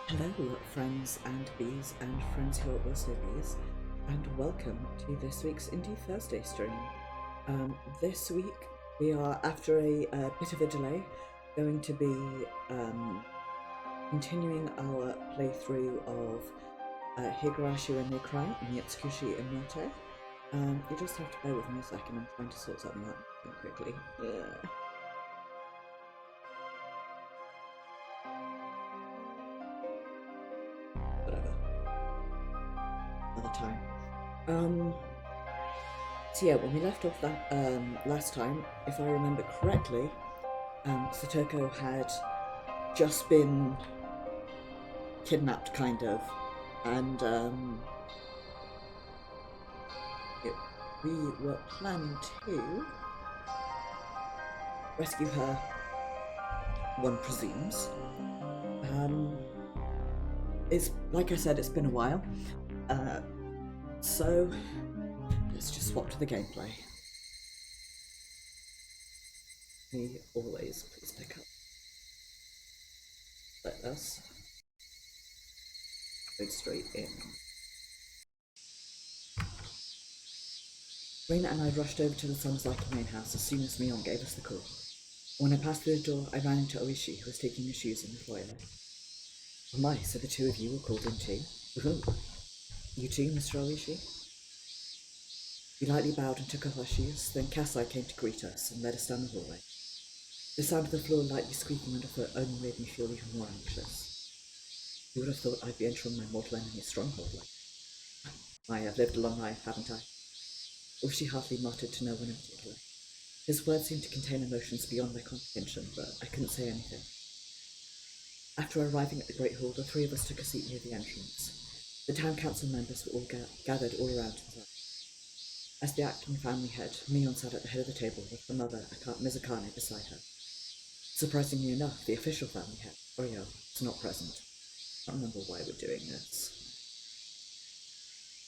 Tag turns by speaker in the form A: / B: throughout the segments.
A: Hello, friends and bees and friends who are also bees, and welcome to this week's Indie Thursday stream. This week we are, after a bit of a delay, going to be continuing our playthrough of Higurashi and Rika, Miotsukushi and Omote. You just have to bear with me a second, I'm trying to sort something out quickly. Whatever. Another time. So yeah, when we left off that last time, if I remember correctly, Satoko had just been kidnapped, kind of, and we were planning to rescue her, one presumes. It's, like I said, it's been a while, so let's just swap to the gameplay. We always please pick up. Let us go straight in. Reina and I rushed over to the Samazaki main house as soon as Mion gave us the call. When I passed through the door, I ran into Oishi, who was taking her shoes in the foyer. Oh my, so the two of you were called in too? Ooh. You too, Mr. Oishi? We lightly bowed and took off our shoes, then Kasai came to greet us and led us down the hallway. The sound of the floor lightly squeaking underfoot only made me feel even more anxious. You would have thought I'd be entering my mortal enemy's stronghold like. I've lived a long life, haven't I? Oishi hardly muttered to no one in particular. His words seemed to contain emotions beyond my comprehension, but I couldn't say anything. After arriving at the Great Hall, the three of us took a seat near the entrance. The town council members were all gathered all around us. As the acting family head, Mion sat at the head of the table with her mother, Mizukane, beside her. Surprisingly enough, the official family head, Oyo, was not present. I can't remember why we're doing this.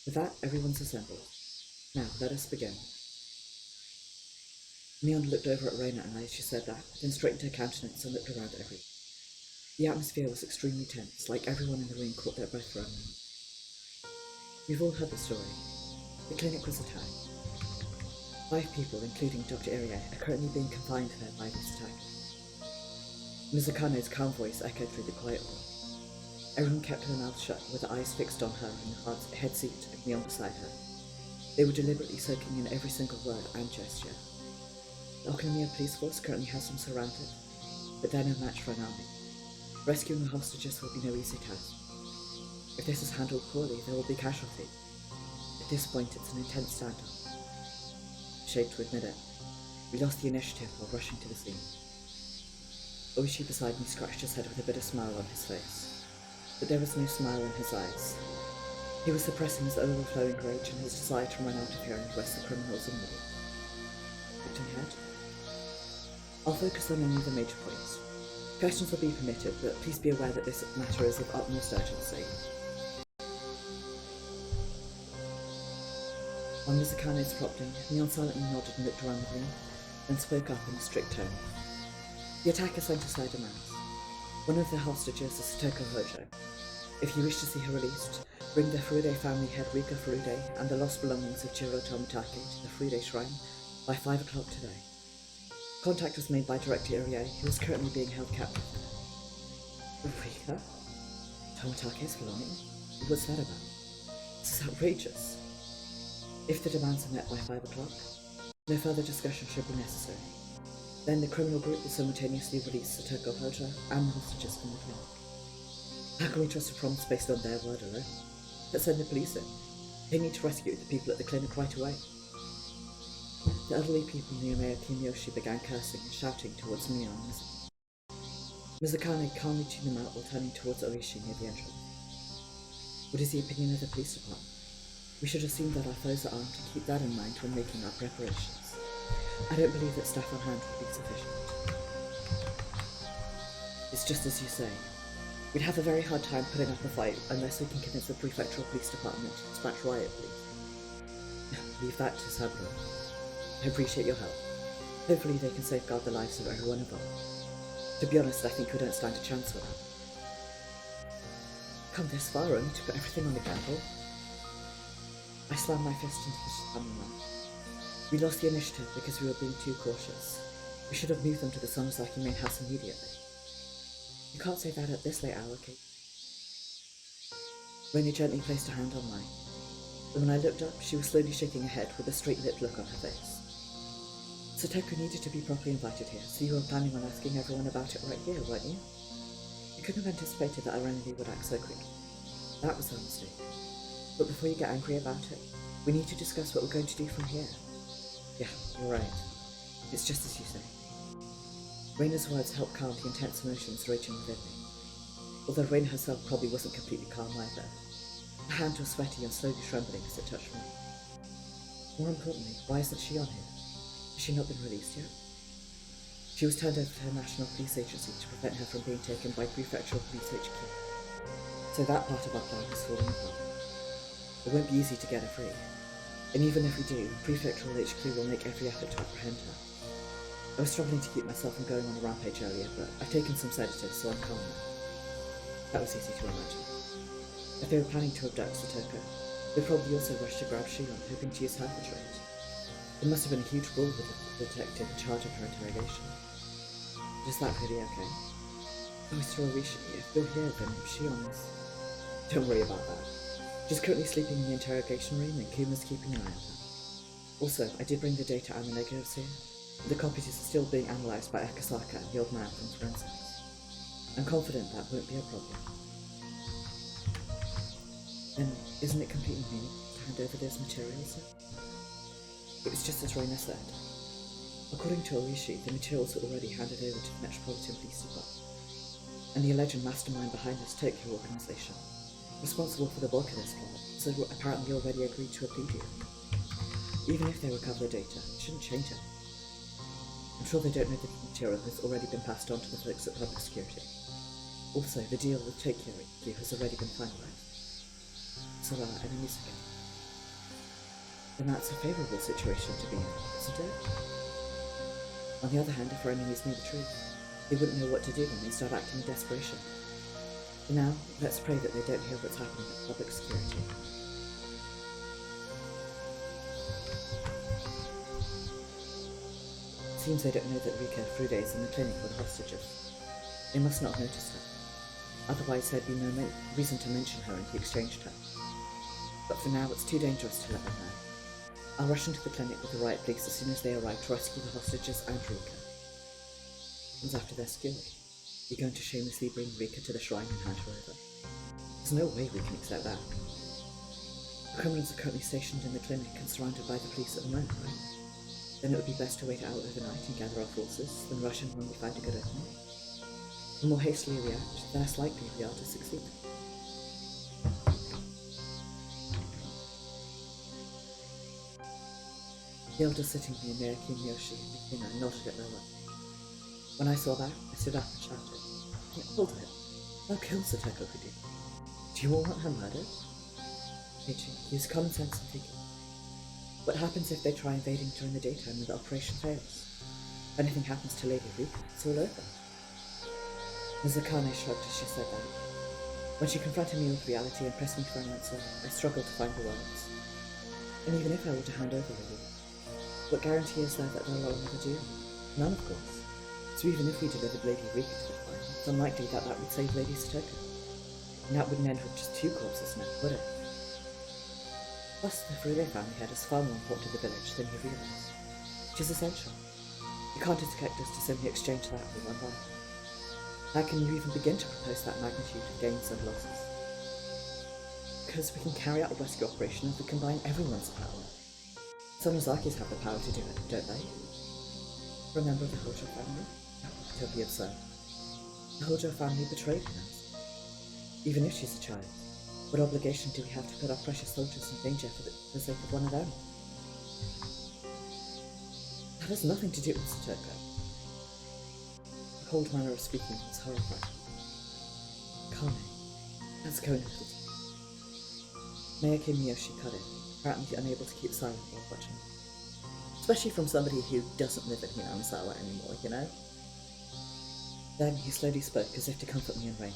A: With that, everyone's assembled. Now, let us begin. Mion looked over at Reina and I as she said that, then straightened her countenance and looked around at everyone. The atmosphere was extremely tense, like everyone in the room caught their breath for a moment. We've all heard the story. The clinic was attacked. 5 people, including Dr. Irie, are currently being confined there by this attack. Mizukane's calm voice echoed through the quiet hall. Everyone kept their mouths shut, with their eyes fixed on her in the head seat and Mion beside her. They were deliberately soaking in every single word and gesture. The Okonomiya police force currently has them surrounded, but they're no match for an army. Rescuing the hostages will be no easy task. If this is handled poorly, there will be casualties. At this point, it's an intense standoff. Ashamed to admit it, we lost the initiative while rushing to the scene. Oishi beside me scratched his head with a bitter smile on his face, but there was no smile in his eyes. He was suppressing his overflowing rage and his desire to run out of here and arrest the criminals immediately. Looking ahead, I'll focus on only the major points. Questions will be permitted, but please be aware that this matter is of utmost urgency. On Mizukane's prompting, Mion silently nodded and looked around the room, then spoke up in a strict tone. The attacker sent aside demands. One of the hostages is Satoko Hojo. If you wish to see her released, bring the Furude family head Rika Furude and the lost belongings of Jiro Tomitake to the Furude shrine by 5 o'clock today. Contact was made by Director Irie, who is currently being held captive. Rika? Tomitake's belongings? What's that about? This is outrageous. If the demands are met by 5 o'clock, no further discussion should be necessary. Then the criminal group will simultaneously release Satoko Hojo and the hostages from the clinic. How can we trust a promise based on their word alone? Let's send the police in. They need to rescue the people at the clinic right away. The elderly people near Mayor Kimiyoshi began cursing and shouting towards Mion and Mizukane calmly tuned them out while turning towards Oishi near the entrance. What is the opinion of the police department? We should assume that our foes are armed and keep that in mind when making our preparations. I don't believe that staff on hand will be sufficient. It's just as you say. We'd have a very hard time putting up a fight unless we can convince the prefectural police department to dispatch riot police. Leave that to Saburo. I appreciate your help. Hopefully they can safeguard the lives of everyone involved. To be honest, I think we don't stand a chance with that. Come this far only to put everything on the gamble. I slammed my fist into the stamina. We lost the initiative because we were being too cautious. We should have moved them to the Sonozaki main house immediately. You can't say that at this late hour, Kate. Raina gently placed her hand on mine. But when I looked up, she was slowly shaking her head with a straight-lipped look on her face. Satoko needed to be properly invited here, so you were planning on asking everyone about it right here, weren't you? You couldn't have anticipated that our enemy would act so quickly. That was our mistake. But before you get angry about it, we need to discuss what we're going to do from here. Yeah, you're right. It's just as you say. Raina's words helped calm the intense emotions raging within me. Although Raina herself probably wasn't completely calm either. Her hand was sweaty and slowly trembling as it touched mine. More importantly, why isn't she on here? Has she not been released yet? She was turned over to her national police agency to prevent her from being taken by prefectural police HQ. So that part of our plan has fallen apart. It won't be easy to get her free. And even if we do, prefectural HQ will make every effort to apprehend her. I was struggling to keep myself from going on a rampage earlier, but I've taken some sedatives, so I'm calm now. That was easy to imagine. If they were planning to abduct Satoko, they'd probably also rush to grab Shion, hoping to use her for trade. There must have been a huge brawl with the detective in charge of her interrogation. But is that really okay? Oh, Mr. Orishi, if you're here, then Shion is... Don't worry about that. She's currently sleeping in the interrogation room, and Kuma's keeping an eye on her. Also, I did bring the data and the negatives here. The copies are still being analysed by Akasaka and the old man from forensics. I'm confident that won't be a problem. Then, isn't it completely meaningless to hand over those materials? It was just as Raina said. According to Orishi, the materials were already handed over to the Metropolitan Police Department, and the alleged mastermind behind this Tokyo organisation, responsible for the bulk of this plot, so apparently already agreed to a plea deal. Even if they recover the data, it shouldn't change it. I'm sure they don't know that the material has already been passed on to the folks at Public Security. Also, the deal with Tokyo HQ has already been finalised. So our enemies again. Then that's a favourable situation to be in, isn't it? On the other hand, if our enemies knew the truth, they wouldn't know what to do when they start acting in desperation. For now, let's pray that they don't hear what's happening at Public Security. Seems they don't know that Rika Frude is in the clinic with hostages. They must not have noticed her. Otherwise there'd be no reason to mention her in the exchange term. But for now, it's too dangerous to let them know. I'll rush into the clinic with the riot police as soon as they arrive to rescue the hostages and Rika. And after their security, you're going to shamelessly bring Rika to the shrine and hand her over. There's no way we can accept that. The criminals are currently stationed in the clinic and surrounded by the police at the moment, right? Then it would be best to wait out overnight and gather our forces, then rush in when we find a good opening. The more hastily we act, the less likely we are to succeed. The elder sitting near Miyoshi and Mikina nodded at their work. When I saw that, I stood up and shouted, "Hold it! I'll kill Satoko for you. Do you all want her murdered?" Ichi, use common sense and thinking. What happens if they try invading during the daytime and the operation fails? If anything happens to Lady Rika, it's all over. Mizukane shrugged as she said that. When she confronted me with reality and pressed me for an answer, I struggled to find the words. And even if I were to hand over Lady Rika, what guarantee is there that they'll never do? None, of course. So even if we delivered Lady Rika to the fire, it's unlikely that would save Lady Satoko. And that wouldn't end with just 2 corpses now, would it? Plus, the Furule family head is far more important to the village than you realise, which is essential. You can't expect us to simply exchange that for one life. How can you even begin to propose that magnitude of gains and losses? Because we can carry out a rescue operation if we combine everyone's power. Sonozakis have the power to do it, don't they? For a member of the Hojo family? Don't be absurd. The Hojo family betrayed us. Even if she's a child, what obligation do we have to put our precious soldiers in danger for the sake of one of them? That has nothing to do with Satoko. The cold manner of speaking was horrifying. Kane, let's go in a little deeper. Mayake Miyoshi cut in, apparently unable to keep silent while watching. Especially from somebody who doesn't live in Hinamizawa anymore, you know? Then he slowly spoke as if to comfort me and Reina.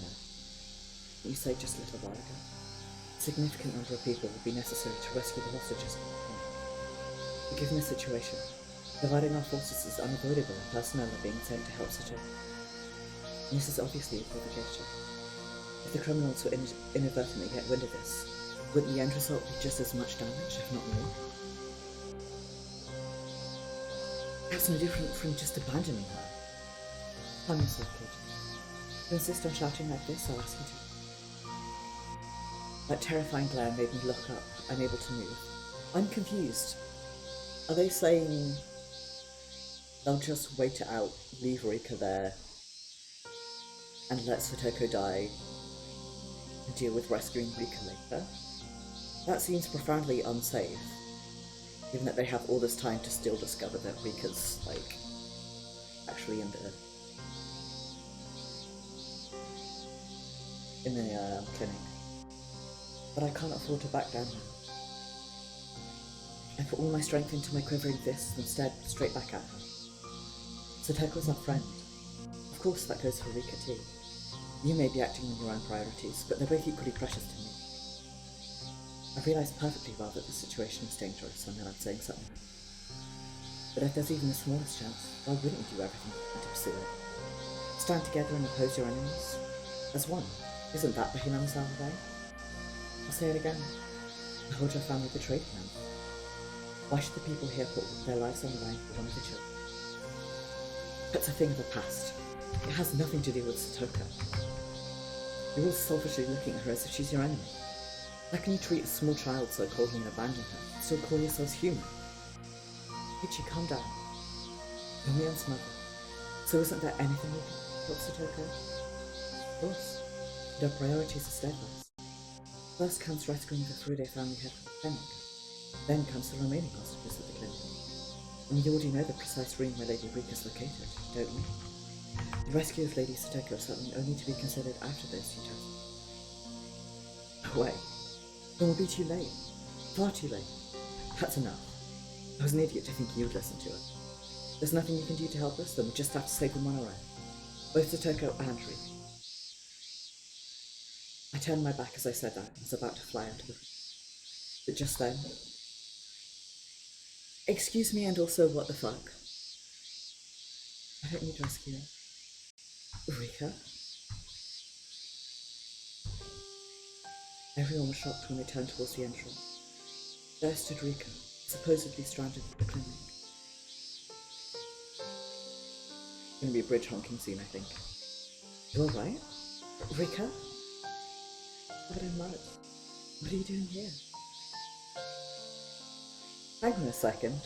A: You say just a little while ago. A significant number of people would be necessary to rescue the hostages. But given the situation, dividing our forces is unavoidable and personnel are being sent to help Satoko. And this is obviously a provocation. If the criminals were inadvertently get wind of this, wouldn't the end result be just as much damage, if not more? That's no different from just abandoning her. Calm yourself, kid. If you insist on shouting like this, I'll ask you to. That terrifying glare made me look up, unable to move. I'm confused. Are they saying they'll just wait it out, leave Rika there, and let Satoko die, and deal with rescuing Rika later? That seems profoundly unsafe, given that they have all this time to still discover that Rika's, actually in the clinic. But I can't afford to back down now. I put all my strength into my quivering fists and stared straight back at her. Satoko's our friend. Of course that goes for Rika too. You may be acting on your own priorities, but they're both equally precious to me. I realised perfectly well that the situation is dangerous and that I'm saying something. But if there's even the smallest chance, why wouldn't you do everything to pursue it? Stand together and oppose your enemies? As one. Isn't that the Hinamizawa way? I'll say it again. I hold your family betrayed them. Why should the people here put their lives on the line for one of the children? That's a thing of the past. It has nothing to do with Satoko. You're all selfishly looking at her as if she's your enemy. How can you treat a small child so coldly and abandon her, and still call yourselves human? Ichi, calm down. You're Mion's mother. So isn't there anything you can help Satoko? Of course. But our priorities are steadfast. First comes rescuing the Furude family head from the clinic. Then comes the remaining hostages at the clinic. And you already know the precise room where Lady Rika is located, don't you? The rescue of Lady Satoko is something only to be considered after this, you tell me. No way. It will be too late. Far too late. That's enough. I was an idiot to think you'd listen to it. There's nothing you can do to help us, then we just have to save them on our own. Both Satoko and Rika. I turned my back as I said that and was about to fly out of the room. But just then... Excuse me, and also what the fuck? I don't need rescuing. Rika? Everyone was shocked when they turned towards the entrance. There stood Rika, supposedly stranded at the clinic. It's gonna be a bridge honking scene, I think. You alright? Rika? Covered in mud. What are you doing here? Hang on a second.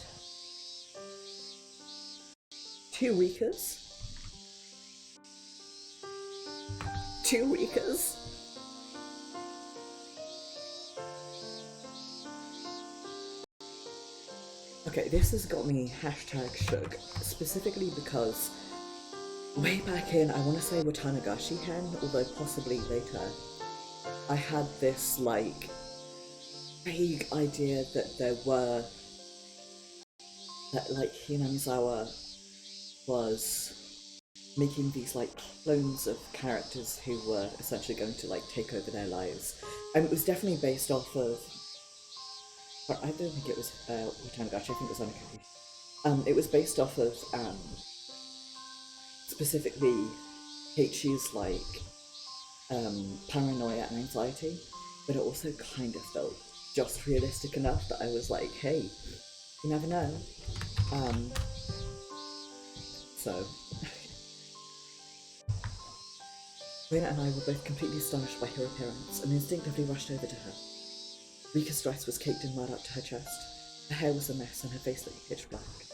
A: 2 Rikas? 2 Rikas? Okay, this has got me #shook, specifically because way back in, I want to say Kotohogushi Hen, although possibly later, I had this, vague idea that Hinamizawa was making these, clones of characters who were essentially going to, take over their lives. And it was definitely based off of... I don't think it was Kotohogushi, I think it was Omote. It was based off of, specifically, Heichi's, paranoia and anxiety, but it also kind of felt just realistic enough that I was like, hey, you never know. So... Lena and I were both completely astonished by her appearance and instinctively rushed over to her. Rika's dress was caked in mud up to her chest, her hair was a mess and her face looked pitch black.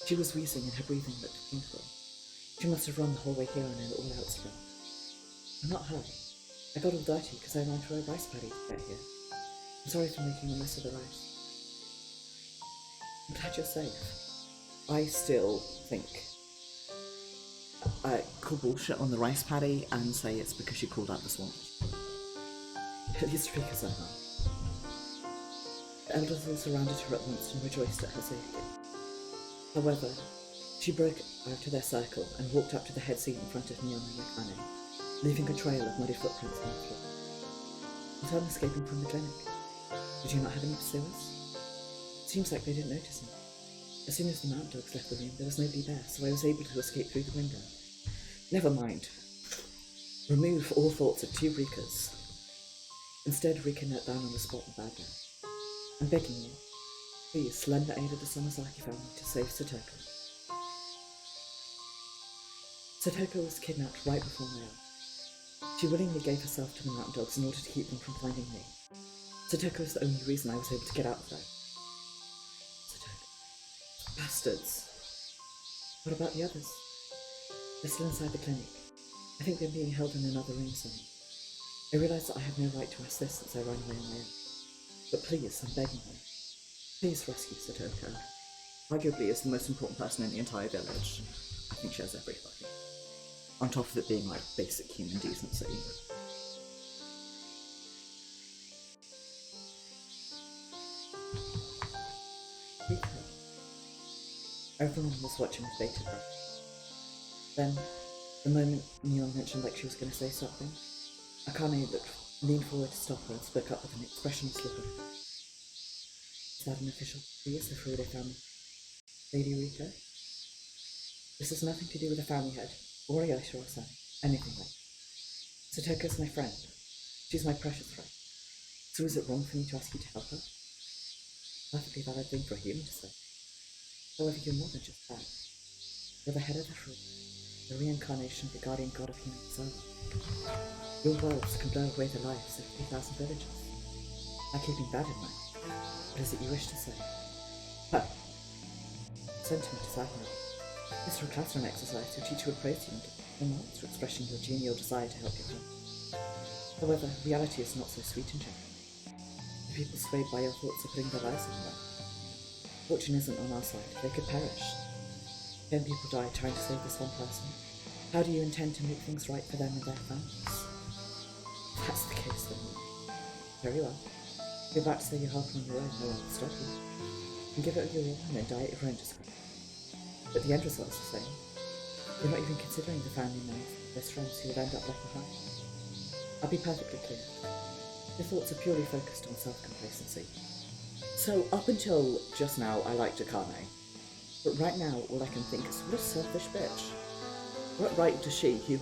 A: She was wheezing and her breathing looked painful. She must have run the whole way here on an all-out sprint. I'm not her. I got all dirty because I ran through a rice paddy to get here. I'm sorry for making a mess of the rice. I'm glad you're safe. I still think I call bullshit on the rice paddy and say it's because she called out the swamp. At least Rika's unharmed. The elders all surrounded her at once and rejoiced at her safety. However, she broke out of their circle and walked up to the head seat in front of me on the reclining. leaving a trail of muddy footprints on the floor. The time escaping from the clinic. Did you not have any pursuers? Seems like they didn't notice me. As soon as the mountain dogs left the room, there was nobody there, so I was able to escape through the window. Never mind. Remove all thoughts of 2 Rikas. Instead, Rika knelt down on the spot and bowed down. I'm begging you, please lend the aid of the Samazaki family to save Satoko. Satoko was kidnapped right before my eyes. She willingly gave herself to the mountain dogs in order to keep them from finding me. Satoko is the only reason I was able to get out of there. Satoko. Bastards. What about the others? They're still inside the clinic. I think they're being held in another room somewhere. I realise that I have no right to ask this since I ran away on my own. But please, I'm begging you. Please rescue Satoko. Arguably is the most important person in the entire village. I think she has everybody. On top of it being like basic human decency. Rika. Everyone was watching with bated breath. Then, the moment Mion mentioned like she was going to say something, Akane leaned forward to stop her and spoke up with an expressionless look on her. Is that an official please of Furude family? Lady Rika? This has nothing to do with the family head, or Ayosha or son, anything like that. Satoko's my friend. She's my precious friend. So is it wrong for me to ask you to help her? Perfectly valid thing for a human to say. However, you're more than just that. You're the head of the fruit, the reincarnation of the guardian god of human soul. Your words can blow away the lives of 3,000 villagers. Now keeping that in mind, what is it you wish to say? Huh. Sentiment aside now. This is a classroom exercise to teach you a praise unit, and not for expressing your genial desire to help your friend. However, reality is not so sweet and gentle. The people swayed by your thoughts are putting their lives on the line. Fortune isn't on our side, they could perish. 10 people die trying to save this one person. How do you intend to make things right for them and their families? If that's the case, then very well. If you're about to say your help on your own, no one will stop you. And give it your all and then die at your own discretion. But the end result's the same. You're not even considering the family members and best friends who would end up left behind. I'll be perfectly clear. Your thoughts are purely focused on self-complacency. So up until just now, I liked Akane. But right now, all I can think is, what a selfish bitch. What right does she, who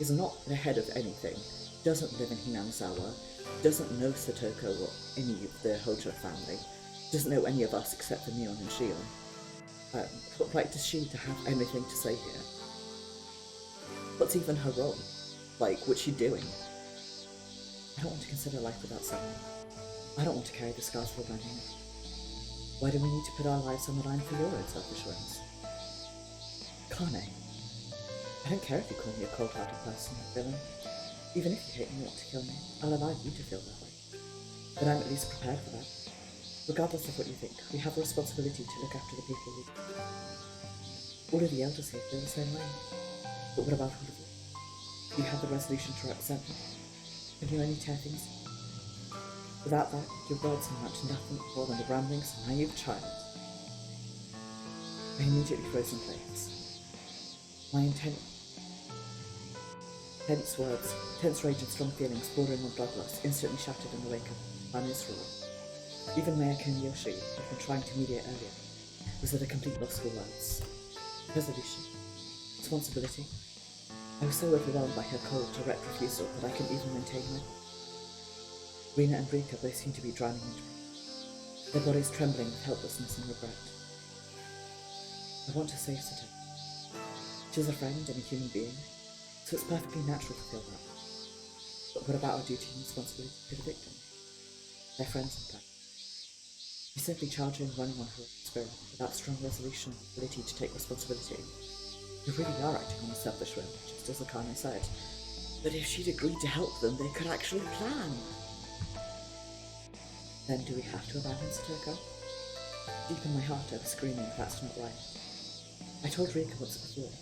A: is not the head of anything, doesn't live in Hinamizawa, doesn't know Satoko or any of the Hojo family, doesn't know any of us except for Mion and Shion. What right does she to have anything to say here? What's even her role? Like, what's she doing? I don't want to consider life without someone. I don't want to carry the scars of a name. Why do we need to put our lives on the line for your own selfish wins? Kane, I don't care if you call me a cold-hearted person or villain. Even if you hate me and want to kill me, I'll allow you to feel that way. But I'm at least prepared for that. Regardless of what you think, we have a responsibility to look after the people we love. All of the elders here feel the same way. But what about all of you? Do you have the resolution to represent them? Can you only tear things? Without that, your words amount to nothing more than the ramblings of a naive child. I immediately froze in place. My tense words, tense rage and strong feelings bordering on bloodlust instantly shattered in the wake of Anu's rule. Even Mayor Yoshi, who had been trying to mediate earlier, was at a complete loss for words. Resolution. Responsibility. I was so overwhelmed by her cold, direct refusal that I couldn't even maintain her. Rina and Rika both seemed to be drowning in grief, their bodies trembling with helplessness and regret. I want to save Satoko. She's a friend and a human being, so it's perfectly natural to feel that. But what about our duty and responsibility to the victim? Their friends and family. You simply charge in running on her spirit without strong resolution and ability to take responsibility. You really are acting on a selfish whim, just as Akane said. But if she'd agreed to help them, they could actually plan. Then do we have to abandon Satoko? Deep in my heart I was screaming that's not right. I told Rika once before,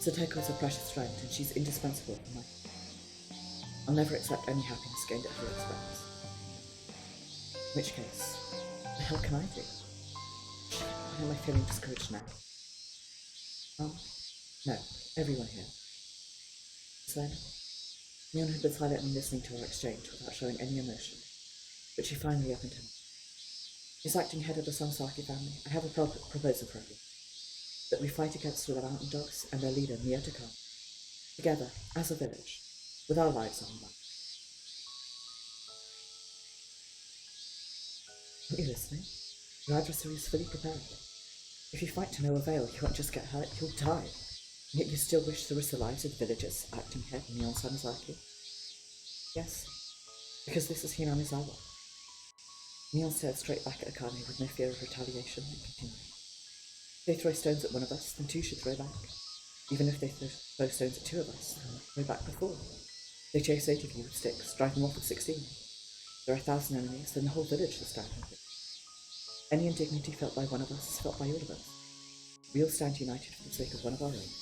A: Satoko's a precious friend and she's indispensable for my life. I'll never accept any happiness gained at her expense. In which case, what the hell can I do? Why am I feeling discouraged now? No, everyone here. Then, Mion had been silently listening to our exchange without showing any emotion, but she finally opened her mouth. As acting head of the Samasaki family, I have a proposal for everyone. That we fight against all the mountain dogs and their leader, Miotsukushi, together, as a village, with our lives on the line. Are you listening? Your adversary is fully prepared. If you fight to no avail, you won't just get hurt, you'll die. And yet you still wish to risk the lives of the villagers, acting head Mion Samasaki? Yes, because this is Hinamizawa. Mion stared straight back at Akane with no fear of retaliation and continued. If they throw stones at one of us, then two should throw back. Even if they throw stones at two of us, then throw back before. If they chase 8 of you with sticks, drive them off with 16. If there are 1,000 enemies, then the whole village will stand with it. Any indignity felt by one of us is felt by all of us. We all stand united for the sake of one of our own.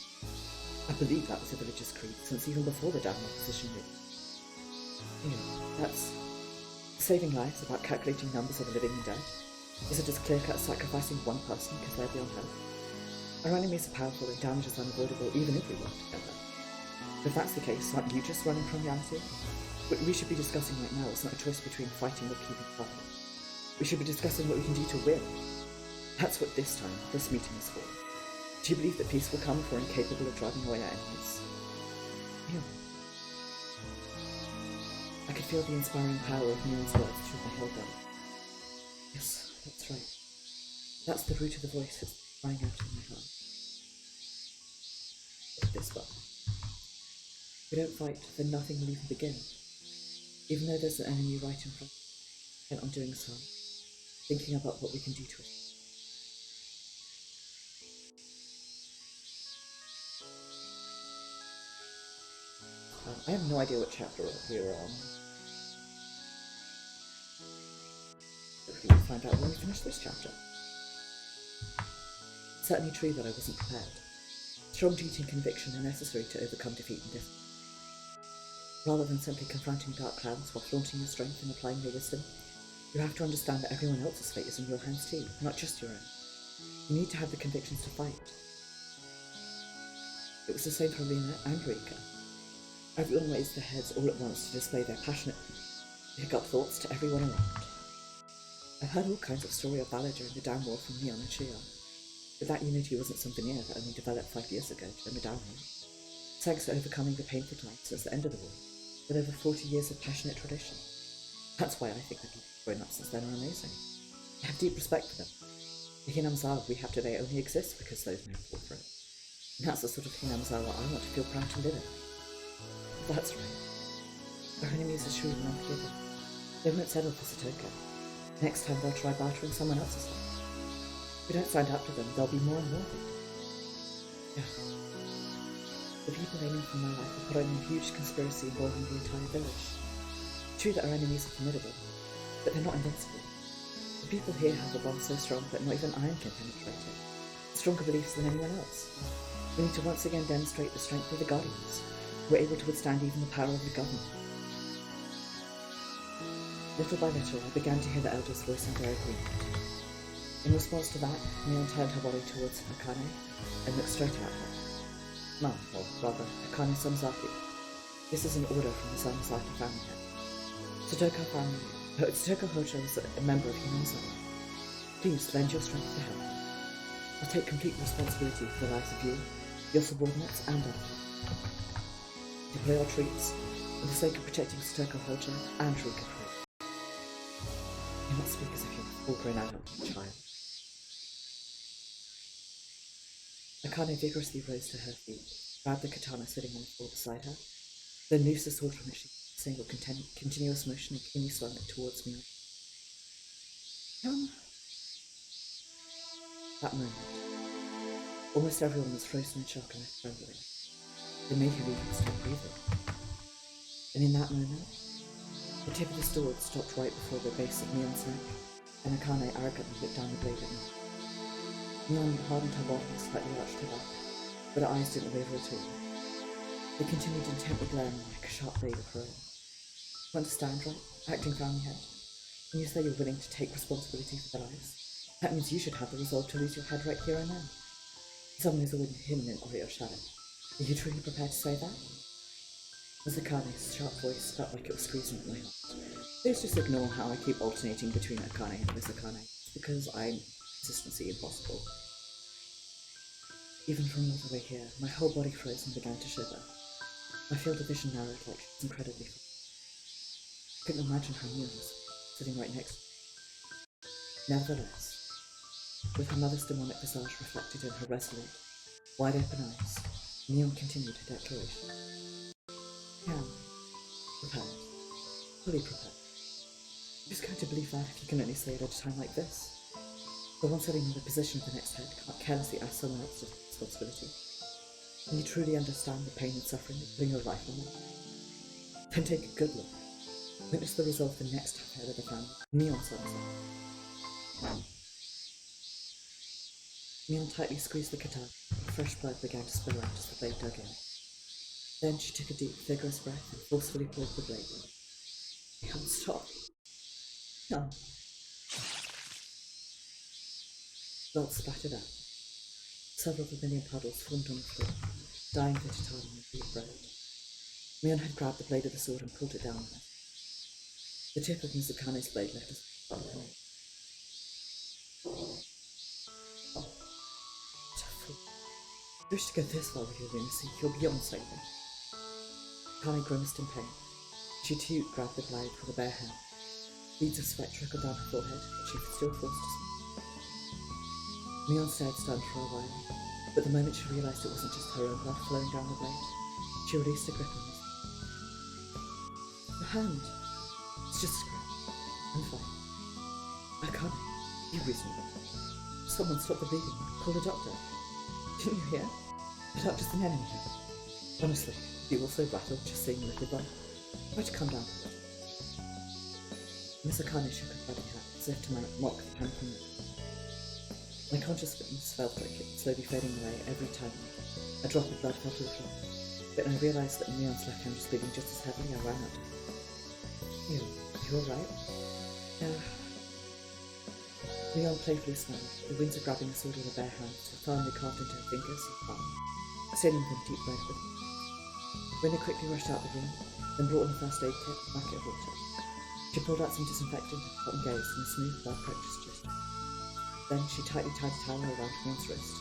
A: I believe that was the village's creed since even before the downward position did. That's saving lives about calculating numbers of the living and dead. Is it as clear-cut as sacrificing one person because they're beyond help? Our enemies are powerful and damage is unavoidable even if we work together. If that's the case, aren't you just running from reality? What we should be discussing right now is not a choice between fighting or keeping quiet. We should be discussing what we can do to win. That's what this meeting is for. Do you believe that peace will come if we're incapable of driving away our enemies? Yeah. I could feel the inspiring power of Neil's words through my whole body. Yes, that's right. That's the root of the voice that's crying out in my heart. Look this way. If we don't fight, then nothing will even begin. Even though there's an enemy right in front, bent on doing so, thinking about what we can do to it. I have no idea what chapter we were on. Hopefully we'll find out when we finish this chapter. It's certainly true that I wasn't prepared. Strong duty and conviction are necessary to overcome defeat and discipline. Rather than simply confronting dark clouds while flaunting your strength and applying your wisdom, you have to understand that everyone else's fate is in your hands too, not just your own. You need to have the convictions to fight. It was the same for Rina and Rika. Everyone raised their heads all at once to display their passionate, hiccup thoughts to everyone around. I've heard all kinds of story of valor during the down war from Neon and Shia, but that unity wasn't something new that only developed 5 years ago during the down war. Thanks to overcoming the painful times since the end of the war, with over 40 years of passionate tradition. That's why I think the people who've grown up since then are amazing. I have deep respect for them. The Hinamizawa we have today only exists because those men fought for it. And that's the sort of Hinamizawa I want to feel proud to live in. That's right. Our enemies are shrewd and unforgiving. They won't settle for Satoko. Next time they'll try bartering someone else's life. If we don't stand up to them, there'll be more and more victims. Yeah. The people aiming for my life are put on a huge conspiracy involving the entire village. True that our enemies are formidable, but they're not invincible. The people here have a bond so strong that not even iron can penetrate it. Stronger beliefs than anyone else. We need to once again demonstrate the strength of the Guardians. We're able to withstand even the power of the government. Little by little, I began to hear the elders' voice in their agreement. In response to that, Mion turned her body towards Akane and looked straight at her. Mum, or rather, Akane Samasaki. This is an order from the Samasaki family. Satoko Hojo is a member of Hinamizawa. Please lend your strength to help. I'll take complete responsibility for the lives of you, your subordinates, and others. Deploy our troops for the sake of protecting Satoko Hojo and Rika. You must speak as if you're a full-grown adult, child. Akane vigorously rose to her feet, grabbed the katana sitting on the floor beside her, then loosed the sword from which she a single continuous motion and keenly swung it towards me. That moment, almost everyone was frozen in shock and left trembling. Then maybe Rika stopped breathing. And in that moment, the tip of the sword stopped right before the base of Neon's neck, and Akane arrogantly looked down the blade at me. Neon hardened her body and slightly arched her back, but her eyes didn't waver at all. They continued intently glaring like a sharp blade of her own. You understand, right? Acting family head. When you say you're willing to take responsibility for their lives, that means you should have the resolve to lose your head right here and now. Someone who's already hidden in Orio's shadow. Are you truly prepared to say that? Akane's sharp voice felt like it was squeezing at my heart. Please just ignore how I keep alternating between Akane and Miss Akane, because I'm consistency impossible. Even from all the way here, my whole body froze and began to shiver. My field of vision narrowed like she was incredibly far. I couldn't imagine how Mion was sitting right next to me. Nevertheless, with her mother's demonic visage reflected in her resolute, wide-open eyes, Mion continued her declaration. I am prepared. Fully prepared. I'm just going to believe that if you can only say it at a time like this. The one sitting in the position of the next head can't carelessly ask someone else to take responsibility. When you truly understand the pain and suffering of putting your life on it, then take a good look. Witness the result of the next head of the family. Mion said so. Mion tightly squeezed the katana. Fresh blood began to spill out as the blade dug in. Then she took a deep, vigorous breath and forcefully pulled the blade. Mion, stop. No. Blood splattered out. Several vermilion puddles formed on the floor, dyeing the tatami with deep red. Mion had grabbed the blade of the sword and pulled it down with it. The tip of Miss Akane's blade left us on her neck. Oh, what a fool. You wish to go this far with your lunacy, you're beyond saving. Akane grimaced in pain. She too grabbed the blade with a bare hand. Beads of sweat trickled down her forehead, but she was still forced to smile. Mion stared stunned for a while, but the moment she realised it wasn't just her own blood flowing down the blade, she released a grip on his hand. Your hand. It's just a scratch. I'm fine. Akane, be reasonable. Someone stop the bleeding. Call a doctor. Didn't you hear? The doctor's an enemy here. Honestly, you will so rattled just seeing a little blood. Try to calm down a bit. Miss Akane shook her bloody head, as if to mock the panicking look. My consciousness felt like it was slowly fading away every time a drop of blood fell to the floor. But when I realised that Mion's left hand was bleeding just as heavily, I ran at her. You alright? Mion playfully smiled, the Windsor grabbing the sword with her bare hands, so firmly carved into her fingers and palm, staining them deep red with blood. Winnie quickly rushed out the room, then brought in a first aid kit and a bucket of water. She pulled out some disinfectant and cotton gauze and a smooth, well-practiced gesture. Then she tightly tied a towel around Mion's wrist,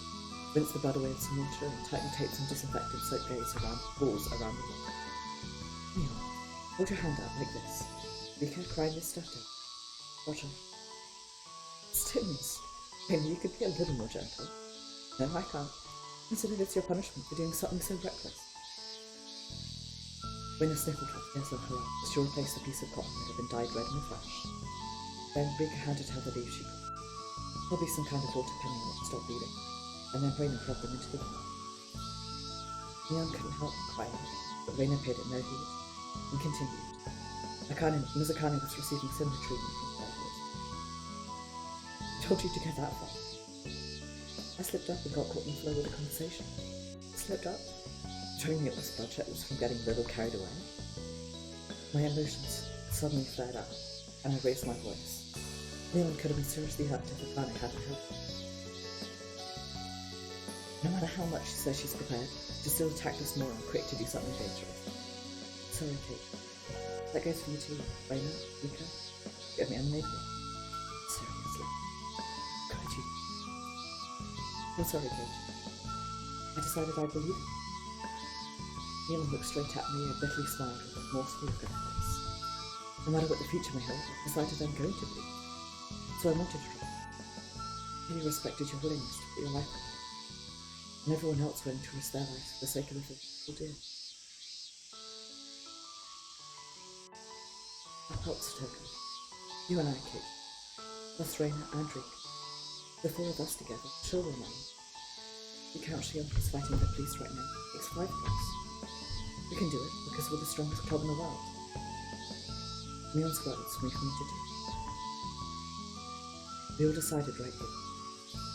A: rinsed the blood away with some water, and tightly taped some disinfectant soap gauze around balls around the wound. Mion, hold your hand out like this. Rika, crying this stuff down. Roger. Stillness. Maybe you could be a little more gentle. No, I can't. Consider this your punishment for doing something so reckless. Winnie sniffled her tears on her arm as she replaced a piece of cotton that had been dyed red in the flesh. Then Rika handed her the leaf she got. Probably some kind of water penny on it to stop bleeding, and then Raina rubbed them into the wound. Mion couldn't help crying, but Raina paid it no heed, and continued. Miss Akane was receiving similar treatment from therapists. I told you to go that far. I slipped up and got caught in the flow with the conversation. Slipped up? Showing me it was bloodshed was from getting a little carried away. My emotions suddenly flared up, and I raised my voice. Mion could have been seriously hurt if Akane hadn't helped. No matter how much she says she's prepared, she's still attacked us more and quick to do something dangerous. Sorry, Kate. That goes for you too, Raina, Rika. You owe me a maybe. Seriously. Could you? I'm sorry, Kate. I decided I believe you. Mion looked straight at me and bitterly smiled with a morsel of good face. No matter what the future may hold, I decided I'm going to believe. So I wanted to try. I really respected your willingness to put your life on it, and everyone else willing to risk their lives for the sake of the things people do. I'll help Satoko. You and I, Kate. Plus Raina and Rika. The four of us together, children now. We count Shion is fighting the police right now. It's 5 of us. We can do it because we're the strongest club in the world. Mion's words we committed to. We all decided right here.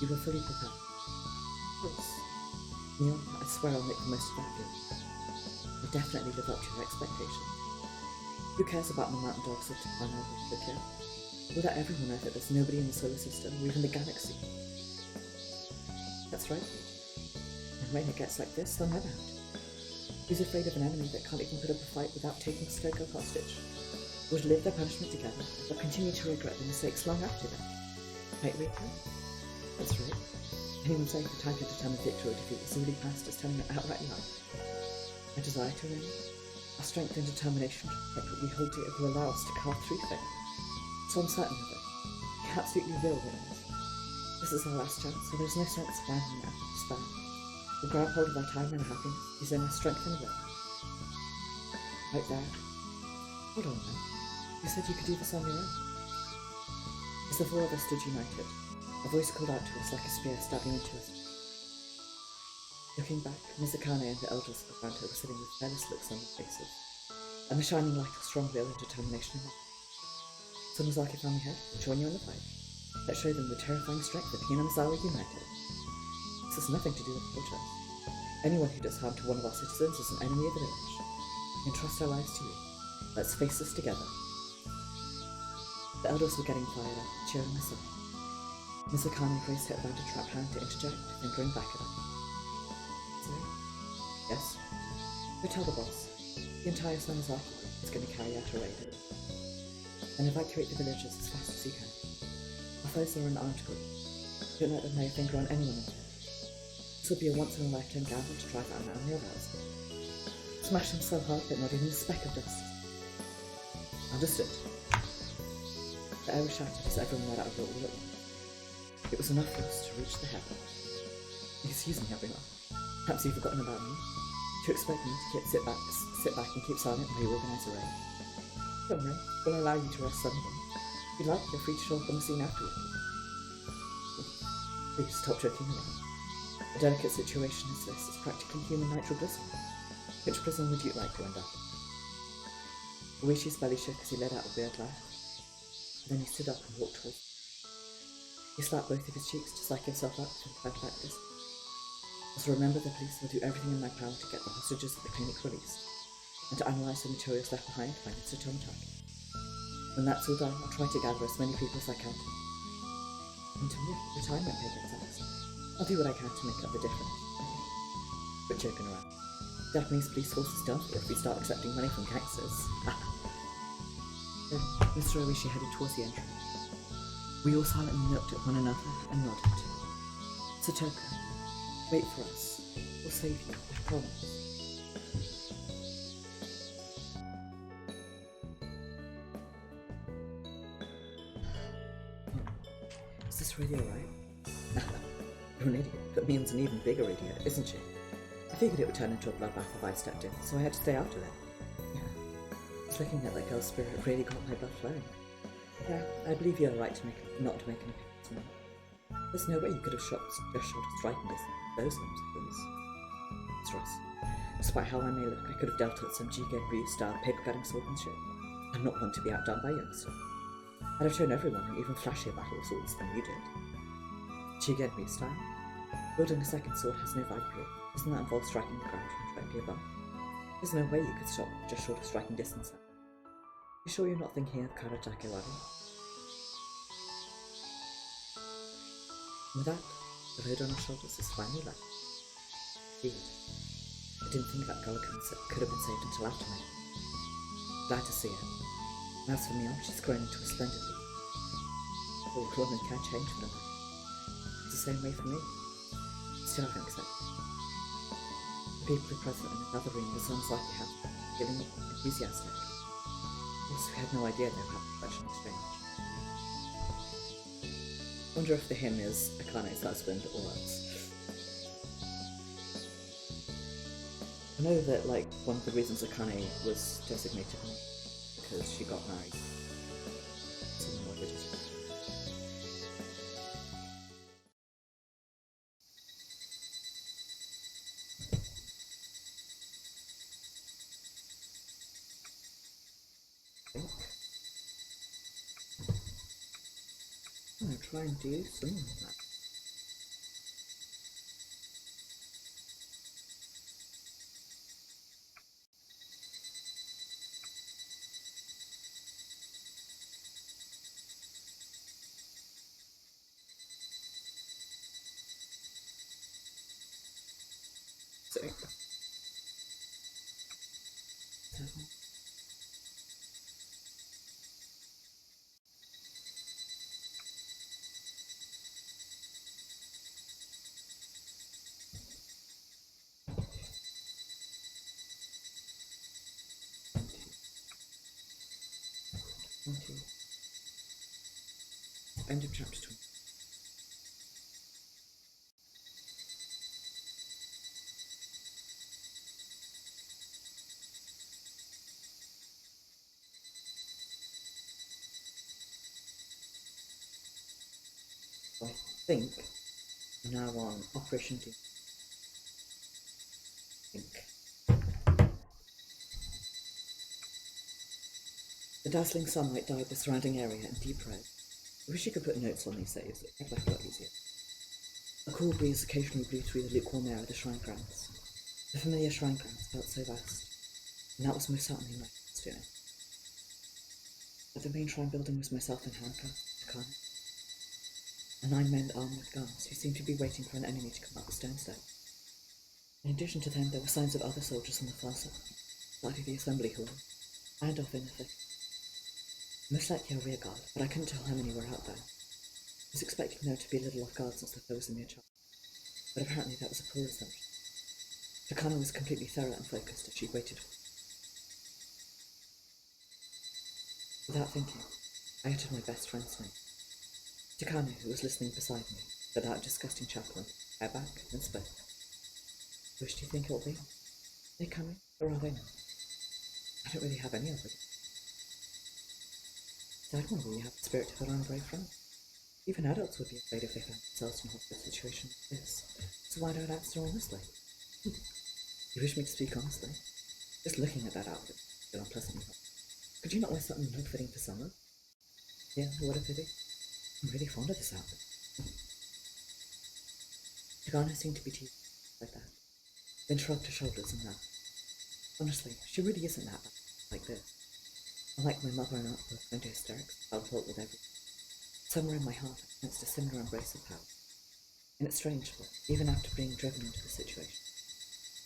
A: You were fully prepared. Of course. Mion, I swear I'll make the most of that deal. I'll definitely live up to your expectations. Who cares about the mountain dogs of Japan over the kid? We'll let everyone know that there's nobody in the solar system or even the galaxy. That's right. When Raina gets like this, they'll never have to. Who's afraid of an enemy that can't even put up a fight without taking Satoko hostage? Would live their punishment together, or continue to regret their mistakes long after them? Right, Rika? That's right. Anyone saying the time to determine victory or defeat is already past is telling an outright lie. Our desire to win, our strength and determination to protect what we hold dear will allow us to carve through fate. So I'm certain of it. We absolutely will win it. This is our last chance, so there's no sense of abandoning our despair. We'll grab hold of our time and our happiness, using our strength and will. Right there. Hold on now. You said you could do this on your own. As the four of us stood united, a voice called out to us like a spear stabbing into us. Looking back, Mizukane and the elders around her were sitting with fearless looks on their faces, and the shining light of strong will and determination in them. Sonozaki family head, join you in the fight. Let's show them the terrifying strength of Hinamizawa united. This has nothing to do with fortunes. Anyone who does harm to one of our citizens is an enemy of the village. We entrust our lives to you. Let's face this together. The elders were getting fired up, cheering us on. Mizukane raised her banded trap hand to interject, then grinned back at her. Sorry? Yes? Go tell the boss. The entire Sonozaki is going to carry out a raid. And evacuate the villages as fast as you can. Our foes are an armed group. Don't let them lay a finger on anyone in there. This will be a once-in-a-lifetime gamble to drive out an army of ours. Smash them so hard that not even a speck of dust. Understood. The air was shattered as everyone let out a roar all at once. It was enough for us to reach the heaven. Excuse me, everyone. Perhaps you've forgotten about me. To expect me to sit back and keep silent while you organise a raid. Don't worry, we'll allow you to rest suddenly. If you'd like, you're free to show up on the scene afterward. Please stop joking around. A delicate situation as this is practically human nitroglycerin. Which prison would you like to end up in? Ueshi's belly shook as he let out a weird laugh. Then he stood up and walked towards me. He slapped both of his cheeks to psych himself up to the practice. Also remember, the police will do everything in my power to get the hostages at the clinic released, and to analyse the materials left behind by Mr. Tomtag. When that's all done, I'll try to gather as many people as I can. And to me, retirement pay gets asked. I'll do what I can to make up the difference. Quit joking around. Japanese police force is done for if we start accepting money from gangsters. Then Mr. Oishi headed towards the entrance. We all silently looked at one another and nodded. Satoko, wait for us. We'll save you, I promise. Is this really alright? You're an idiot, but Mion's an even bigger idiot, isn't she? I figured it would turn into a bloodbath if I stepped in, so I had to stay out of it. Just looking at that girl's spirit really got my blood flowing. Yeah, I believe you are right not to make an appearance now. There's no way you could have just shot a striking distance with those limbs, please. Stress. Despite how I may look, I could have dealt with some Jigen Ryu-style paper-cutting swordsmanship, and not want to be outdone by youngster. I'd have shown everyone an even flashier battle of swords than you did. Jigen Ryu-style? Building a second sword has no value here. Doesn't that involve striking the ground from directly above? There's no way you could stop just short of striking distance now. You sure you're not thinking of Karatake Wari? With that, the load on our shoulders is finally light. Indeed, I didn't think that girl could have been saved until after me. Glad to see her. And as for Mion, she's grown into a splendid leader. Oh, a woman can change for the man. It's the same way for me. Still haven't accepted. The people present in another room were Sonozaki happy, feeling enthusiastic. Of course, we had no idea they were having such an exchange. Wonder if the him is Akane's husband or else. I know that, like, one of the reasons Akane was designated because she got married. Something like it. I'm gonna try and do some of that. So, 20. End of chapter 20. I think I'm now on Operation D. The dazzling sunlight dyed the surrounding area in deep red. I wish you could put notes on these saves, it'd make life a lot easier. A cool breeze occasionally blew through the lukewarm air of the shrine grounds. The familiar shrine grounds felt so vast, and that was most certainly my first feeling. At the main shrine building was myself and handcuffed, Takano. A 9 men armed with guns who seemed to be waiting for an enemy to come up the stone step. In addition to them, there were signs of other soldiers on the far side of the assembly hall, and off in the thicket. Most likely a rear guard, but I couldn't tell how many were out there. I was expecting there to be a little off guard since the foe was a mere child, but apparently that was a poor assumption. Takano was completely thorough and focused as she waited for me. Without thinking, I uttered my best friend's name. Takano, who was listening beside me, let out a disgusting chuckle, hair back, and spoke. Which do you think it'll be? Are they coming, or are they not? I don't really have any other. I'd wonder where you have the spirit to put on a brave front. Even adults would be afraid if they found themselves in a hostile situation like this. So why don't I answer honestly? You wish me to speak honestly? Just looking at that outfit, I feel unpleasantly hot. Could you not wear something more fitting for summer? Yeah, what a pity. I'm really fond of this outfit. Takano seemed to be teasing like that, then shrugged her shoulders and laughed. Honestly, she really isn't that bad like this. Unlike my mother and aunt both went to hysterics, fell apart with everything. Somewhere in my heart I sensed a similar embrace of power. And it's strange, but even after being driven into the situation,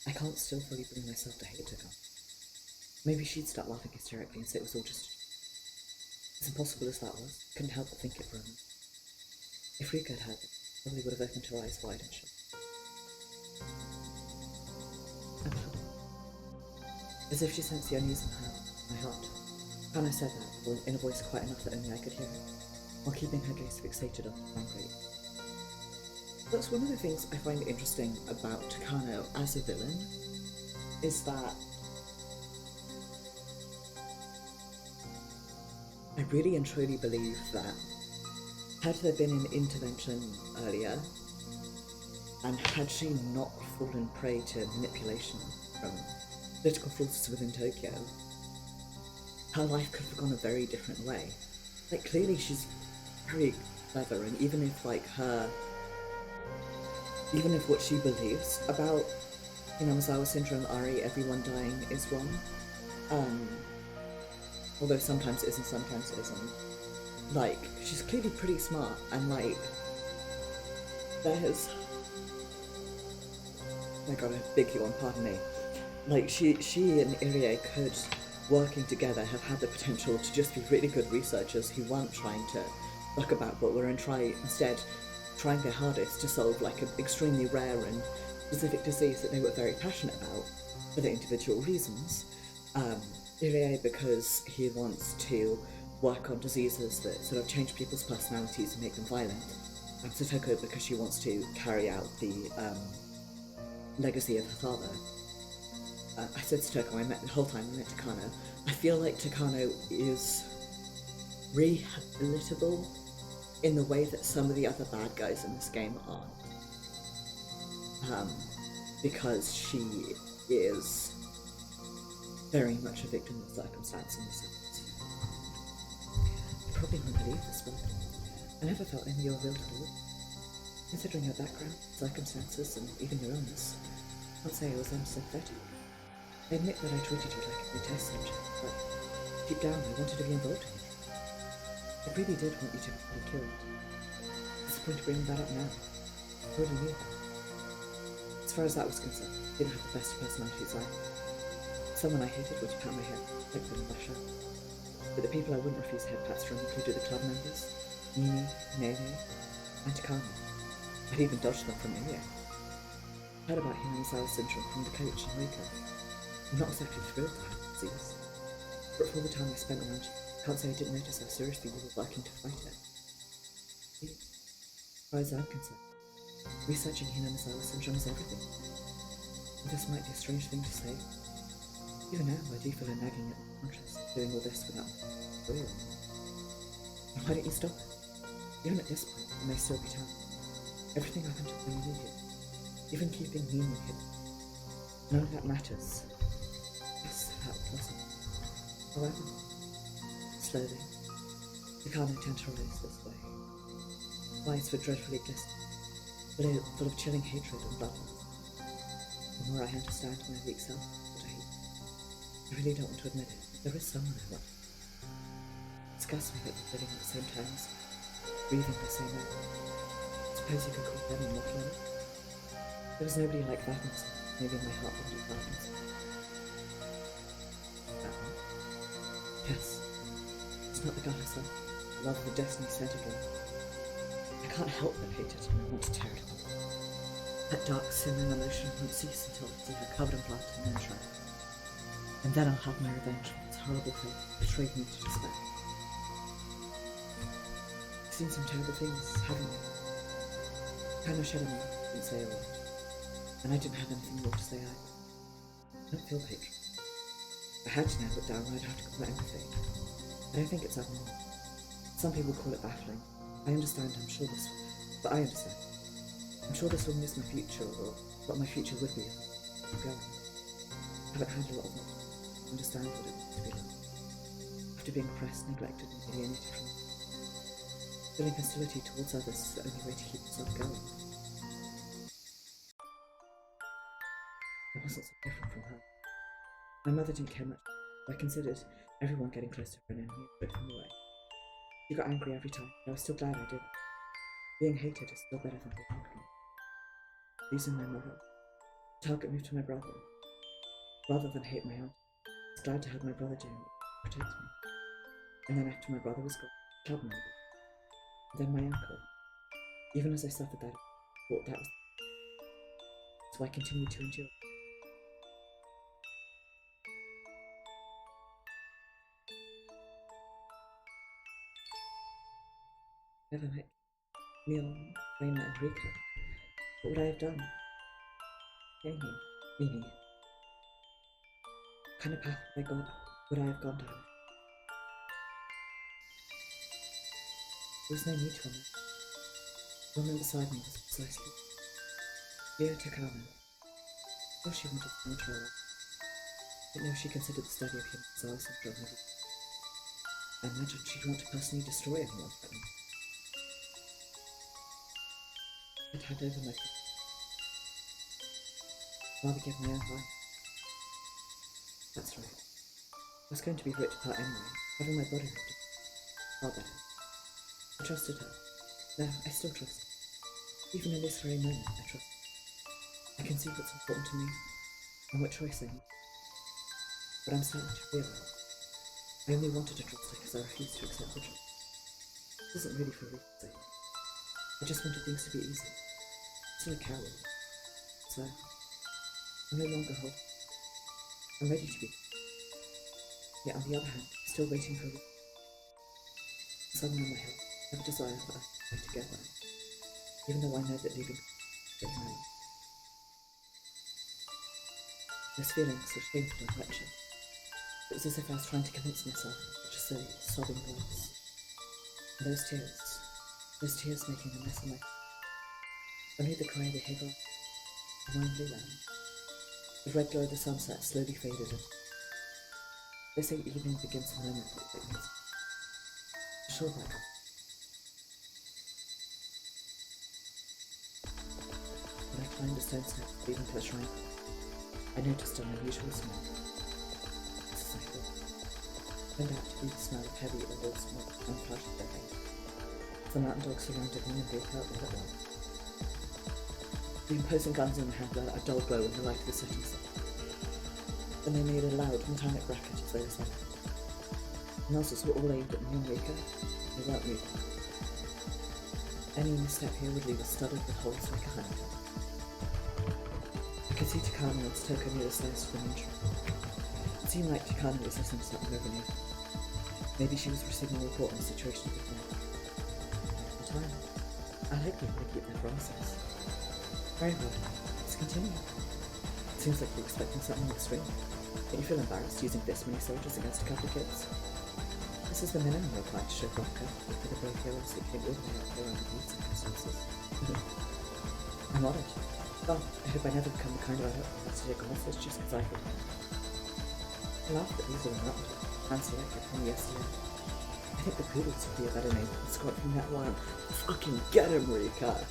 A: I can't still fully bring myself to hate her. Maybe she'd start laughing hysterically and say it was all just as impossible as that was. Couldn't help but think it for a moment. If Rika had heard it, probably would have opened her eyes wide and shut. As if she sensed the unease in my heart, Hannah said that in a voice quite enough that only I could hear it, while keeping her gaze fixated on the ground grate. That's one of the things I find interesting about Takano as a villain, is that I really and truly believe that had there been an intervention earlier, and had she not fallen prey to manipulation from political forces within Tokyo, her life could have gone a very different way. Like, clearly she's very clever, and even if what she believes about, Masawa syndrome, Ari, everyone dying is wrong, although sometimes it is and sometimes it isn't, like, she's clearly pretty smart, and like, there's, oh my god, I beg you on, pardon me, like, she and Irie could, working together, have had the potential to just be really good researchers who weren't trying to fuck about but were instead trying their hardest to solve like an extremely rare and specific disease that they were very passionate about for their individual reasons. Irie because he wants to work on diseases that sort of change people's personalities and make them violent. Satoko because she wants to carry out the legacy of her father. I said Satoko, the whole time I meant Takano. I feel like Takano is rehabilitable in the way that some of the other bad guys in this game aren't. Because she is very much a victim of circumstance in this sense. You probably won't believe this, but I never felt any of your guilt at all. Considering your background, circumstances, and even your illness, I can't say I was unsympathetic. I admit that I treated you like a test subject, but deep down I wanted to be involved in it. I really did want you to be killed. What's the point of bringing that up now? I already knew that. As far as that was concerned, I didn't have the best personalities either. Someone I hated would pat my head, like them and lash out. But the people I wouldn't refuse head pats from included the club members, Nini, Nene, and Takano. I'd even dodged them from Irie. I heard about Higurashi syndrome from the coach and Rika. I'm not exactly thrilled to have the disease, but for all the time I spent around you, Can't say I didn't notice how seriously we were working to fight it. As far as I'm concerned, researching Hinamizawa syndrome is everything. And this might be a strange thing to say. Even now, I do feel a nagging at my conscience doing all this without my real. And why don't you stop it? Even at this point, it may still be time. Everything happened to bring you here. Even keeping me hidden. None of that matters. Yes, that wasn't. However, slowly, the Kano turned to rise this way. Eyes were dreadfully glistening, full of chilling hatred and bloodlust. The more I understand my weak self, what I hate. I really don't want to admit it, but there is someone I love. It disgusts me that we're living at the same time as me, breathing the same air. Suppose you could call them immortal. There was nobody like that in myself, maybe my heart wanted violence. That one? Yes. It's not the god herself, rather the destiny sent again. I can't help but hate it, and I want to tear it apart. That dark, simmering emotion won't cease until it's either covered in blood and then shred. And then I'll have my revenge for its horrible fate betrayed me to despair. I've seen some terrible things, haven't I? Kano shed on me, didn't say a word. And I didn't have anything more to say either. I don't feel hatred. I had to narrow it down, I'd have to call it anything. I don't think it's abnormal. Some people call it baffling. I understand, I'm sure this will, but I understand. I'm sure this will miss my future, or what my future would be if I keep going. I haven't had a lot of it. Understand what it means to be loved. After being oppressed, neglected, and alienated from others. Feeling hostility towards others is the only way to keep yourself going. I wasn't so different from her. My mother didn't care much, but I considered everyone getting close to her and enemy put them away. She got angry every time, but I was still glad I did it. Being hated is still better than being welcomed. Losing my mother, the target moved to my brother. Rather than hate my aunt, I was glad to have my brother doing it to protect me. And then after my brother was gone, I held my mother. And then my uncle. Even as I suffered that, I thought that was so I continued to endure. Never met Mio, Raina, and Rika. What would I have done? Amy, Mimi. What kind of path would I have gone down? There was no need to imagine. The woman beside me was precisely Mio Takano. Of course she wanted to control her. I didn't know she considered the study of human desire syndrome heavy. I imagined she'd want to personally destroy anyone but me. I'd hand over my foot. Rather give my own life. That's right. I was going to be ripped apart anyway, having my body ripped apart. Far better. I trusted her. No, I still trust her. Even in this very moment, I trust her. I can see what's important to me, and what choice I make. But I'm starting to realise I only wanted to trust her because I refused to accept the choice. It wasn't really for Rika's sake. I just wanted things to be easy. I'm still a coward. So, I'm no longer hopeful. I'm ready to be. Yet on the other hand, I'm still waiting for Rika. Someone in my head, I have a desire for us to be together, even though I know that leaving is getting married. Those feelings were shameful and wretched. It was as if I was trying to convince myself of such a silly, sobbing voice. And those tears making a mess of my face. Only the cry of the Higurashi, the wine blue land. The red glow of the sunset slowly faded in. They say evening begins the moment that it begins. I'm sure about that. When I climbed the stone steps leading to the shrine, I noticed an unusual smell. Just as I thought. It turned out to be the smell of heavy oil smoke and flash of their veins. The mountain dogs surrounded me and they felt what it was. The imposing guns in the hand were a dull glow in the light of the setting sun. Then they made a loud metallic racket as they were sent. The muzzles were all aimed at me and Rika. They weren't moving. Any misstep here would leave us studded with holes like a honeycomb. I could see Takano and Satoko near the stairs from the entry. It seemed like Takano was listening to something over near. Maybe she was receiving a report on the situation with me. In time, I like people to keep their promises. Very well. Let's continue. It seems like you're expecting something extreme. Don't you feel embarrassed using this many soldiers against a couple of kids? This is the minimum required to show Rika for the brave heroes who came all the way out here under these circumstances. I'm honoured. Well, I hope I never become the kind of adult who has to take a hostage just because I could. I laugh that these are not hand-selected from yesterday. I think the poodles would be a better name than Scott from that one. Fucking get him, Rika!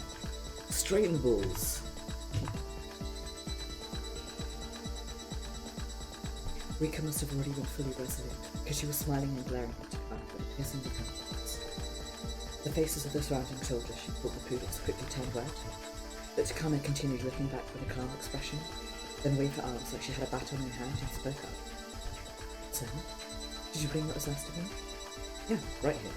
A: Straighten balls! Rika must have already been fully resolute, because she was smiling and glaring at Takano with a piercing countenance. The faces of the surrounding soldiers she thought the poodles quickly turned red, but Takano continued looking back with a calm expression, then waved her arms like she had a baton in her hand and spoke up. So, did you bring what was asked of me? Yeah, right here.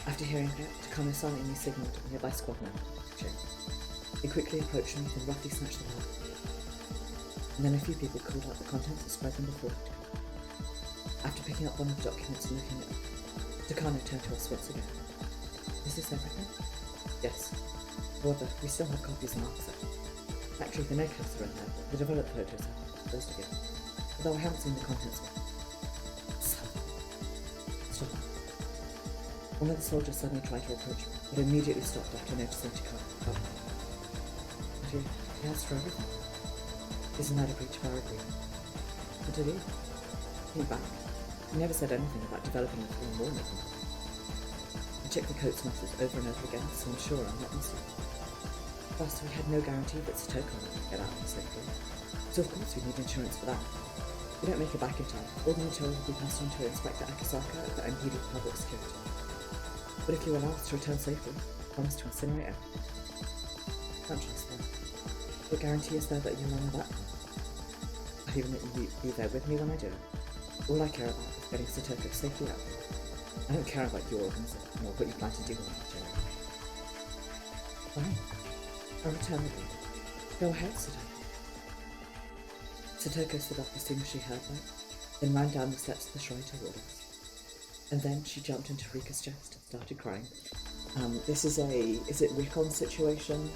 A: After hearing that, Takano silently signalled a nearby squad member to check. He quickly approached me and roughly snatched the bag. And then a few people called out the contents and spread them before it. After picking up one of the documents and looking at it, Takano turned to us once again. Is this everything? Yes. However, we still have copies in our possession. Actually, the negatives are in there, but the developed photos are supposed to be. Although I haven't seen the contents yet. Stop. One of the soldiers suddenly tried to approach me, but immediately stopped after noticing Takano. But he asked for everything. Isn't that a breach of our agreement? What did he? Think back. He never said anything about developing a full war making. I checked the code's message over and over again, so I'm sure I'm not mistaken. Plus, we had no guarantee that Satoko would get out safely, so of course we need insurance for that. If we don't make it back in time, all the material will be passed on to Inspector Akasaka at the MPD for Public Security. But if you allow us to return safely, promise to incinerate it. Can't trust them. What guarantee is there that you'll honor that? Not even that you'll be there with me when I do it. All I care about is getting Satoko safely out. I don't care about your organization or what you plan to do with it, Jerry. Fine. I'll return with you. Go ahead, Satoko. Satoko stood up as soon as she heard that, then ran down the steps of the shrine toward us. And then she jumped into Rika's chest and started crying. This is it recon situation?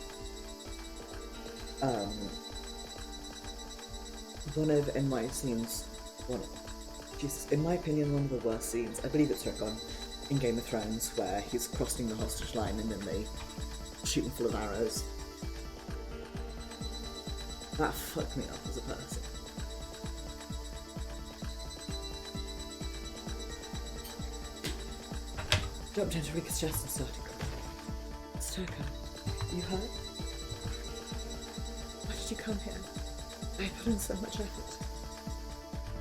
A: One of, in my scenes, in my opinion, one of the worst scenes. I believe it's Rickon in Game of Thrones, where he's crossing the hostage line and then they shoot him full of arrows. That fucked me up as a person. Jumped into Rika's chest and started crying. Satoko, you hurt? Why did you come here? I put in so much effort.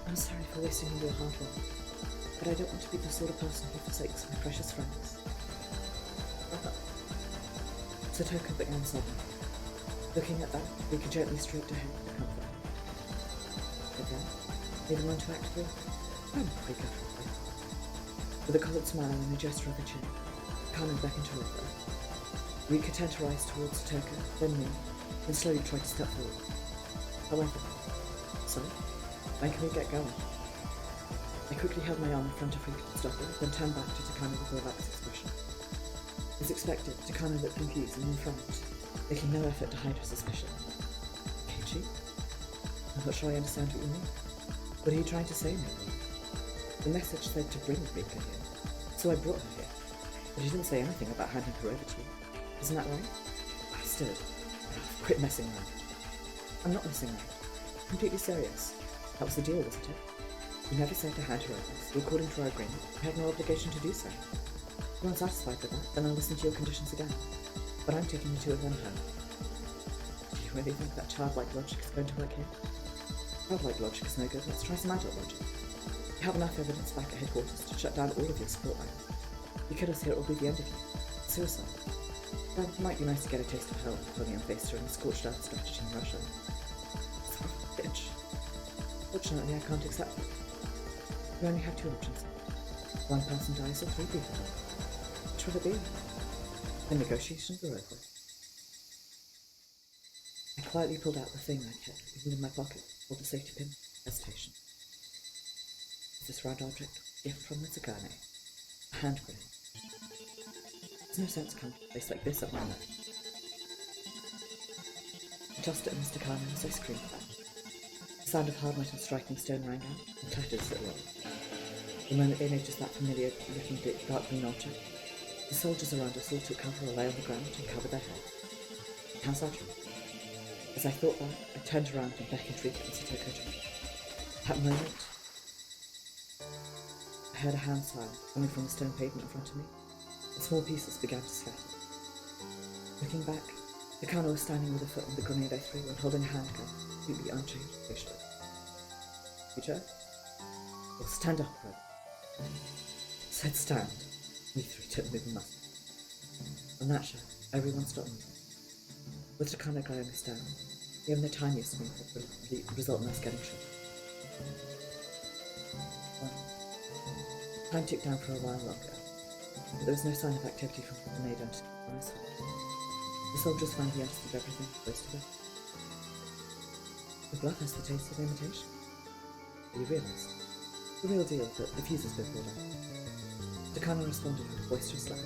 A: I'm sorry for wasting all your hard work, but I don't want to be the sort of person who forsakes my precious friends. Satoko began sobbing. Looking at that, Rika gently stroked her head to comfort her. Again, leaving one to activate. I'm Rika. With a cold smile and a gesture of a chin, Carmen beckoned to Rika. Rika turned her eyes towards Satoko, then me, and slowly tried to step forward. However, so, when can we get going? I quickly held my arm in front of Rika to stop her, then turned back to Takano with a relaxed expression. As expected, Takano looked confused and in front, making no effort to hide her suspicion. Keiichi? I'm not sure I understand what you mean. What are you trying to say, maybe? The message said to bring Rika here, so I brought her here. But you didn't say anything about handing her over to you. Isn't that right? I stood. Quit messing around. I'm not messing around. Completely serious. That was the deal, wasn't it? You never said to hand her over, so according to our agreement, you had no obligation to do so. If you're unsatisfied with that, then I'll listen to your conditions again. But I'm taking the two of them home. Do you really think that childlike logic is going to work here? Childlike logic is no good. Let's try some adult logic. You have enough evidence back at headquarters to shut down all of your support lines. You kill us here, it will be the end of you. Suicide. Well, it might be nice to get a taste of hell for the unfaced during the scorched earth strategy in Russia. Son of a bitch. Fortunately, I can't accept it. You only have two options. One person dies or three people die. Which will it be? The negotiations are over. I quietly pulled out the thing I kept hidden in my pocket, or the safety pin, hesitation. Is this round object Gift from Mitsugane. A hand grenade. There's no sense coming to a place like this up my neck. I tossed it at Mr. Kano as I screamed back. The sound of hard metal striking stone rang out and clattered as it rolled. The moment they noticed that familiar-looking dark green object, the soldiers around us all took cover or lay on the ground and covered their heads. How's that? As I thought that, I turned around and beckoned Rika and Satoko to me. At that moment, I heard a hand sound coming from the stone pavement in front of me, and small pieces began to scatter. Looking back, the Kano was standing with a foot on the grenade I threw and holding a handgun, completely unchanged facially. Peter? Well, stand up, brother. Said stand. We three took moving muscle. On that shout, everyone stopped moving. With the Kano glaring us down, even the tiniest move would result in us getting shot. Time ticked down for a while longer, but there was no sign of activity from the grenade under the ice. The soldiers finally understood everything close to them. The bluff has the taste of imitation. You realised. The real deal, but the fuse has been pulled out. The Kano responded with a boisterous laugh.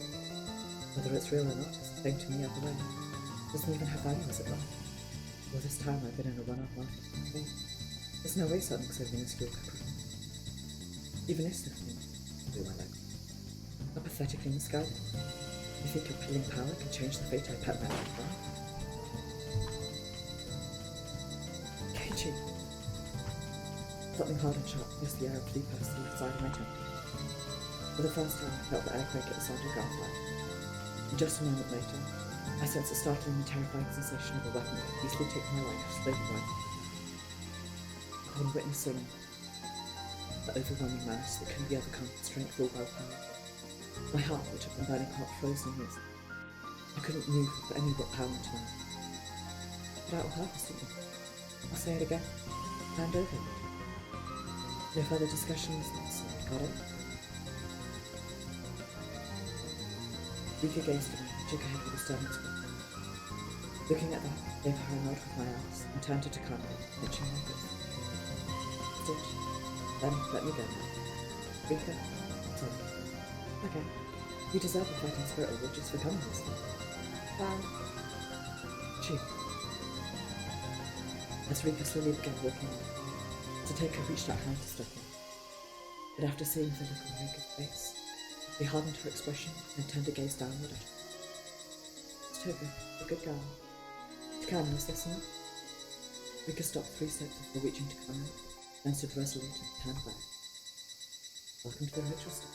A: Whether it's real or not is the same to me either way. It doesn't even have value as it were. All this time I've been in a run-off market. There's no way something so minuscule could prove. Even if something blew my leg. How pathetically misguided. You think your peddling power can change the fate I pet my life by? Keiichi! Something hard and sharp pierced the air and flew past the left side of my temple. For the first time, I felt the air quake at the sound of gunfire. And just a moment later, I sensed a startling and terrifying sensation of a weapon that could easily take my life slowly right. Upon witnessing the overwhelming mass that couldn't be overcome with strength or willpower, my heart, which had been burning hot, froze in an instant. I couldn't move with any but power into mine. But out of purpose, didn't you? I'll say it again. Hand over. No further discussions necessary, got it? Rika gazed at me and shook her head with a stern expression. Looking at that, I gave her a nod with my eyes and turned to Takano, pinching my wrist. Stitch. Then let me go now. Rika, sorry. Okay. You deserve a fighting spirit award just for coming this way. Bye. Cheer. As Rika slowly began walking on, Satoko reached out hand to stop her. But after seeing the look on Rika's face, he hardened her expression and turned to gaze downward at her. Satoko, a good girl. Takano, is this enough? Rika stopped 3 steps before reaching Takano, then stood resolute and turned back. Welcome to the ritual step.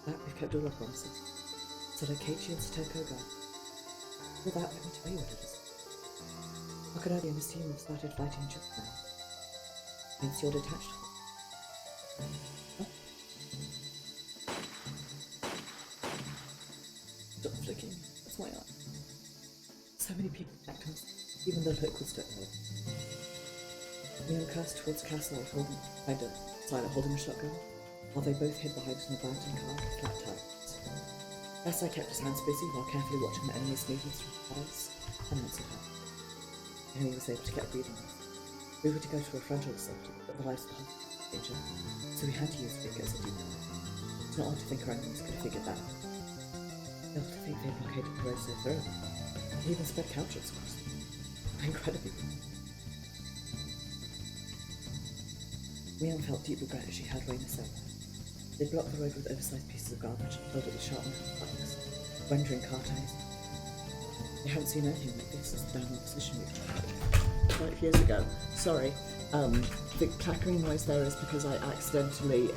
A: That we've kept all our promises. Said Keiichi and Satoko go. Well, that, let me tell you what it is. I could only assume you've started fighting just now. Means you're detached from it. Huh? Stop flicking. That's my eye. So many people attacked us, even the locals don't know. Leon cursed towards the castle holding a shotgun, while they both hid behind an abandoned car with flat tires. Thus I kept his hands busy while carefully watching the enemy's movements from the shadows, and answered her. And he was able to get a breathing rest. We were to go to a frontal assault, but the lives of the hospital danger, so we had to use Rika as a decoy. It's not odd to think our enemies could have figured that out. They'll think they blockaded the road so thoroughly. They even spread couches across them. Incredibly. Leon felt deep regret as she heard Raina say that. They blocked the road with oversized pieces of garbage and filled it with sharp metal spikes, rendering car tires. They hadn't seen anything like this since the downward position reached 5 years ago. Sorry, the clackering noise there is because I accidentally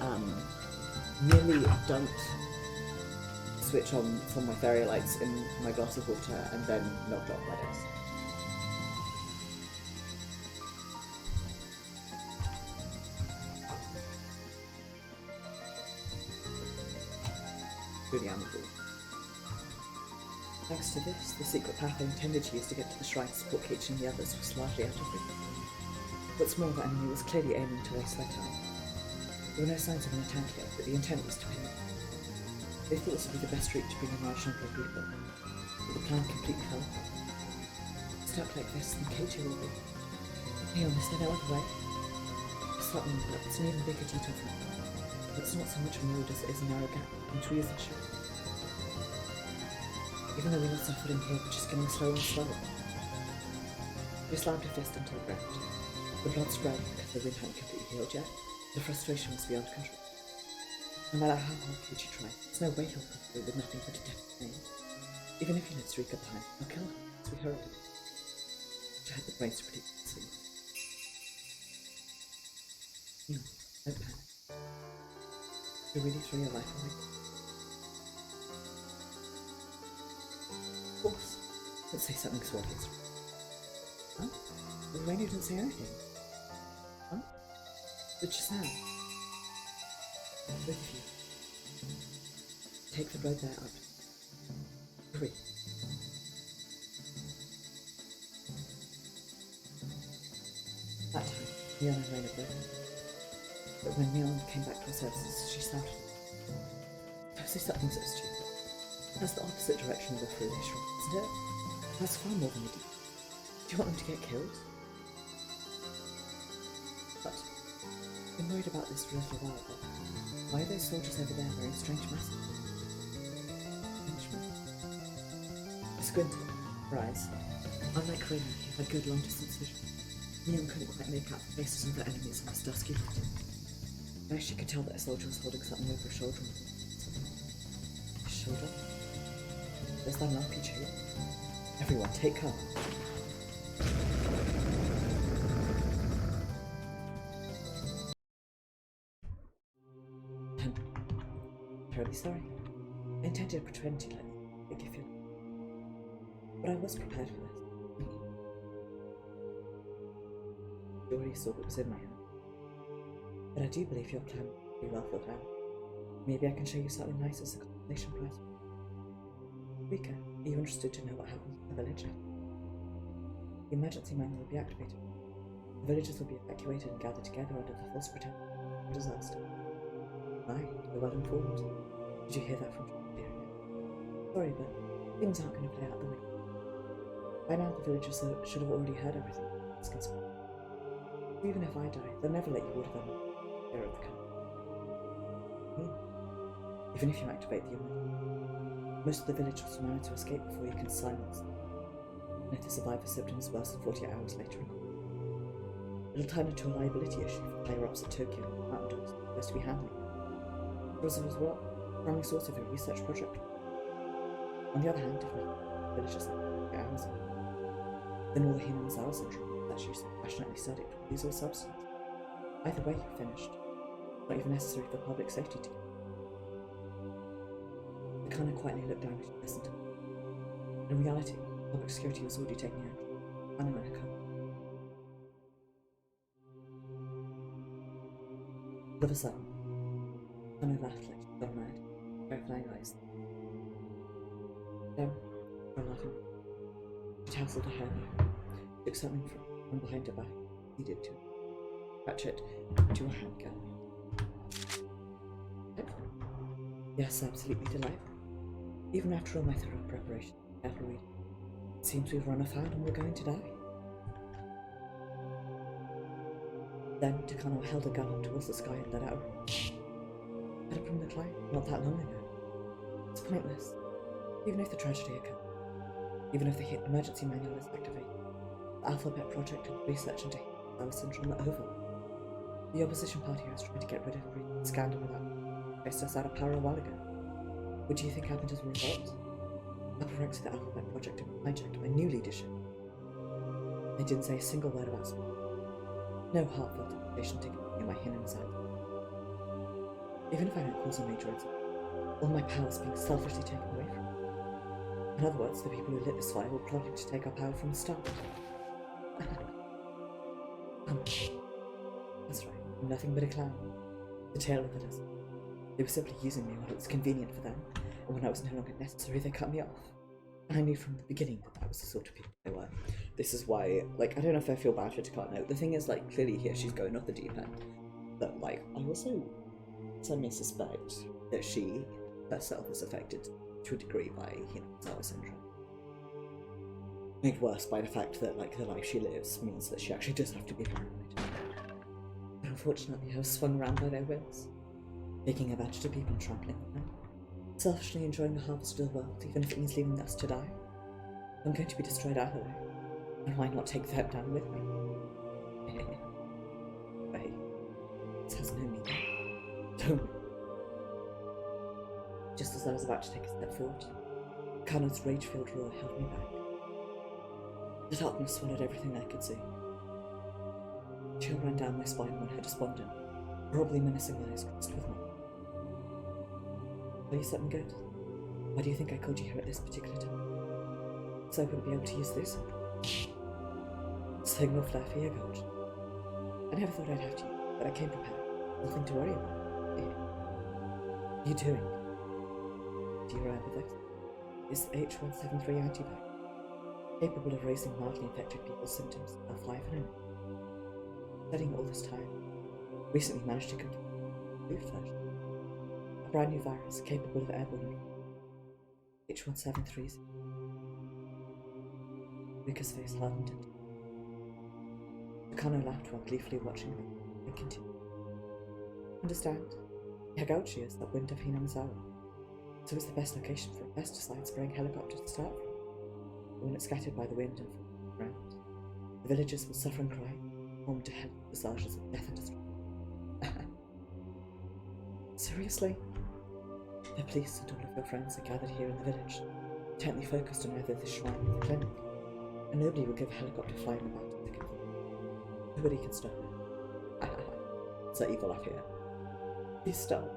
A: nearly dumped the switch on some of my fairy lights in my glass of water and then knocked off my desk. Really amicable. Thanks to this, the secret path I intended to use to get to the shrine to support Keiichi and the others was largely out of reach. What's more, the enemy was clearly aiming to waste their time. There were no signs of an attack yet, but the intent was to pin them. They thought this would be the best route to bring a large number of people, but the plan completely fell apart. Stuck like this, then Keiichi will be. Leon, is there no other way? Is something that's an even bigger detail for me. It's not so much a mood as it is a narrow gap between trees and shore. Even though we lost our footing here, we're just getting slower and slower. We slammed her fist into the ground. The blood spread because the wind hadn't completely healed yet. The frustration was beyond control. No matter how hard Fuji tried, there's no way he'll come through with nothing but a death name. Even if he lets Rika behind, I'll kill her, as we heard. She had the brains to predict the sleep. No, don't panic. You really throw your life away? Of course. Let's say something so obvious. Huh? The radio didn't say anything. Huh? But just now. Both of you. Take the road there up. Hurry. That time, Mion and Raina broke. But when Mion came back to her services, she shouted. Don't say something so stupid. That's the opposite direction of the foolish, isn't it? That's far more than we do. Do you want them to get killed? But I've been worried about this for a little while, but why are those soldiers over there wearing strange masks? I squinted, her eyes. Unlike Raina, who had good long-distance vision, Mion couldn't quite make out the faces of the enemies in this dusky light. Now she could tell that a soldier was holding something over his shoulder. His shoulder? There's that an RPG? Everyone, take cover. I'm terribly sorry. I intended to pretend to let you make you feel. But I was prepared for this. You already saw what was in my hand. But I do believe your plan will be well thought out. Maybe I can show you something nice as a consolation prize. Rika, are you interested to know what happened to the village? The emergency manual will be activated. The villagers will be evacuated and gathered together under the false pretense of a disaster. Aye, you're well informed. Did you hear that from Imperial? Sorry, but things aren't going to play out the way. By now, the villagers should have already heard everything. It's conspired. Even if I die, they'll never let you order them care of the camp. Even if you activate the emergency, most of the villagers will manage to escape before you can silence them. And if the survivor symptoms worse than 48 hours later, it'll turn into a liability issue for higher-ups at Tokyo and mountain dogs supposed to be handling it. Because it was what? Primary source of a research project. On the other hand, if the villagers have 48 hours, then all the Hinamizawa syndrome that you so passionately studied will lose all substance. Either way, you're finished. Not even necessary for public safety to. The Kana quietly looked down as she listened to me. In reality, public security was already taking action. Anna and her cover. All of a sudden, Anna laughed like she'd gone mad, terrifying eyes. Then, her laughing, she tousled her hair back, took something from behind her back, needed to attach it to a handgun. Yes, absolutely delightful. Even after all my thorough preparation and careful reading, it seems we've run afoul and we're going to die. Then Takano held a gun up towards the sky and let out a roar. Had it from the climb not that long ago. It's pointless. Even if the tragedy occurred, even if the emergency manual is activated, the Alphabet Project and research into Higurashi syndrome are over. The opposition party was trying to get rid of every scandal without placed us out of power a while ago. What do you think happened as a result? Upper ranks of the Alphabet Project hijacked by new leadership. They didn't say a single word about sport. No heartfelt invitation to get near my Hinamizawa. Even if I don't cause a major incident, all my power is being selfishly taken away from me. In other words, the people who lit this fire were plotting to take our power from the start. That's right, I'm nothing but a clown. The tail of the desert. They were simply using me when it was convenient for them, and when I was no longer necessary, they cut me off. And I knew from the beginning that that was the sort of people they were. This is why, like, I don't know if I feel bad for Takano. The thing is, like, clearly here she's going off the deep end. But, like, I also suddenly suspect that she herself is affected to a degree by Hinamizawa syndrome. Made worse by the fact that, like, the life she lives means that she actually does have to be paranoid. But unfortunately I was swung around by their whims, taking advantage of people and trampling on them, selfishly enjoying the harvest of the world, even if it means leaving us to die. I'm going to be destroyed either way, and why not take that down with me? Wait, this has no meaning. Don't. Just as I was about to take a step forward, Kano's rage-filled roar held me back. The darkness swallowed everything I could see. Chill ran down my spine when her despondent, horribly menacing eyes crossed with mine. Are you something good? Why do you think I called you here at this particular time? So I wouldn't be able to use this. Signal flare for your coach. I never thought I'd have to, but I came prepared. Nothing to worry about. What are you doing? Do you remember this? It's the H173 antibiotic, capable of raising mildly infected people's symptoms of life and studying all this time, recently managed to complete food version. A brand new virus capable of airborne H173's. Rika's face hardened into. Nakano laughed while gleefully watching me, and continued. Understand? Higurashi is that wind of Hinamizawa, so it's the best location for a pesticide-spraying helicopter to start from. But when it's scattered by the wind and falls to the ground, the villagers will suffer and cry, home to head visages of death and destruction. Seriously? The police and all of your friends are gathered here in the village, intently focused on either the shrine or the clinic, and nobody will give a helicopter flying about to the cathedral. Nobody can stop it. So evil up here. Please stop.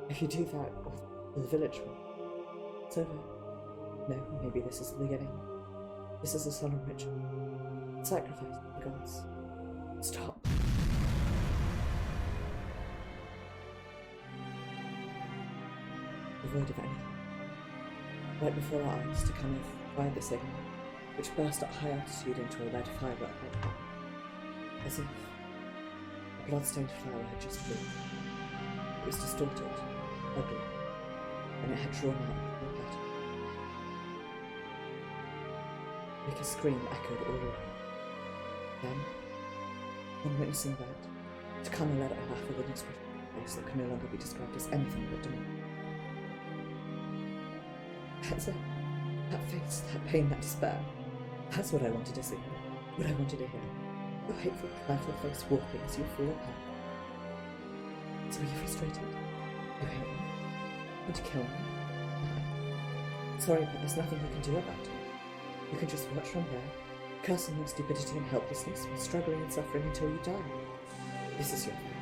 A: If you do that, the village will. It's over. No, maybe this is the beginning. This is a solemn ritual. Sacrifice to the gods. Stop. Devoid of anything. Right before our eyes, to come and find the signal, which burst at high altitude into a red firework like that. As if a blood-stained flower had just bloomed. It was distorted, ugly, and it had drawn out the pattern. Rika's scream echoed all around. Then, on witnessing that, Takano let out a laugh with an expression on her face that could no longer be described as anything but demonic. That's it. That face, that pain, that despair. That's what I wanted to see. What I wanted to hear. Your hateful, prideful face warping as you fall apart. So are you frustrated? You hate me? Want to kill me? Sorry, but there's nothing you can do about it. You can just watch from there, cursing your stupidity and helplessness, while struggling and suffering until you die. This is your fault.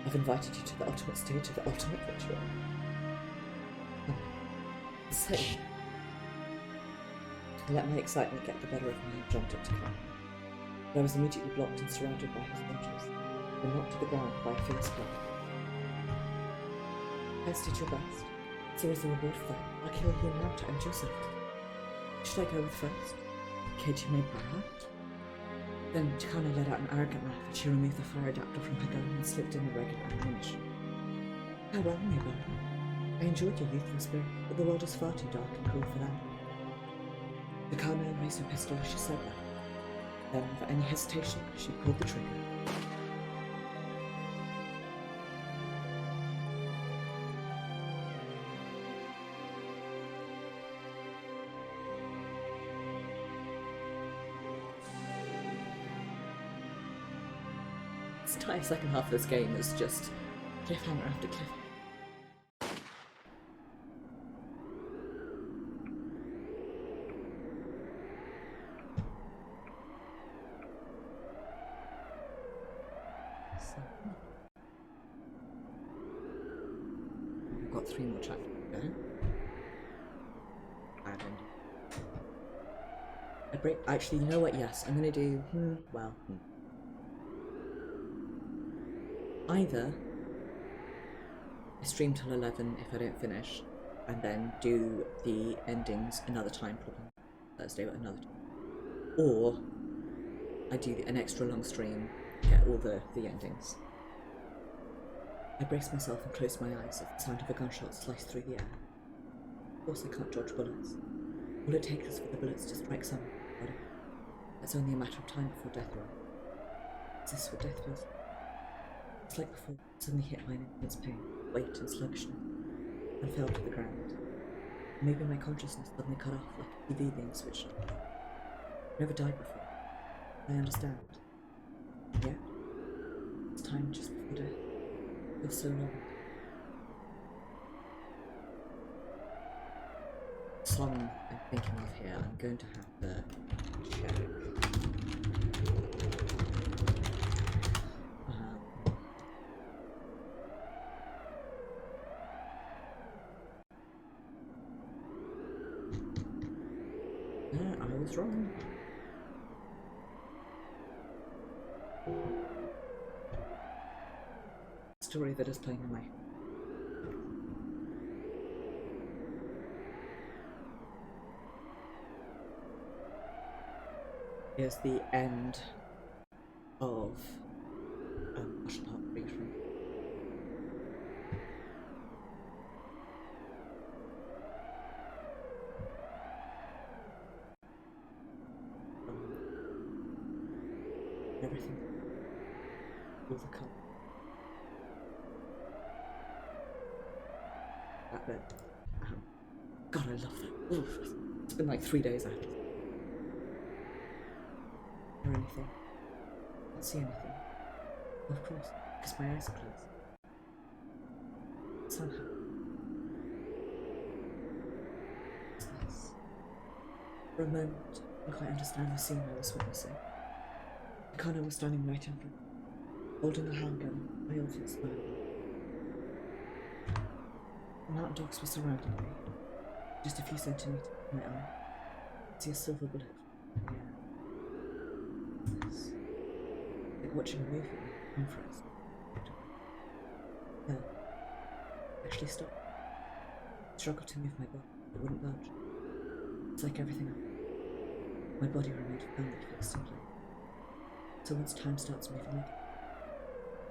A: I've invited you to the ultimate stage of the ultimate ritual. Say. Let my excitement get the better of me and jumped up to come. But I was immediately blocked and surrounded by his soldiers, and knocked to the ground by a fierce blow. Best did your best. So as a reward for that, I'll kill you now to end your suffering. Should I go with first? Kid you made by heart? Then Takano let out an arrogant laugh as she removed the fire adapter from her gun and slipped in the regular ammunition. How well, my boy. I enjoyed your youthful spirit, but the world is far too dark and cruel for that. Nakano raised her pistol as she said that. Then, without any hesitation, she pulled the trigger. This entire second half of this game is just cliffhanger after cliffhanger. We've got 3 more chapters to go. Actually, you know what? Yes, I'm gonna do. Either I stream till 11 if I don't finish, and then do the endings another time, probably Thursday, but another time. Or I do an extra long stream, get all the endings. I brace myself and close my eyes at the sound of a gunshot slice through the air. Of course I can't dodge bullets. All it takes is for the bullets to strike somebody. It's only a matter of time before death arrives. Is this what death feels like? It's like before, suddenly hit by an intense pain, weight and sluggishness, and fell to the ground. Maybe my consciousness suddenly cut off like a TV being switched off. I've never died before. I understand. Yeah, it's time just before death. It feels so long. The song I'm thinking of here, I'm going to have to check. I was wrong. Story that is playing in my is the end of Martial Part 3 from everything. All the colour. That bit. God, I love that. Oof. It's been like 3 days after. Or anything. Can't see anything. Of course, because my eyes are closed. Somehow. It's nice. For a moment, I didn't quite understand the scene I was witnessing. Connor was standing right in front, holding a handgun, my ultimate smile. The mountain dogs were surrounding me, just a few centimeters from my eye. I see a silver bullet. Yeah. It's like watching a movie in conference. No. Actually stopped. I struggled to move my body, but wouldn't budge. It's like everything else. My body remained firmly fixed in place. So once time starts moving again,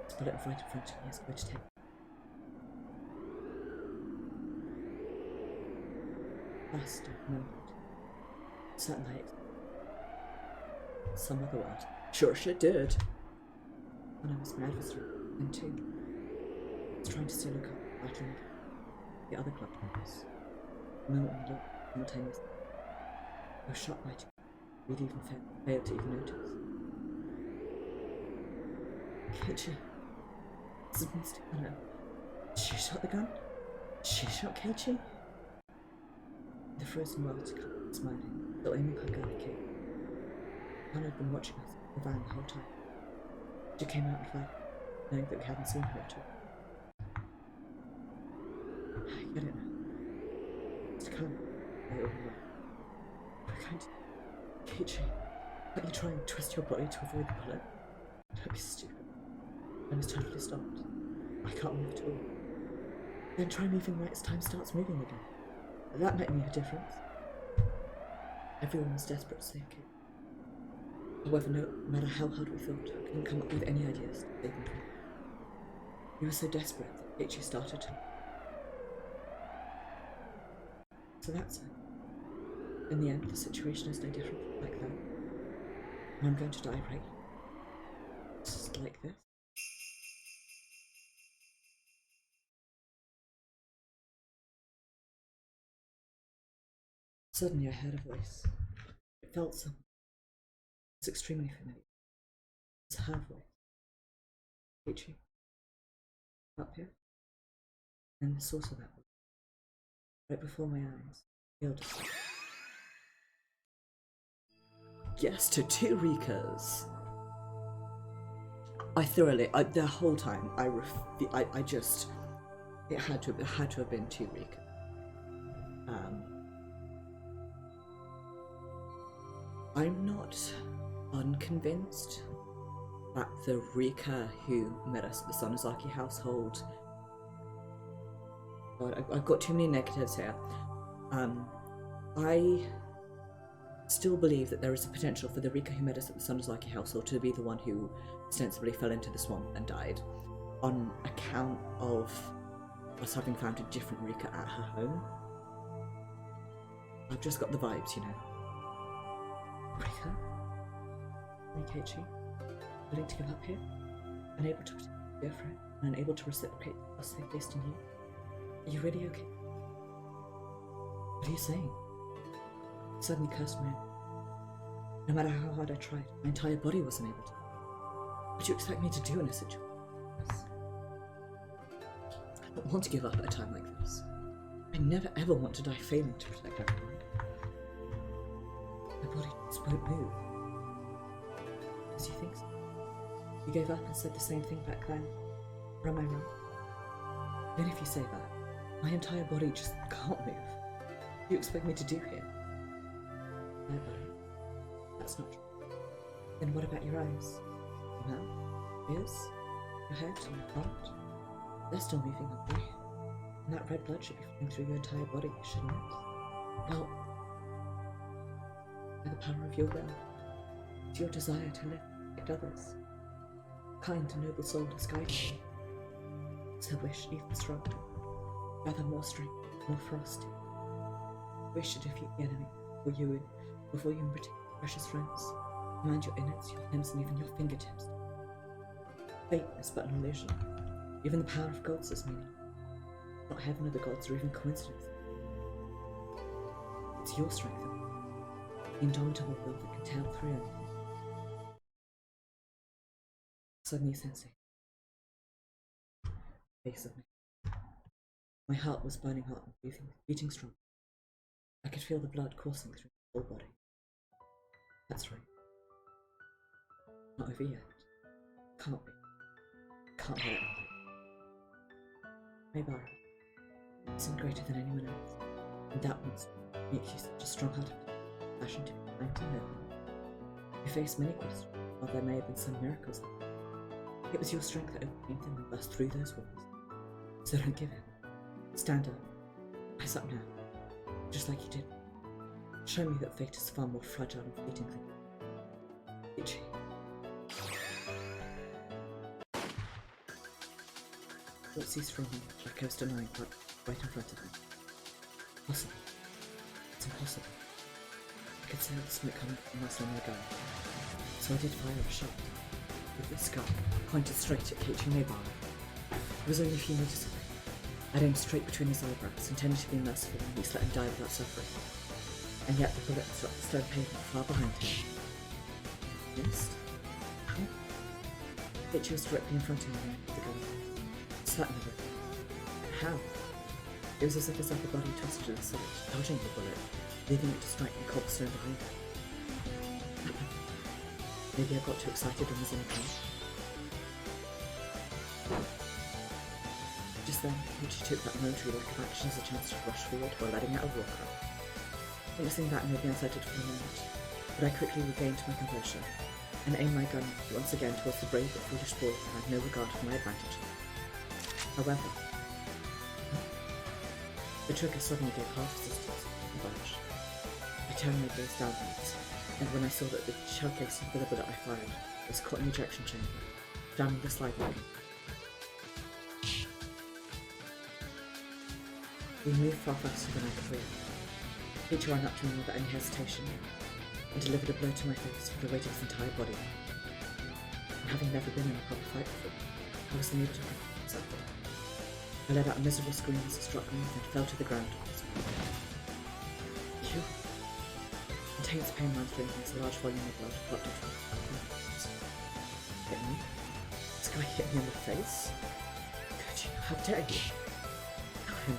A: this bullet right in front of me is going to take. Last I remembered. Certain night. Some other world. Sure shit did. When I was my adversary, and too. I was trying to steal a cup, battling the other club members. The moment we looked simultaneously. I was shot by two. We'd even failed to even notice. Keiichi. This is Mr. Kano. She shot the gun? She shot Keiichi? The frozen world smiling, still aiming her gun at Keiichi. Kano had been watching us in the van the whole time. She came out and fired, knowing that we hadn't seen her at all. I get it now. Mr. Kano, I overrun. We're going to... Keiichi, aren't you trying to twist your body to avoid the bullet? Don't be stupid. I was totally stopped. I can't move at all. Then try moving right as time starts moving again. That might make a difference. Everyone was desperate to save Kate. However, no matter how hard we thought, I couldn't come up with any ideas to save him. We were so desperate that Keiichi started to... So that's it. In the end, the situation is no different from back then. And I'm going to die right here. Just like this. Suddenly I heard a voice. It felt something. It was extremely familiar. It was her voice. Keiichi. Up here. And the source of that voice. Right before my eyes. Killed us. Yes, to 2 Rikas. The whole time, I just, it had to have been 2 Rika. I'm not unconvinced that the Rika who met us at the Sonozaki household... God, I've got too many negatives here. I still believe that there is a potential for the Rika who met us at the Sonozaki household to be the one who ostensibly fell into the swamp and died, on account of us having found a different Rika at her home. I've just got the vibes, you know. Rika? Keiichi? Willing to give up here? Unable to protect? You're afraid and unable to reciprocate the trust they placed in you. Are you really okay? What are you saying? I suddenly cursed my own. No matter how hard I tried, my entire body wasn't able to. What would you expect me to do in a situation like this? I don't want to give up at a time like this. I never ever want to die failing to protect everyone. My body just won't move. Does you think so? You gave up and said the same thing back then? Or am I wrong? Even if you say that, my entire body just can't move. What do you expect me to do here? My body? That's not true. Then what about your eyes? Your mouth? Ears? Your head and your heart? They're still moving, aren't they? And that red blood should be flowing through your entire body, shouldn't it? Well, by the power of your will, it's your desire to live and protect others. Kind and noble soul has guided you. So wish even stronger, gather more strength, more ferocity. Wish to defeat the enemy before you and protect your precious friends. Command your innards, your limbs, and even your fingertips. Fate is but an illusion. Even the power of gods has meaning. Not heaven or the gods or even coincidence. It's your strength, the indomitable will that can tear through anything. Suddenly sensing face of me. My heart was burning hot and beating strong. I could feel the blood coursing through my whole body. That's right. Not over yet. Can't be. Can't let it be. Maybara, you seem greater than anyone else, and that once makes you such a strong-hearted passion to be kind and noble. You face many questions, while there may have been some miracles. It was your strength that overcame them and burst through those walls. So don't give in. Stand up. Rise up now. Just like you did. Show me that fate is far more fragile and fleeting than Ichi. What ceased from me, that coast of mine, right in front of me. Impossible. It's impossible. I could see the smoke coming from my stomach gun. So I did fire a shot. With this gun, pointed straight at Keiichi Maybara. It was only a few meters away. I'd aimed straight between his eyebrows, intending to be merciful and at least let him die without suffering. And yet the bullet struck the stone pavement far behind him. Missed? How? Keiichi was directly in front of me with the gun. Slapped me with it. How? It was as if his upper body twisted to the side, dodging the bullet, leaving it to strike the cobblestone behind him. Maybe I got too excited and was in a panic. Just then, Keiichi took that momentary lack of action as a chance to rush forward while letting out a war cry. Witnessing that made me unsettled for a moment, but I quickly regained my composure and aimed my gun once again towards the brave but foolish boy who had no regard for my advantage. However, the trigger suddenly gave half resistance and budge. I turned my gaze downwards, and when I saw that the shell casing for the bullet I fired was caught in the ejection chamber, jamming the slide lock. We moved far faster than I could react. Keiichi ran up to me without any hesitation, and delivered a blow to my face with the weight of his entire body. And having never been in a proper fight before, I was unable to protect myself. I let out a miserable scream as he struck me and fell to the ground. You! Intense pain ran through me as a large volume of blood flooded from my face. Hit me? This guy hit me in the face? Could you? How dare you? Kill him.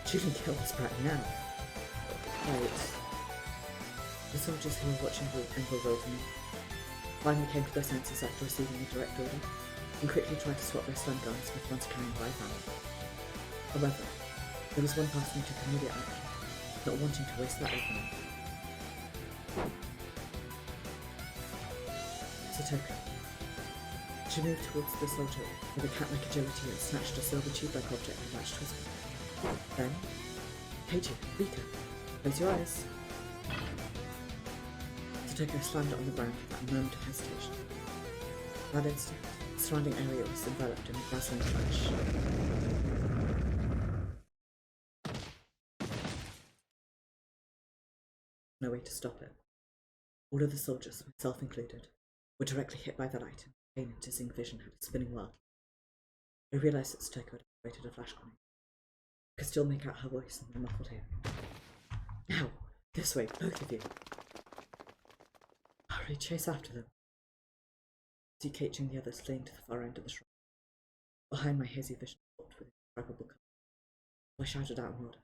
A: You can kill this brat now. Wait. The soldiers who were watching were over me. Finally came to their senses after receiving a direct order, and quickly tried to swap their stun guns with ones carrying live ammo. However, there was one person who took immediate action, not wanting to waste that opening. Satoko. She moved towards the soldier with a cat-like agility and snatched a silver tube-like object attached to his back. Then, Keiichi, Rika, close your eyes. Satoko slammed it on the ground without a moment of hesitation. That instant, the surrounding area was enveloped in a dazzling flash. No way to stop it. All of the soldiers, myself included, were directly hit by the light, and pain and dizzying vision had a spinning world. I realised that Satoko had activated a flash grenade. I could still make out her voice in my muffled hearing. Now! This way, both of you! Hurry, chase after them. I see Kate and the others fleeing to the far end of the shrine. Behind my hazy vision warped with indescribable colour. I shouted out an order.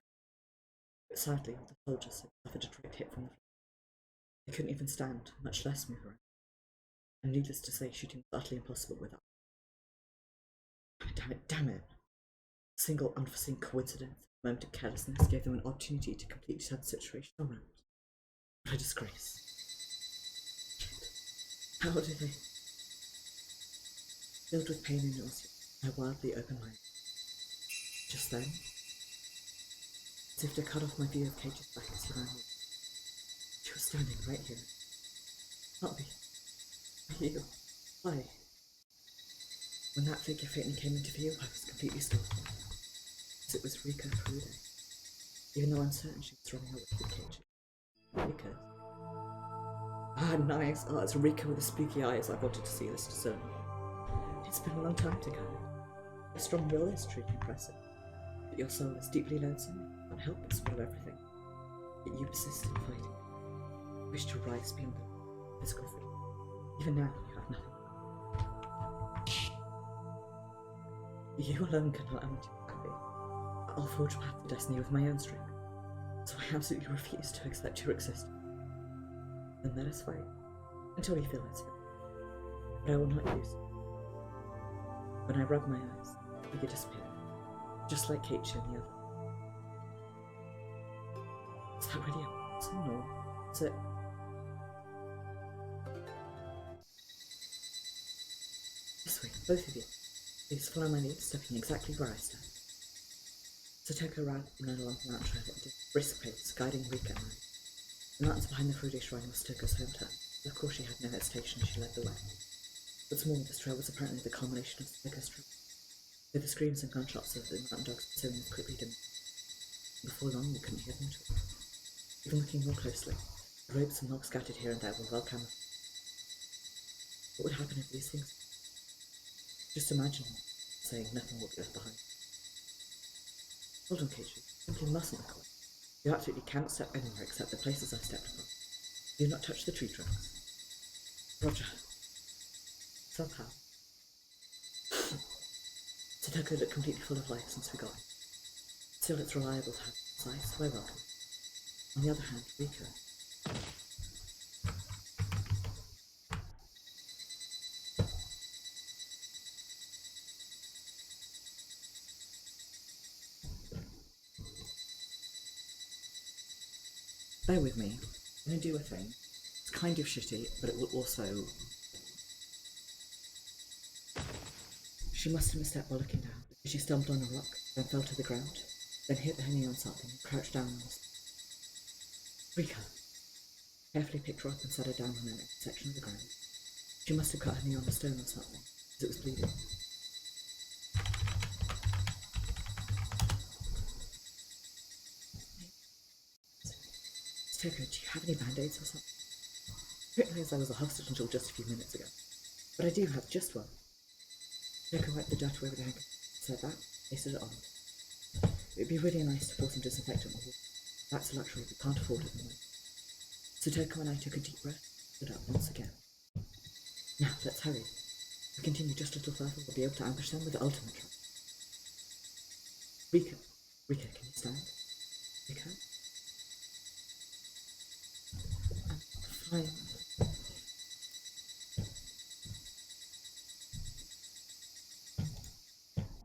A: But sadly, all the soldiers had suffered a direct hit from the flame. They couldn't even stand, much less move around. And needless to say, shooting was utterly impossible without. Damn it! A single unforeseen coincidence, a moment of carelessness gave them an opportunity to completely turn the situation around. What a disgrace. How did they? Filled with pain and nausea, I wildly opened my eyes. Just then, as if to cut off my view of Cage's back as he ran away, she was standing right here. Not me. You. Why? When that figure faintly came into view, I was completely startled. As it was Rika Furude. Even though uncertain she was running away with Cage. Rika? Ah, nice. Oh, it's Rika with the spooky eyes I wanted to see this discern. It's been a long time to go. Your strong will is truly impressive. But your soul is deeply lonesome and can't help but swallow everything. Yet you persist in fighting. You wish to rise beyond the physical freedom. Even now, you have nothing. You alone can allow me to be happy. I'll forge a path to destiny with my own strength. So I absolutely refuse to accept your existence. Then let us fight, until you feel it's fit. But I will not use it. When I rubbed my eyes, the figure disappeared, just like Keiichi and the other. Is that really a person, or is it? This way, both of you. Please follow my lead, stepping exactly where I stand. Satoko ran along the mountain trail at a brisk pace, guiding Rika and I. The mountains behind the Furude shrine was Satoko's hometown, and of course she had no hesitation as she led the way. What's more, this trail was apparently the culmination of Satoko's trip, though the screams and gunshots of the mountain dogs pursuing us quickly diminished. Before long, we couldn't hear them at all. Even looking more closely, the ropes and logs scattered here and there were well camouflaged. What would happen if these things? Just imagine saying nothing will be left behind. Hold on, Keiichi. You simply mustn't look away. You absolutely cannot step anywhere except the places I stepped upon. Do not touch the tree trunks. Roger. Somehow. Satoko looked completely full of life since we got here. Still, it's reliable to have size, so I welcome it. On the other hand, Rika. Bear with me. I'm going to do a thing. It's kind of shitty, but it will also... She must have misstepped while looking down, because she stumbled on a rock, then fell to the ground, then hit her knee on something and crouched down on this. Rika! Carefully picked her up and set her down on an empty section of the ground. She must have cut her knee on a stone or something, because it was bleeding. Satoko, do you have any band-aids or something? I didn't realise I was a hostage until just a few minutes ago, but I do have just one. Satoko wiped the dirt away with her handkerchief, said that, pasted it on. It would be really nice to pour some disinfectant on water. That's a luxury we can't afford at the moment. Satoko and I took a deep breath, stood up once again. Now, let's hurry. If we continue just a little further, we'll be able to ambush them with the ultimate trap. Rika, can you stand? Rika? I'm fine.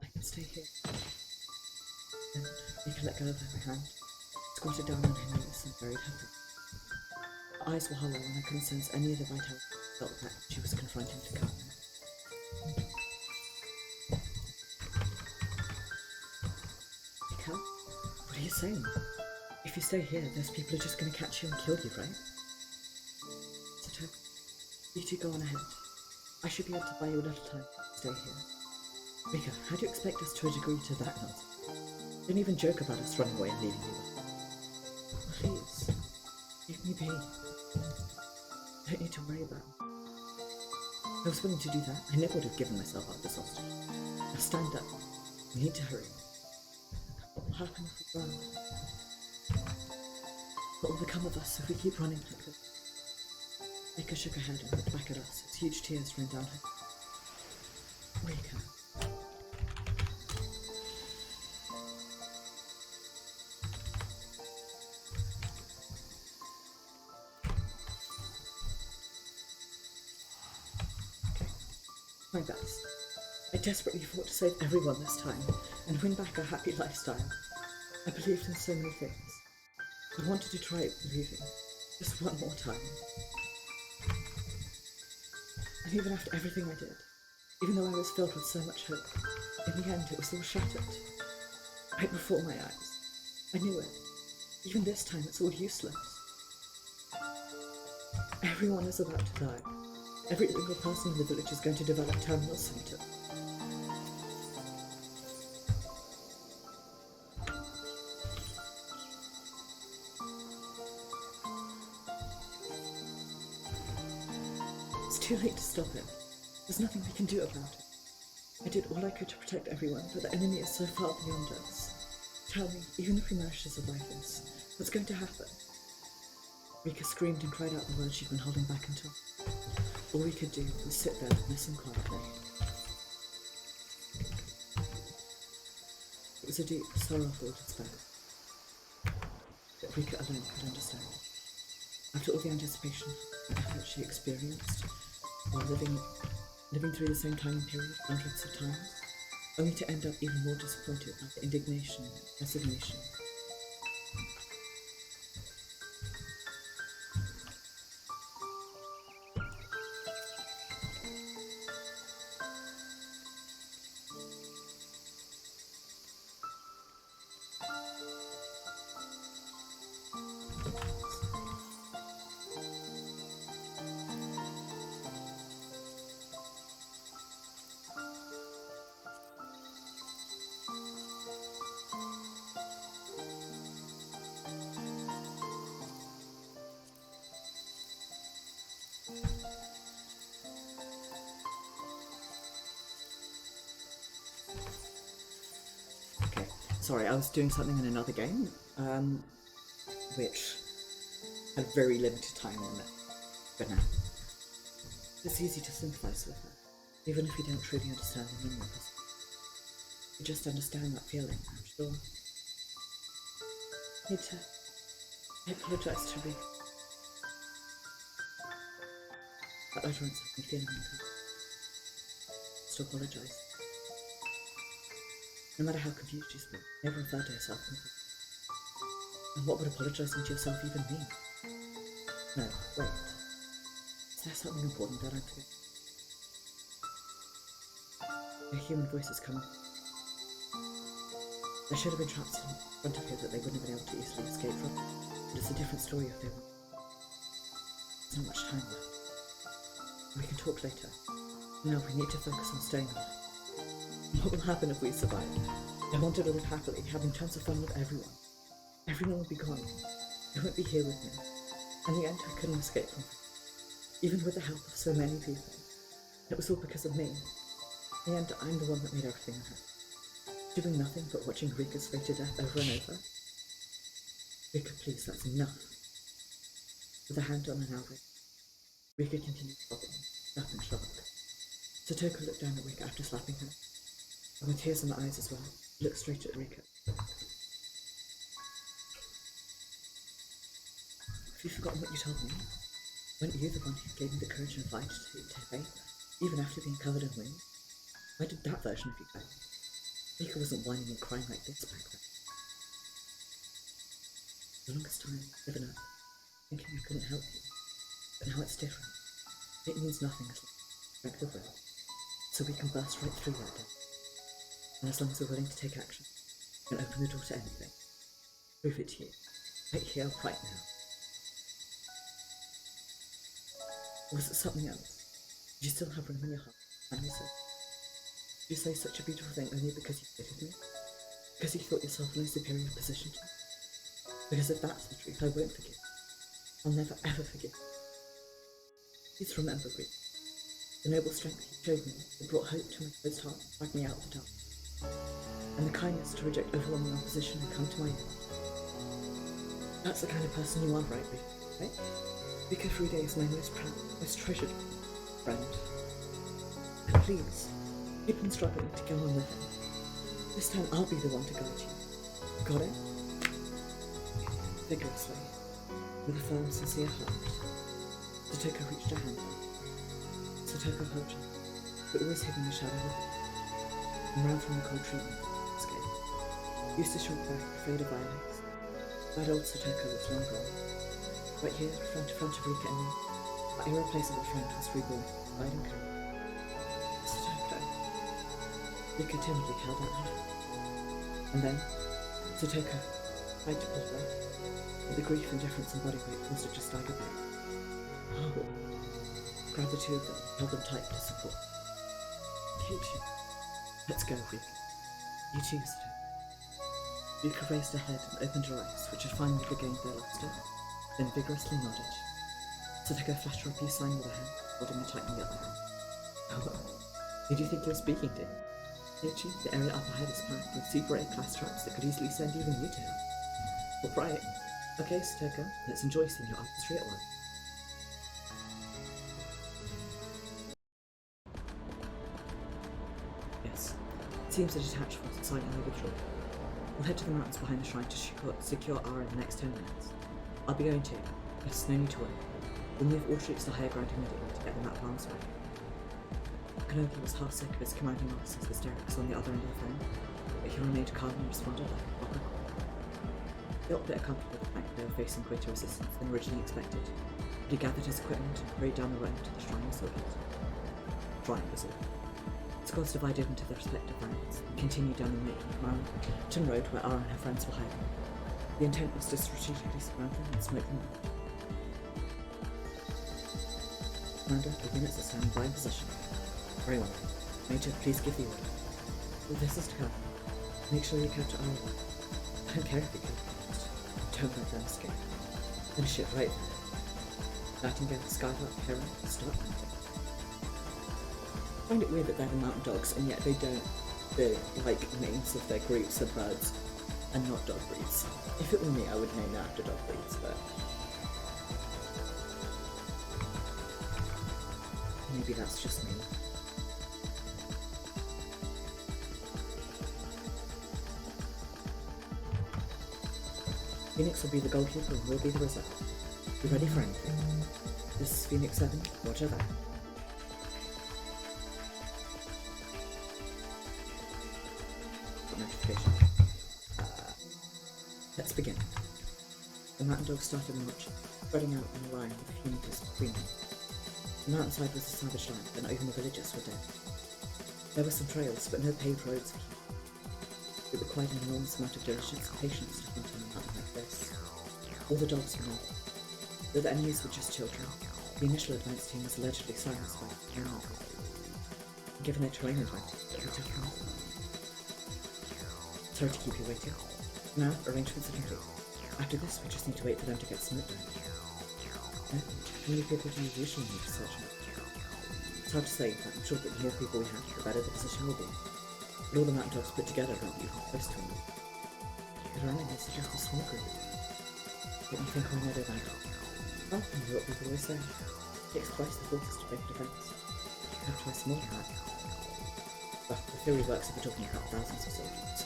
A: I can stay here. Then Rika let go of her hand, squatted down on her knees and buried her face. Her eyes were hollow and I couldn't sense any of the vitality felt that she was confronting to come. Rika? What are you saying? If you stay here, those people are just going to catch you and kill you, right? Satoko, you two go on ahead. I should be able to buy you a little time to stay here. Rika, how do you expect us to agree to that nonsense? Don't even joke about us running away and leaving you behind. Please, leave me be. Don't need to worry about me. I was willing to do that. I never would have given myself up as hostage. Now stand up. We need to hurry. What will happen if we run? What will become of us if we keep running like this? Rika shook her head and looked back at us as huge tears ran down her. Rika. My best. I desperately fought to save everyone this time and win back our happy lifestyle. I believed in so many things. I wanted to try believing just one more time. And even after everything I did, even though I was filled with so much hope, in the end it was all shattered. Right before my eyes. I knew it. Even this time it's all useless. Everyone is about to die. Every single person in the village is going to develop terminal symptoms. It's too late to stop it. There's nothing we can do about it. I did all I could to protect everyone, but the enemy is so far beyond us. Tell me, even if we manage to survive this, what's going to happen? Rika screamed and cried out the words she'd been holding back until. All we could do was sit there and listen quietly. It was a deep, sorrowful despair that Rika alone could understand. After all the anticipation and effort she experienced while living through the same time period hundreds of times, only to end up even more disappointed by the indignation and resignation. Sorry, I was doing something in another game, which had very limited time on it. But now, it's easy to sympathise with her, even if you don't truly understand the meaning of this. You just understand that feeling, I'm sure. I apologise to Rika. That utterance left me feeling uncomfortable. Just apologise. No matter how confused she's been, never refer to herself confused. And what would apologising to yourself even mean? No, wait. Is there something important that I'm forgetting? A human voice is coming. There should have been traps in front of her that they wouldn't have been able to easily escape from. But it's a different story if they were. There's not much time left. We can talk later. Now we need to focus on staying alive. What will happen if we survive? I wanted to live happily, having tons of fun with everyone. Everyone will be gone. They won't be here with me. In the end, I couldn't escape from them. Even with the help of so many people. It was all because of me. In the end, I'm the one that made everything happen. Doing nothing but watching Rika's fate to death over and over. Rika, please, that's enough. With a hand on an outrage, Rika continued sobbing, up in shock. Satoko looked down at Rika after slapping her. And with tears in her eyes as well, looked straight at Rika. Have you forgotten what you told me? Weren't you the one who gave me the courage and fight to Tepe, even after being covered in wind? Where did that version of you go? Rika wasn't whining and crying like this back then. For the longest time, I've given up, thinking I couldn't help you. But now it's different. It means nothing as long as strength of will. So we can burst right through that death. And as long as we're willing to take action and open the door to anything, prove it to you, right here, right now. Or was it something else? Did you still have room in your heart? And you said, did you say such a beautiful thing only because you hated me? Because you thought yourself in a superior position to me? Because if that's the truth, I won't forgive. I'll never ever forgive. Please remember, Rika. The noble strength he showed me that brought hope to my closed heart dragged me out of the dark. And the kindness to reject overwhelming opposition had come to my aid. That's the kind of person you are, right, right? Rika Furude is my most proud, most treasured friend. And please, keep on struggling to go on with him. This time I'll be the one to guide you. Got it? Vigorously, with a firm, sincere heart, Satoko reached her hand out. Satoko hugged her, but always hidden the shadow of it, and ran from the cold treatment escape. Used to shrink back, afraid of violence. That old Satoko was long gone. Right here, front to front of Rika and me, our irreplaceable friend was reborn, light and cold. Satoko. Rika timidly held out her hand. And then, Satoko tried to pull back, but the grief and difference in body weight caused her to stagger back. Oh! Grabbed the two of them, held them tight to support. Cute you. Let's go, Rika. You too, Satoko. Rika raised her head and opened her eyes, which had finally regained their luster, then vigorously nodded. Satoko flashed her a peace sign with her hand, holding her tight in the other hand. Oh, who do you think you're speaking to? Ichi, the area up ahead is packed with Super A-class trucks that could easily send even you to hell. All right. Okay, Satoko, let's enjoy seeing your artistry at work. Yes, it seems the detached force is silently withdrawing. We'll head to the mountains behind the shrine to secure Ara in the next 10 minutes. I'll be going too, but it's no need to worry. We'll move all troops to higher ground immediately to get them at arm's way. Kanoki was half sick of his commanding officer's hysterics on the other end of the phone, but he remained calm and responded like a proper cop. He felt a bit uncomfortable with the fact that they were facing greater resistance than originally expected, but he gathered his equipment and hurried down the road to the shrine was all. Squads divided into their respective ranks and continued down the mountain road where Ara and her friends were hiding. The intent was to strategically surround them and smoke them out. Commander, the units are standing by in position. Very well. Major, please give the order. Well, this is to come. Make sure you capture Ara. I don't care if you kill them. Don't let them escape. Finish it right there. Nightingale, Skylark, Heron, start hunting. I find it weird that they're the mountain dogs and yet they don't, the names of their groups are birds and not dog breeds. If it were me, I would name them after dog breeds, but maybe that's just me. Phoenix will be the goalkeeper and we'll be the reserve. You ready for anything? This is Phoenix 7, roger that. Notification. Let's begin. The mountain dogs started marching, spreading out in a line with a few meters between them. The mountainside was a savage land, and even the villagers were dead. There were some trails, but no paved roads for humans. It required an enormous amount of diligence and patience to hunt on a mountain like this. All the dogs were mad. Though the enemies were just children, the initial advance team was allegedly silenced by the camera. Given their terrain advantage, it would be tough for them. Sorry to keep you waiting. Now, arrangements are complete. After this, we just need to wait for them to get smoked down. How many people do you usually need to search out? It's hard to say, but I'm sure that the more people we have, the better the position will be. But all the mountain dogs put together won't be close to them. But our enemy suggests a small group. Don't you think I know their battle? Well, you know what people always say. It takes twice the forces to break a defense. You have twice more than that. Well, the theory works if you're talking about thousands of soldiers.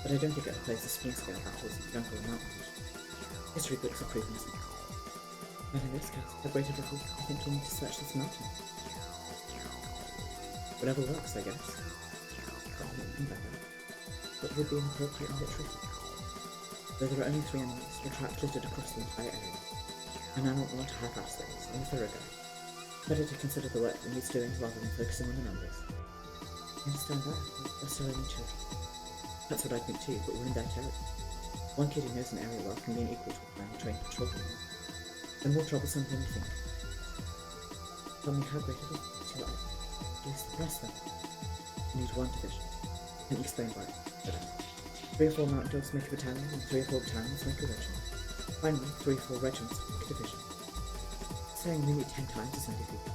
A: But I don't think it'll place the spring-scale battles in jungle and mountain. History books have proven this. But in this case, how great a difference I think you need to search this mountain. Whatever works, I guess. But would be an appropriate military. Though there are only 3 enemies, the tracks littered across the entire area. And I don't want to half-ass things, I'm a thorough guy. Better to consider the work that needs doing rather than focusing on the numbers. I understand that, but they're still only children. That's what I think too, but we're in their territory. One kid who knows an area well can be an equal to a family trained patrol. They're more troublesome than you think. Tell me how great it is to suppress them. You need 1 division. And explain why. 3 or 4 mountain dogs make a battalion, and 3 or 4 battalions make a regiment. Finally, 3 or 4 regiments make a division. Saying nearly 10 times as many people.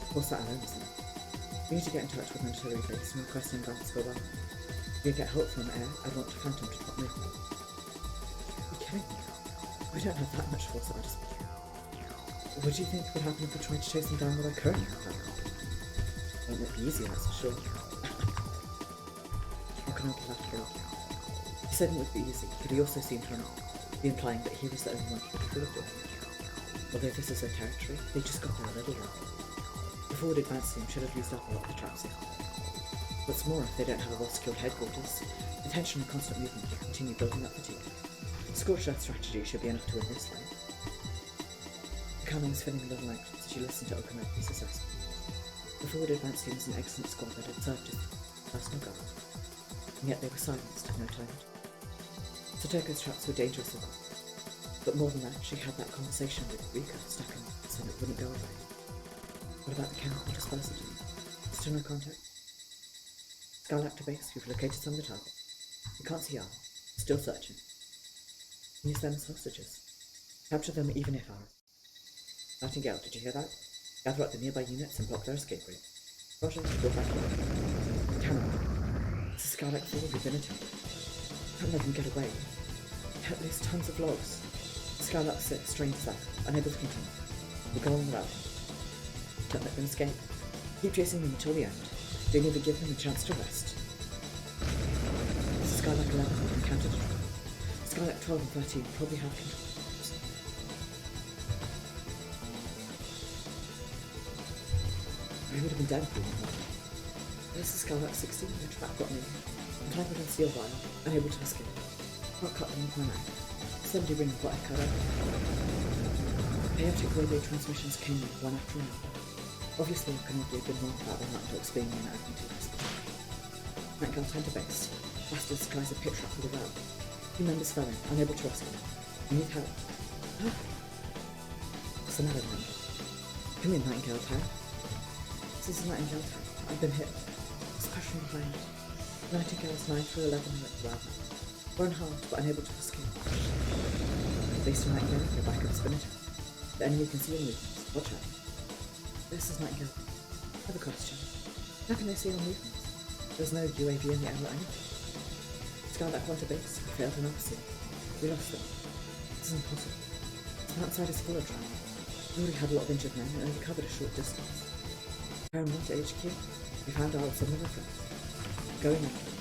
A: Of course that alone isn't enough. We need to get in touch with an artillery base and request an advance for a while. If we get help from air, I'd want Phantom to drop movement. Are you kidding me? We don't have that much force at our disposal. What do you think would happen if we tried to chase them down with our current power? It won't be easy, that's for sure. Okonoki laughed again. He said it would be easy, but he also seemed to be implying that he was the only one who could do it. Although this is their territory, they just got there a little wrong. The forward advance team should have used up a lot of the traps here. What's more, if they don't have a well-secured headquarters, the tension and constant movement will continue building up fatigue. Scorched Earth strategy should be enough to win this fight. Akane was feeling a little anxious as she listened to Okonoki's assessment. The forward advance team was an excellent squad that had served as personal guard, and yet they were silenced, no turned. Satoko's traps were dangerous as well, but more than that, she had that conversation with Rika stuck in so it wouldn't go away. What about the chemical dispersal team? Still no contact? Skylark base, we've located some of the target. We can't see ours. Still searching. Use them as hostages. Capture them even if ours. Nightingale, did you hear that? Gather up the nearby units and block their escape route. Roger, go back here. Camera. This is Skylark 4, we've been attacked. Can't let them get away. There's tons of logs. Skylark 6, strained south, unable to continue. We'll go on the route. Don't let them escape. Keep chasing them until the end. Don't even give them a chance to rest. This is Skylark 11, encountered a trap. Skylark 12 and 13 probably have control. I would have been dead for one. This is Skylark 16, the trap got me. Entangled in steel wire, unable to escape. Can't cut them with my knife. Somebody bring what I cut out. Chaotic radio transmissions came in one after another. Obviously, I couldn't have been wrong about the laptop being in advantageous. Nightingale turned to base. Blasted skies a pit trap with a valve. Two members fell in, unable to rescue them. I need help. Huh? What's the matter, Nightingale? Come in, Nightingale Town. This is Nightingale Town. I've been hit. It's crashing behind. Nightingale's 9 through 11 went around. Run hard, but unable to escape. Based on Nightingale, your backup spin attack. The enemy can see your movements. Watch out. This is Nightingale. I have a question. How can they see our movements? There's no UAV in the air or anything. Skylark went to base. We failed an officer. We lost them. This is impossible. The outside is full of trauma. We already had a lot of injured men and only covered a short distance. Parent to HQ. We found out some of our friends. Going after them.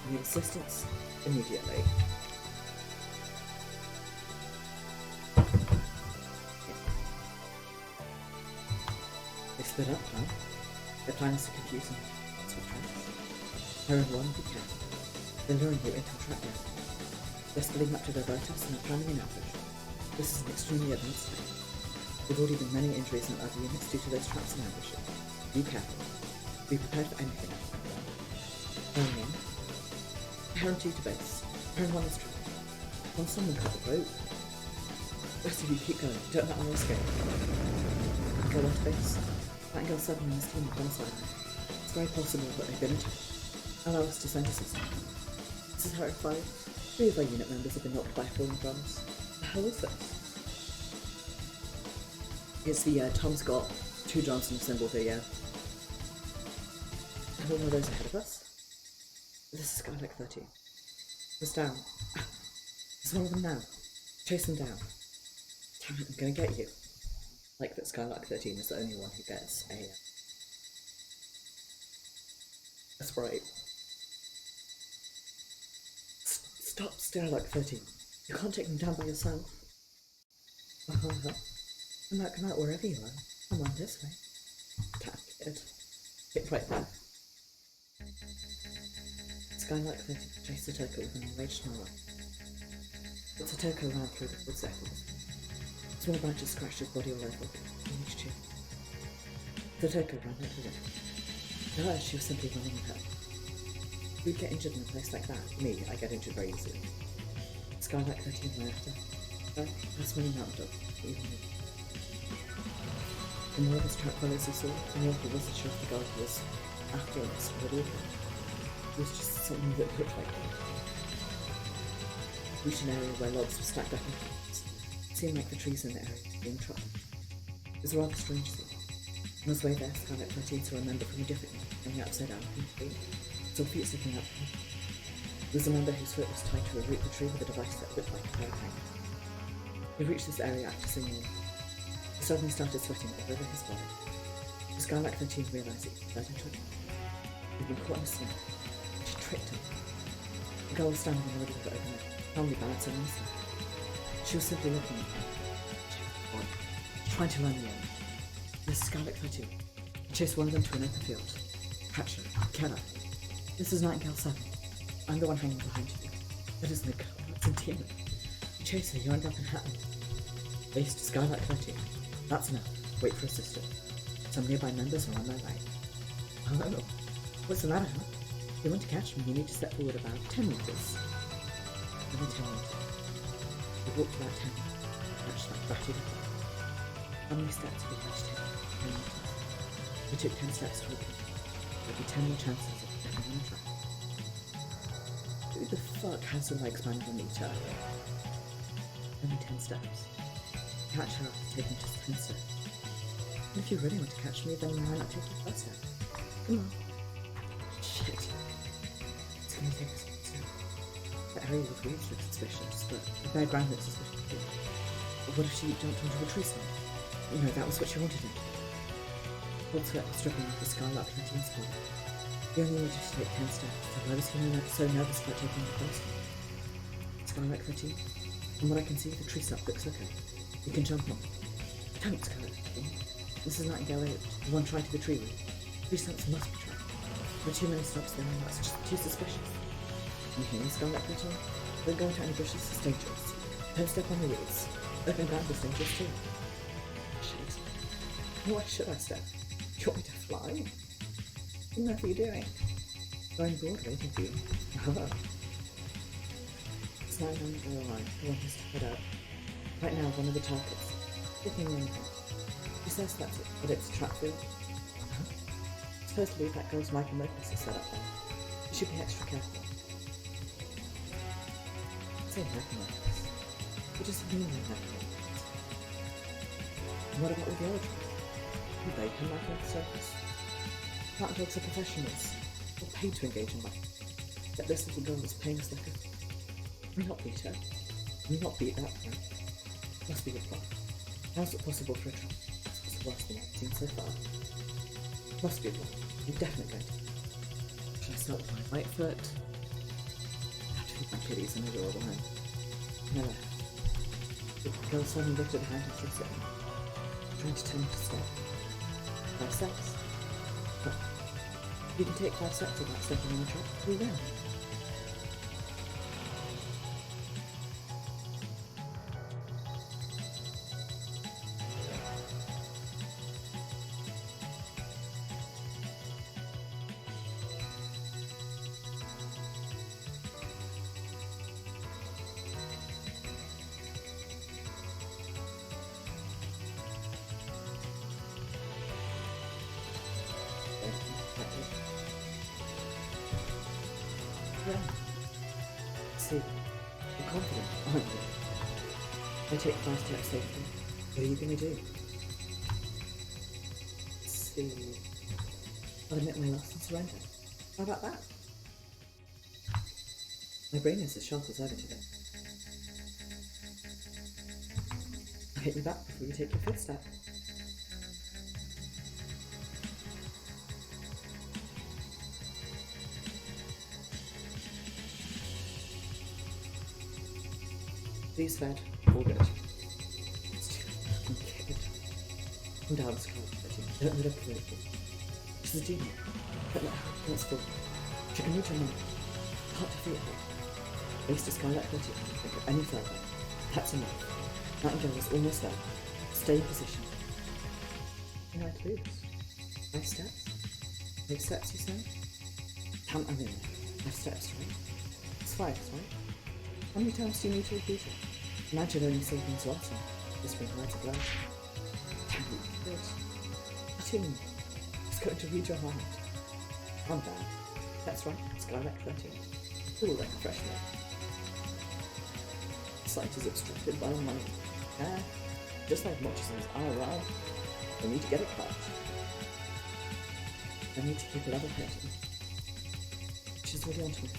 A: We need assistance immediately. They split up, huh? Their plan is to confuse and swap tracks. Parent 1, be careful. They're luring you into a trap now. They're splitting up to their vertex and are planning an ambush. This is an extremely advanced thing. There have already been many injuries in other units due to those traps and ambushes. Be careful. Be prepared for anything. Parent 1. Parent 2 to base. Parent 1 is trapped. Can't someone cut the rope? The rest of you keep going. Don't let our escape. Go on to base. Nightingale 7 and his team have gone silent. It's very possible that they've been attacked. Allow us to send assistance. This is Herrick 5. 3 of our unit members have been knocked by falling drums. The hell is this? It's the, Tom's got 2 drums and a symbol here, yeah. And one of those ahead of us? This is Skylark 13. It's down. There's one of them now. Chase them down. Damn it, I'm gonna get you. Like that Skylark 13 is the only one who gets a... That's right. Stop, Skylark 13. You can't take them down by yourself. Come out wherever you are. Come on, this way. Tap it. Hit right there. Skylark 13 chased Satoko with an enraged snarl. But Satoko ran through the woods echoes. Small branches scratched his body all over, in his chin. Satoko ran like the wind. To her, she was simply running with her. If you'd get injured in a place like that, me, I get injured very easily. Skylark 13 ran after. But that's many mountain dogs, even me. The more of his trap fellows he saw, the more he wasn't sure if the guard was after us or at all. It was just something that looked like him. Reached an area where logs were stacked up in piles. It seemed like the trees in the area were being chopped. It was a rather strange scene. On his way there, Scarlet 13 saw a member from a different one, hanging upside down from the tree. Saw feet sticking up from him. There was a member whose foot was tied to a root of the tree with a device that looked like a pair of hangers. He reached this area after seeing me. He suddenly started sweating all over his body. The Scarlet 13 realized it was better trick. He'd been caught in a snare. She tricked him. The girl was standing in the middle of the open air, calmly balancing on herself. She was simply looking at him, trying to run the end. This is Scarlet 13. I chased one of them to an open field. Catch her. Kill her. This is Nightingale 7. I'm the one hanging behind you. That isn't a girl. That's a demon. You chase her, you end up in hell. Base to Skylight 13. That's enough. Wait for a sister. Some nearby members are on their way. Oh, what's the matter, huh? If you want to catch me, you need to step forward about 10 meters. Only 10 meters. We walked about 10 meters. Catch that bratty little. How many steps have we had to take? 10 meters. We took 10 steps toward them. There'll be 10 more chances of getting on the track. Who the fuck has the legs man of a meter? Only 10 steps. Catch her after taking just 10 steps. And if you really want to catch me, then why not take your first step? Come on. Shit. It's gonna take us a step. The area with weeds looks suspicious, but the bare ground looks suspicious too. But what if she jumped onto a tree stump? You know, that was what she wanted him to do. Cold sweat was dripping off the Scarlet 13's body. He only needed to take 10 steps, so why was he so nervous about taking the first one? Scarlet 13, from what I can see, the tree stump looks okay. You can jump on. Don't, Scarlet 13. This is Nightingale 8, the one tied to the tree root. Tree stumps must be tracked. There are too many stumps there, and that's just too suspicious. You hear me, Scarlet 13? Don't go into any bushes, it's dangerous. Don't step on the weeds. Open ground is dangerous too. Shit. Why should I step? Do you want me to fly? What are you doing? Going bored waiting for you. Hello. It's 9 on the line. I want us to head out. Right now, one of the targets. Looking in here. She says that's it, but it's a trap field. Supposedly that girl's Michael Mopus is set up there. You should be extra careful. Say Michael Mopus. What does it mean by Michael Mopus? And what about with the other tribe? Will they come back into the circus? Mountain dogs are professionals. They're paid to engage in life. Yet this little girl is paying us like a... Can we not beat her? Can we not beat that one? Must be a plot. How's it possible for a trap? It's the worst thing I've seen so far. Must be a plot. I'm definitely going to. Should I start with my right foot? I have to feed my kitties and they're all behind. No. The girl suddenly lifted her hand and kissed it. Trying to tell me to stop. 5 steps. But you can take 5 steps without stepping on the trap. We will. See, you're confident, aren't you? I take 5 steps safely. What are you going to do? See, I'll admit my loss and surrender. How about that? My brain is as sharp as ever today. I'll hit you back before you take your 5th step. Please fed, all good. It's too complicated. I'm down, Scarlet 13. Don't let her kill you. She's a demon. Don't let her responsible. She can reach her mind. Can't defeat her. Base to Scarlet 13. Don't go any further. That's enough. Nightingale is almost there. Stay in position. You might lose. 5 steps? 5 steps, you say? Count them in there. 5 steps, right? It's 5, right? How many times do you need to repeat it? Imagine only saying things once and whispering words of love. Damn you, good. What in? It's going to read your mind. Calm down. That's right, Skylight 13. Cool like a fresh milk. Sight is obstructed by money. Just like Murchison's IRL. We need to get it cut. I need to keep a level head. She's really onto me.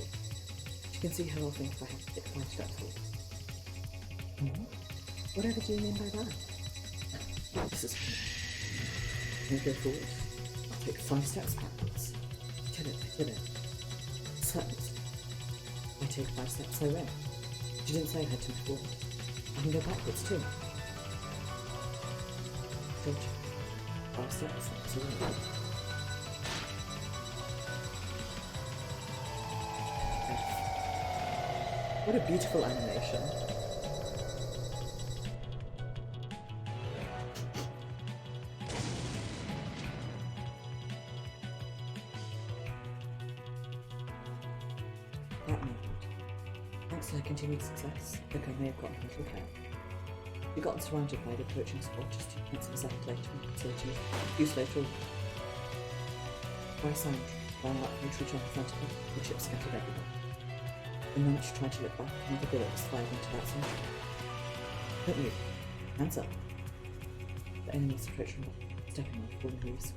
A: She can see how often if I have to take 5 steps forward. Whatever do you mean by that? This is fun. When we go forward, I'll take 5 steps backwards. I did it. Certainly. I take 5 steps, I win. She didn't say I had to move forward. I can go backwards too. Don't you? 5 steps, that's a win. What a beautiful animation. That moment. Thanks to her continued success, Rika may have gotten a little care. She got surrounded by the approaching squad just 2 minutes of a second later, so she used later on. By sound, ran out from the tree trunk in front of her, the chips scattered everywhere. The moment she tried to look back, another bullet was fired into that center. Don't move. Hands up. The enemy's approaching her, stepping on falling leaves.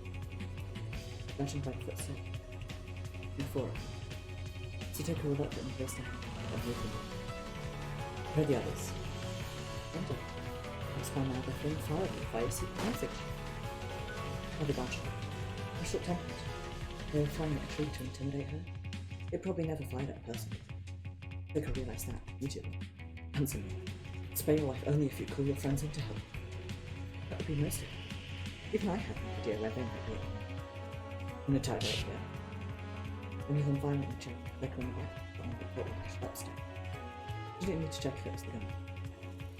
A: Judging by the footstep. Before her. Satoko reluctantly raised her hand and moved them. Where are the others? Wonder. Perhaps by now they're feeling far away by a secret message. Or the bunch. They're short-tempered. They were flying at a tree to intimidate her. They'd probably never fired at a person. Rika realised that immediately. Answer me. Spare your life only if you call your friends in to help. That would be most of it. Even I had no idea where they might be. In a tag right here. When you violently check, Rika on the back, but on the Kotohogushi upstep. You didn't need to check if it was the gun.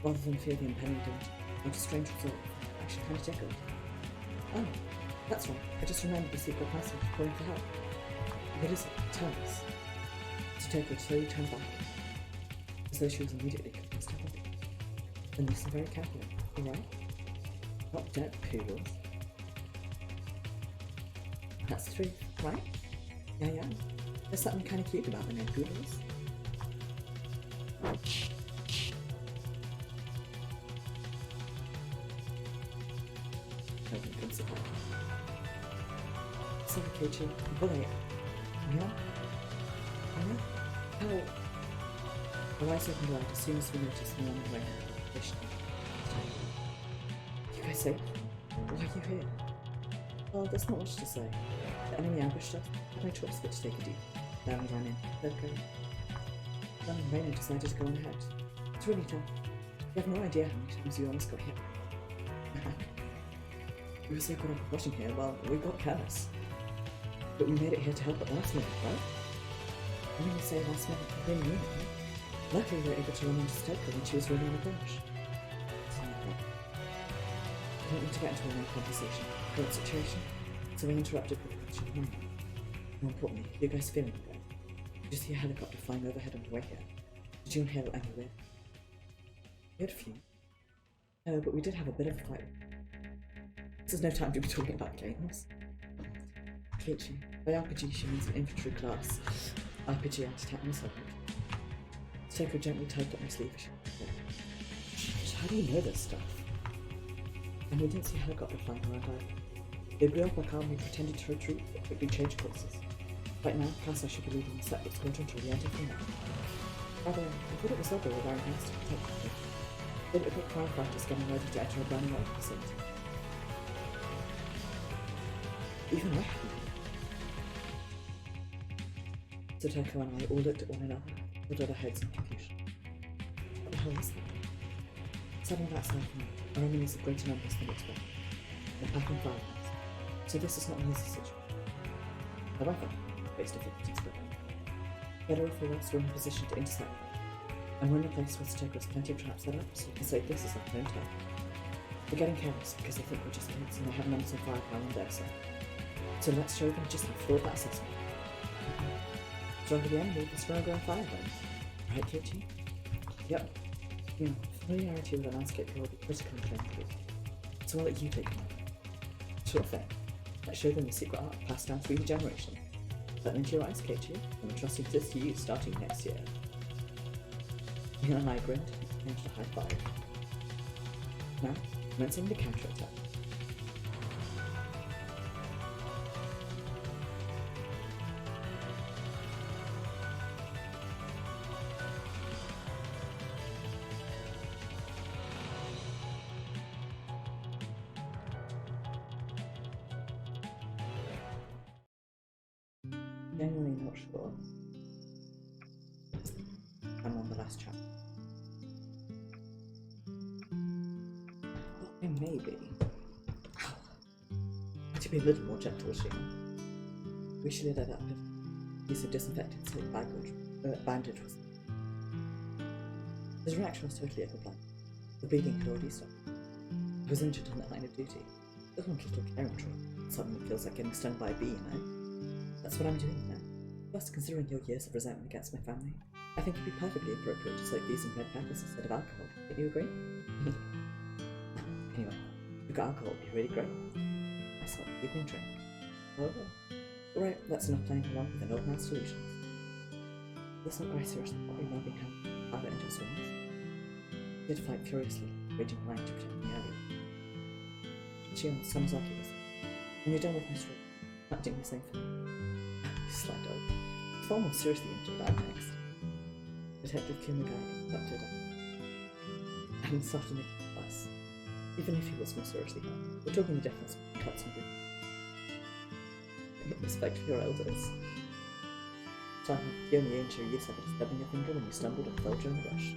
A: Rather than fear the impending danger, I had a strange result. Actually kind of tickled. Oh, that's right. I just remembered the secret passage calling for help. What is it? Tell us. Satoko slowly turned back, as though she was immediately convinced of it. Then listen very carefully, alright? Not dead, poodles. That's the truth, right? Yeah. There's something kind of cute about the name poodles. Nobody comes to that. Sorry, Keiichi. Bully. Yeah? Our eyes opened wide as soon as we noticed the long way out. You guys safe? Why are you here? Well, there's not much to say. The enemy ambushed us, had no choice but to take a deep. Then we ran in. Then Raina decided to go on ahead. It's really tough. You have no idea how many times you almost got hit. We were so caught up with rushing here, well, we got careless. But we made it here to help at the last minute, right? I'm going to say last minute, I really mean it, right? Luckily we were able to run into Satoko when she was running on the branch. I don't need to get into a long conversation, current situation, so we interrupted with a question of mine. More importantly, you guys feeling okay? Did you see a helicopter flying overhead on the way here? Did you inhale any wind? We had a few. No, but we did have a bit of a fight. This is no time to be talking about games. Keiichi, by RPG she means an infantry class. RPG anti-tank missile. Satoko gently typed up my sleeve. How do you know this stuff? And we didn't see a helicopter flying around either. They blew up our car and we pretended to retreat, but quickly changed courses. Right now, Casa should be leading a separate squadron to re-enter Finland. Rather, I thought it was over with our enhanced technology. They looked like firefighters getting ready to enter a burning oil facility. Even I hadn't. Satoko and I all looked at one another, nodded our heads in confusion. What the hell is that? Suddenly outside from me, our enemies of greater numbers than expected. They're packing firearms, so this is not an easy situation. However, based difficulties for them. Better if we're in a position to intercept them. And we're in a place where Satoko has plenty of traps set up, so we can say this is our own target. They're getting careless because they think we're just kids and they have numbers and firepower on their side. So let's show them just how flawed that assessment. Stronger the enemy, the stronger our firearms. Right, Keiichi? Yep. You know, familiarity with the landscape here will be critical in training group. So I'll let you take them. Sure thing. Let's show them the secret art passed down through the generation. Let them into your eyes, Keiichi, and we're trusting this to you starting next year. Neil and I grinned and managed a high five. Now, commencing the counter-attack. genuinely not sure. I'm on the last chapter. Well, maybe. Ow. To be a little more gentle, she. We should have that piece of disinfectant soap bandage was. His reaction was totally overblown. The bleeding had already stopped. I was injured on that line of duty. It wasn't a little caring trip. Suddenly it feels like getting stung by a bee, you know? That's what I'm doing now. Plus, considering your years of resentment against my family, I think it'd be perfectly appropriate to soak these in red peppers instead of alcohol. Don't you agree? Anyway, if you've got alcohol, it'd be really great. I thought, give me a drink. Oh, alright, that's enough playing along with an old man's delusions. Let's not very seriously what we might be having father into his wings. He did fight furiously, raging line to protect me earlier. Shion Samazaki was when you're done with my story, not doing the same thing. You sly dog. Far more seriously injured, I'm next. Detective Kumagai interrupted and softened it less. Even if he was more seriously hurt, we're talking the difference between cuts and bruises. Respect for your elders. Simon, the only injury you suffered is stabbing your finger when you stumbled and fell during the rush.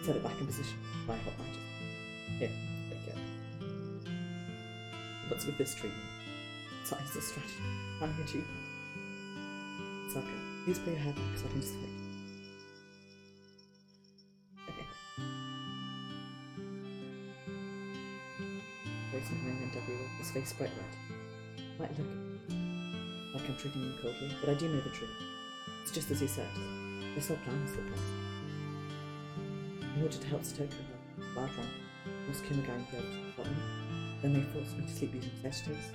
A: Set it back in position by hot magic. Here, take it. What's with this treatment? Science is strategy. Planning achievement. Saka, please put your hair back so I can disinfect it. Racing behind NW, his face bright red. Might look like I'm treating him coldly, but I do know the truth. It's just as he said. This whole plan was the place. In order to help Satoko, wild run, forced Kumagai and the others to stop me. Then they forced me to sleep using sedatives,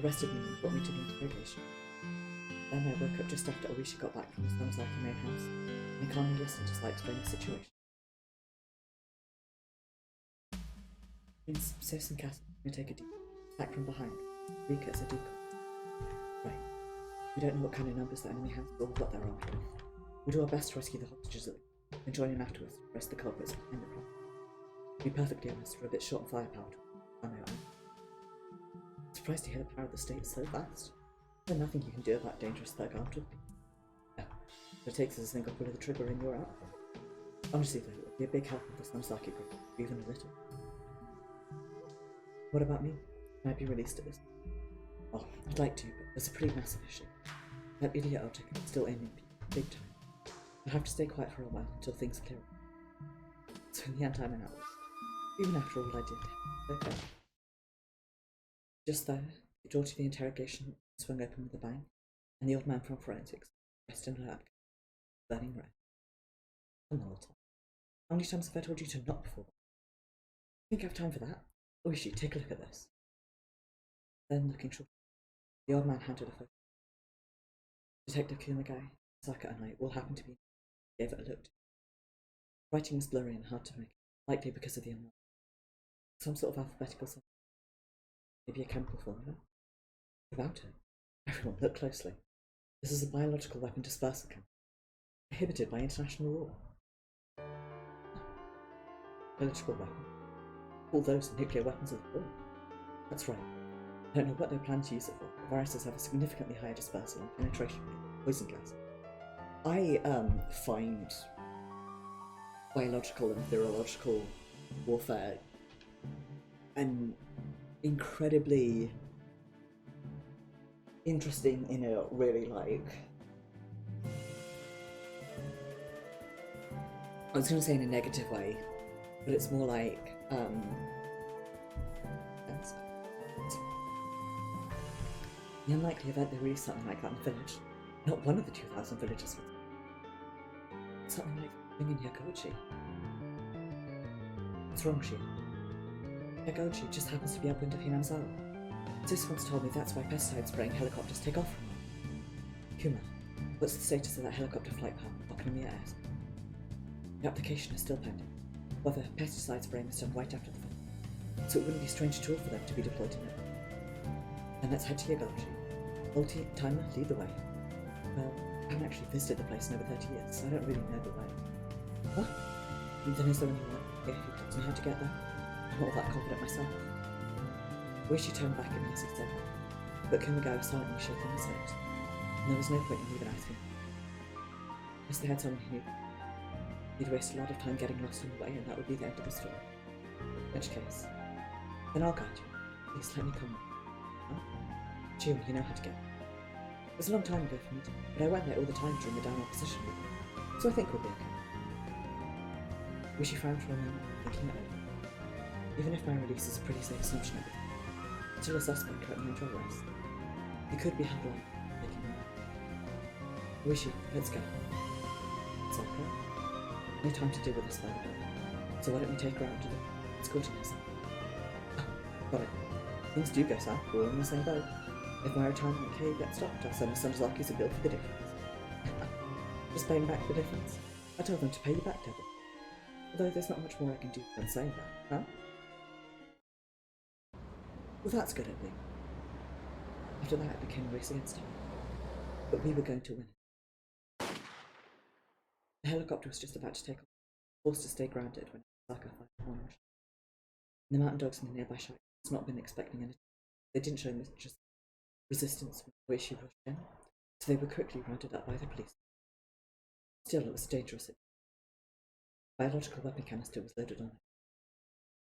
A: arrested me and brought me to the interrogation. Then I woke up just after Oishi got back from his Samazaki main house, and I calmly listened as I explained the situation. Sis and Cass may take a deep back from behind. Rika is a decoy. Right. We don't know what kind of numbers the enemy has or what they're armed with. We'll do our best to rescue the hostages and join in afterwards to arrest the culprits behind the plot. To be perfectly honest, we're a bit short on firepower. I know. I'm surprised to hear the power of the state so fast. There's nothing you can do about dangerous thug armed with people. No. What it takes is a single pull of the trigger and you're out. Honestly though, it would be a big help if the Samazaki group, even a little. What about me? Can I be released at this? Well, I'd like to, but there's a pretty massive issue. That idiot Otek is still aiming big time. I'll have to stay quiet for a while until things clear up. So in the end I'm an outlaw. Even after all I did. Okay. Just there, the door to the interrogation swung open with a bang, and the old man from forensics, dressed in a lab, burning red. Come on, Tom. How many times have I told you to not before? Think I have time for that? Oishi, take a look at this. Then, looking short, the old man handed a photo. Detective Kumagai, Saka and I all happened to be gave it a look. Writing was blurry and hard to make, likely because of the unlock. Some sort of alphabetical symbol. Maybe a chemical formula? Without it, everyone look closely. This is a biological weapon dispersal camp, prohibited by international law. Biological weapon. All those nuclear weapons of the war. That's right. I don't know what they plan to use it for. The viruses have a significantly higher dispersal and penetration rate than poison gas. I find biological and virological warfare an incredibly interesting in a really I was going to say in a negative way, but it's more like the unlikely event there really something like that in the village. Not one of the 2,000 villages would. Something like living in Higurashi. What's wrong, Shion? Higurashi just happens to be upwind of Hinamzawa. Sis once told me that's why pesticide spraying helicopters take off from there. Kuma, what's the status of that helicopter flight path Okonomiya asked? The application is still pending. However, pesticide spraying is done right after the flight, so it wouldn't be strange at all for them to be deployed in it. And let's head to Higurashi. Timer, lead the way. Well, I haven't actually visited the place in over 30 years, so I don't really know the way. What? Then is there anyone here who tells me how to get there? I'm not all that confident myself. Oishi turned back at me as he said that, but Kumagai was silently shaking his head. and there was no point in even asking. Unless they had someone who knew. He'd waste a lot of time getting lost on the way, and that would be the end of the story. In which case, then I'll guide you. Please let me come. Huh? Chill, you know how to get. It was a long time ago for me, but I went there all the time during the down opposition week, so I think we'll be okay. Wish you frowned for a moment, thinking it over. Even if my release is a pretty safe assumption of it, still a suspect currently under arrest. He could be held on, making him. Wish you, let's go. Satoko, no time to deal with this by the way, so why don't we take her out to the escorting us? Oh, got it. Things do go south, we're all in the same boat. If my retirement pay gets stopped, I'll send the Sonozakis a bill for the difference. Just paying back the difference. I tell them to pay you back double. Although there's not much more I can do than saying that, huh? Well, that's good, I think. After that, it became a race against time. But we were going to win. The helicopter was just about to take off, forced to stay grounded when Saka fired a horn. The mountain dogs in the nearby shack had not been expecting anything. They didn't show much resistance when the way she rushed in, so they were quickly rounded up by the police. Still, it was a dangerous situation. A biological weapon canister was loaded on it,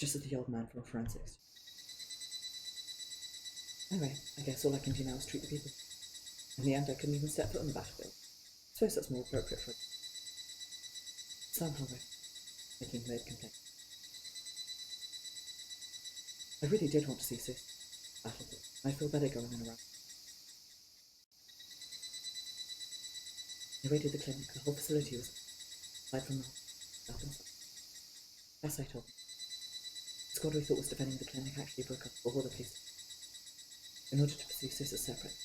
A: just as the old man from forensics. Anyway, I guess all I can do now is treat the people. In the end, I couldn't even step foot on the battlefield. I suppose that's more appropriate for it. Somehow, making a made complaint. I really did want to see Sis battlefield. I feel better going in around. I raided the clinic. The whole facility was aside from the up inside. Yes, I told them. The squad we thought was defending the clinic actually broke up before the police in order to pursue Sis as separate.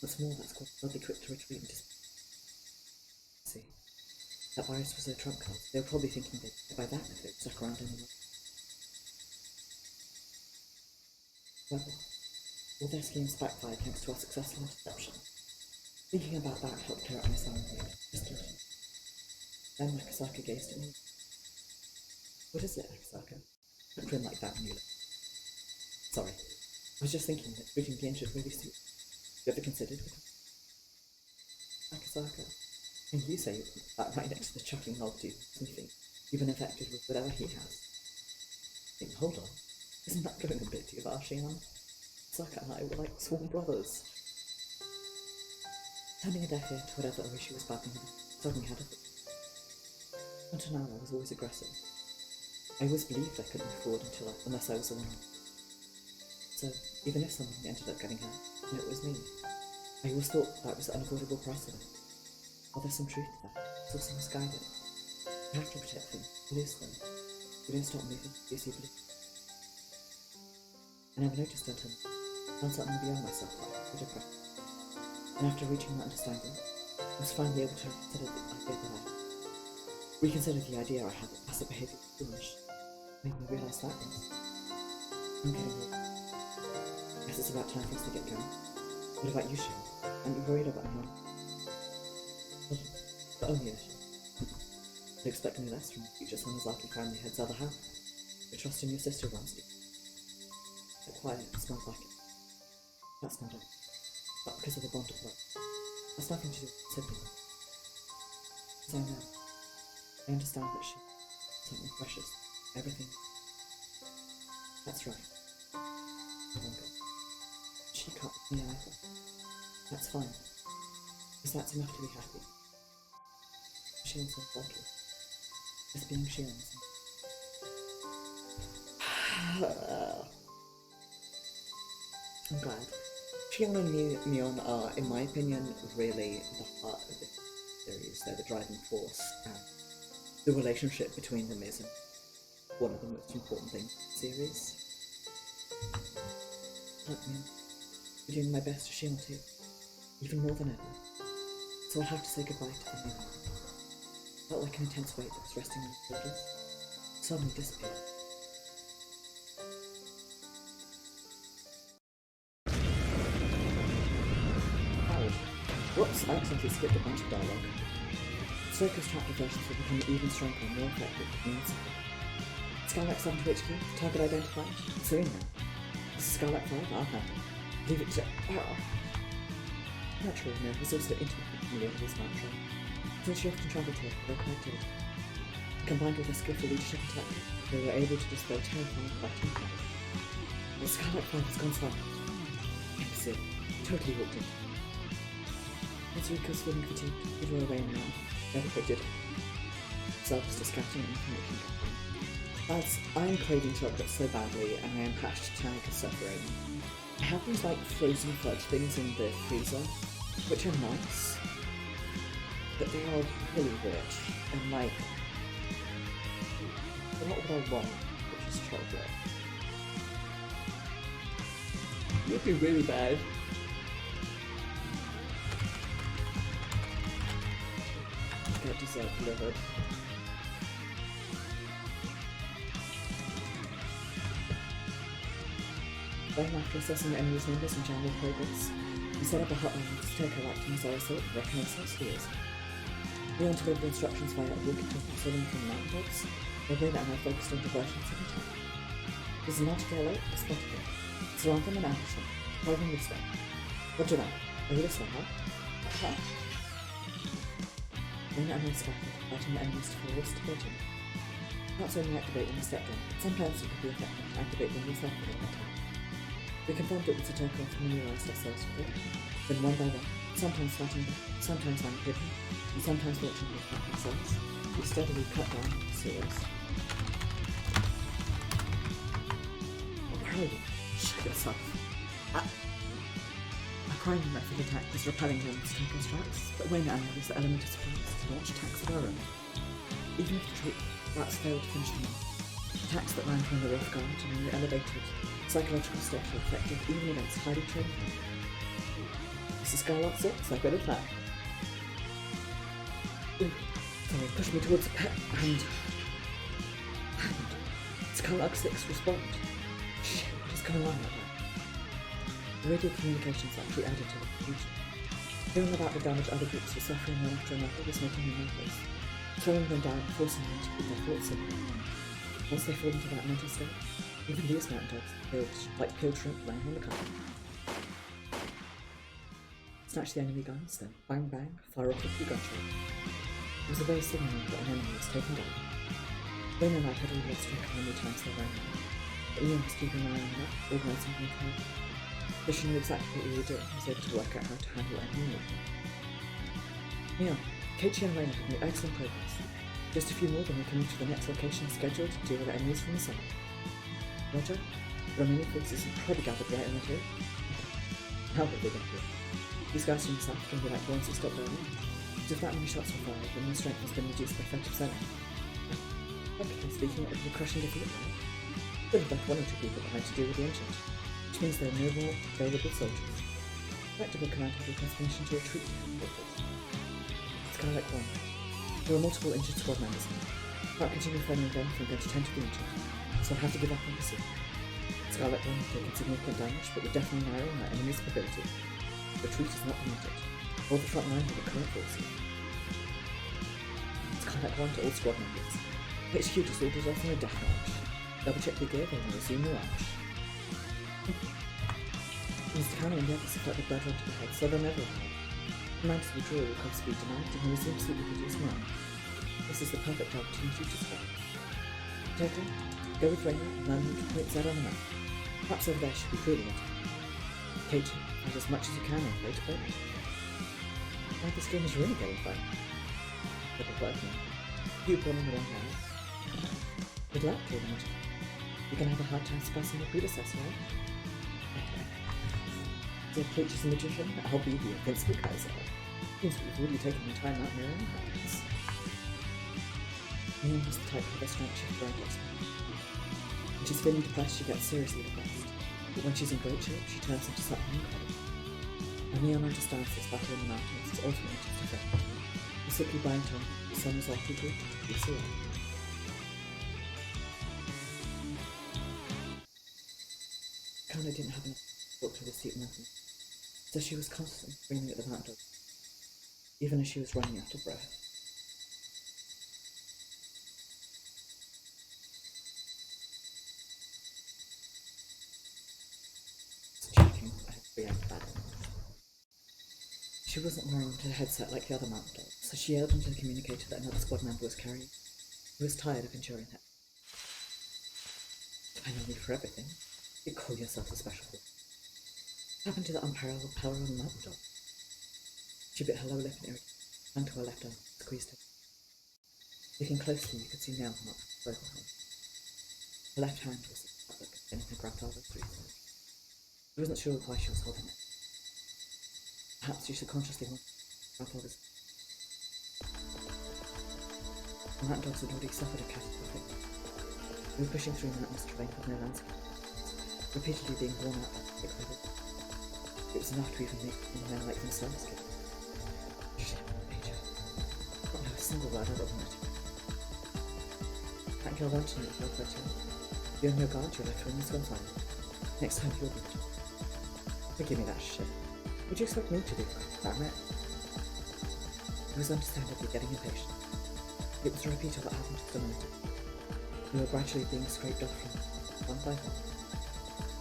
A: What's more, that squad was oddly quick to retreat and see. That virus was their trump card. They were probably thinking they'd get by that if they'd stuck around anymore. Well, all their schemes backfired thanks to our successful interception. Thinking about that helped clear up my sound just a little. Then Akasaka gazed at me. What is it, Akasaka? Don't grin like that when you look. Sorry, I was just thinking that treating the injured really suits. You ever considered it? Akasaka, and you say that right next to the chuckling old dude, sniffing, you've been infected with whatever he has. Think, hold on, isn't that going a bit too far, Shion? Akasaka and I were like sworn brothers. Turning a deaf ear to whatever Oishi was babbling about, suddenly had a fit. Until now, I was always aggressive. I always believed I couldn't move forward unless I was alone. So, even if someone ended up getting hurt, and it was me, I always thought that was an unavoidable precedent. While there's some truth to that, it's also misguided. You have to protect them, release them. You don't stop moving, you see belief. I never noticed until I found something beyond myself, like depression. And after reaching that understanding, I was finally able to reconsider the idea I had that passive behaviour was foolish. Made me realise that was. I'm getting old. I guess it's about time for us to get going. What about you, Shion? Aren't you worried about anyone? But only this. I'd expect no less from the future Sonozaki family head's other half. But trust in your sister once you. But quiet, it smells like it. That's not it. But because of the bond of love. That's nothing to do with sibling. As I know, I understand that she is something precious. Everything. That's right. I won't go. She can't be me either. That's fine. Because that's enough to be happy. Shion's so lucky. Just being Shion's. I'm glad. Shion and Mion are, in my opinion, really the heart of this series. They're the driving force, and the relationship between them is one of the most important things in the series. Look, Mion, I'm doing my best to Shion too, even more than ever. So I'll have to say goodbye to the new one. Felt like an intense weight that was resting on his shoulders. Suddenly disappeared. Whoops, I accidentally skipped a bunch of dialogue. Satoko's chapter versions will become even stronger and more effective in the second. Skylight 7 to HQ, target identified. Serena. This is Skylight 5, I'll have it. Leave it to... Naturally, Mia was also intimately familiar with his mantra, since she often travelled here for local activity. Combined with their skillful leadership and tactic, they were able to display terrifying fighting power. The Scarlet Fire has gone silent. Imbecile. Totally walked into it. Once Rika was feeling fatigued, he drew away and ran. Never quite did it. Self to scouting information gathering. Lads, I am craving chocolate so badly, and I am #suffering. I have these frozen fudge things in the freezer, which are nice, but they are really rich, and they're not what I want, which is chocolate. It would be really bad. Get dessert delivered. Then, after assessing the enemy's numbers and general progress, we set up a hotline with Satoko acting as our assault and reconnaissance spears. We delivered instructions via a walkie-talkie sailing from mountain tops, while Rika and I focused on diversions of attack. There's a magic alert, a spotted it. Surround them and ambush them. Hold them this way. Roger that. Over this way, huh? Huh? Rika and I scattered, fighting the enemies towards the bottom. Not only activating the step down, but sometimes it could be effective to activate them yourself with an attack. We confirmed it with Satoko and familiarised ourselves with it, then one by one, sometimes fighting back, sometimes lying hidden, and sometimes watching them attack themselves, we steadily cut down the pursuers. Alrighty, shut yourself. Our primary method of attack was repelling them with Satoko's tracks, but Wayne and I used the element of surprise to launch attacks of our own. Even if the troop rats failed to finish them off, attacks that ran from the off guard and the elevated psychological steps were effective even against highly trained men. This is Skylark 6, I've got a plan. Ooh, sorry, push me towards the pet and Skylark 6 respond. Shit, what is going on right now? The radio communications actually added to the confusion. Hearing about the damage other groups were suffering one after another was making me nervous. Throwing them down and forcing them to keep their thoughts simple. Once they fall into that mental state, even these mountain dogs appeared like peeled shrimp lying on the carpet. Snatch the enemy guns, then bang bang, fire off a few gunshots. It was a way signaling that an enemy was taken down. Wayne and I had already lost track of how many times they ran out, but Ian was keeping an eye on that, organising them further. Fish knew exactly what we were doing and was able to work out how to handle enemy movement. Neon, Keiichi and Raina had made excellent progress. Just a few more, then we can move to the next location scheduled to deal with the enemies from the side. Roger, the remaining forces have probably gathered right on the hill. How would they get here? These guys from the south can be like the ones who stopped earlier. But if that many shots were fired, then their strength has been reduced by 30%. Technically speaking, it would be a crushing defeat, right? Could have left one or two people behind to deal with the injured, which means there are no more available soldiers. Effectively command has request permission to retreat to headquarters. Skylark 1. There are multiple injured squad members here. Can't continue fighting them if I'm going to tend to the injured, so I'll have to give up on pursuit. Scarlet 1 has taken significant damage, but we're definitely narrowing our enemy's ability. Retreat is not permitted. Hold the front line with the current force. Scarlet 1 to all squad members. HQ just ordered us on a death march. Double check your gear, then we'll resume the march. Mr. Cannon and the others have got the blood run to the head, so they'll never arrive. Command to withdraw will come speed denied, and we'll resume suit with reduced morale. This is the perfect opportunity to spare. Toto, go with Raina and learn them to point Z on the map. Perhaps over there should be feeling it. Keiichi, fight as much as you can and play to play. Now this game is really getting fun. Double working. You born in the wrong house. Good luck, Keiichi. You can have a hard time surpassing your predecessor, right? So if Keiichi's a magician, I'll be the invincible Kaiser. Seems we've already taken the time out in our own hands. Neon was the type of a strength shift right expert. When she's feeling depressed, she gets seriously depressed. But when she's in great shape, she turns into something incredible. And Neon understands this battle in the mountains is ultimately just a friend. The sickly blind tongue, the sun is likely good, we see it. Kana didn't have enough to talk to the seat nothing, so she was constantly screaming at the mountain dog, even as she was running out of breath. It's cheating, I have to react badly. She wasn't wearing her headset like the other mountain dogs, so she yelled into the communicator that another squad member was carrying. He was tired of enduring it. Depend on me for everything. You call yourself a special force. What happened to the unparalleled power on the mountain dog? She bit her lower lip and clung to her left arm, squeezed it. Looking closely, you could see nail marks on both arms. Her left hand was in her grandfather's freezer. She wasn't sure why she was holding it. Perhaps she subconsciously wanted grandfather's. The mountain dogs had already suffered a catastrophic. They were pushing through mountainous terrain with no landscape, repeatedly being worn out by thick weather. It was enough to even make men like themselves get. Shit, Major. I don't know a single word other than it. That girl won't know about her too. You're on your guard, you're left in this gunfire. Next time you'll be. Forgive me that shit. Would you expect me to do that? Damn it. I was understandably getting impatient. It was a repeat of what happened just a minute. We were gradually being scraped off from one by one.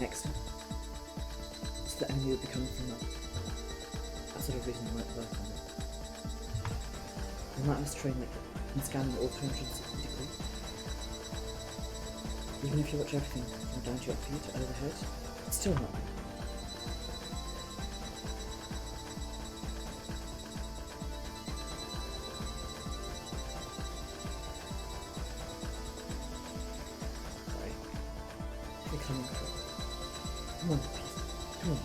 A: Next time, so the enemy would be coming from us. That sort of reason won't work on it. The mountainous terrain like that, and scanning all 360 degrees. Even if you watch everything from down to your feet to overhead, it's still not good. Coming through. Come on, please. Come on.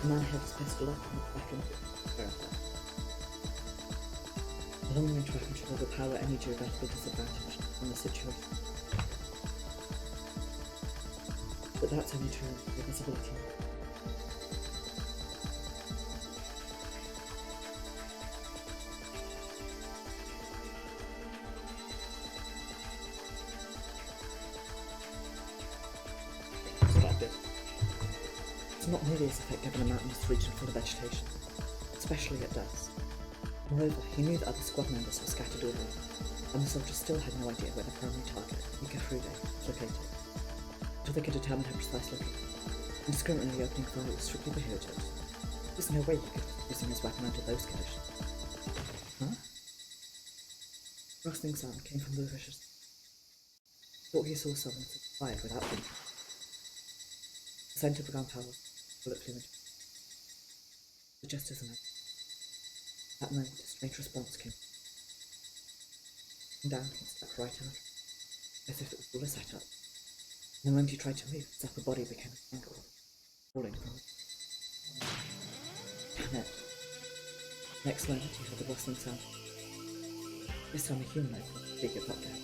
A: The man held his pistol up and looked back and verified. A long-range weapon should overpower any geographical disadvantage on the situation. But that's only true with visibility. It's not nearly as effective in a mountainous region full of vegetation, especially at dusk. Moreover, he knew that other squad members were scattered all over, and the soldiers still had no idea where the primary target, Rika was located. Until they could determine her precise location, indiscriminately opening fire was strictly prohibited. There's no way he could be using his weapon under those conditions. Huh? Rustling sound came from the bushes. Thought he saw someone set fire without thinking. The scent of the gunpowder, bullet plumage, just as a moment. That moment, a strange response came. Looking down, he stepped right out, as if it was all a setup. And the moment he tried to move, his upper body became entangled, falling from it. Damn it. Next moment, he heard the rustling sound. This time a humanoid figure popped out.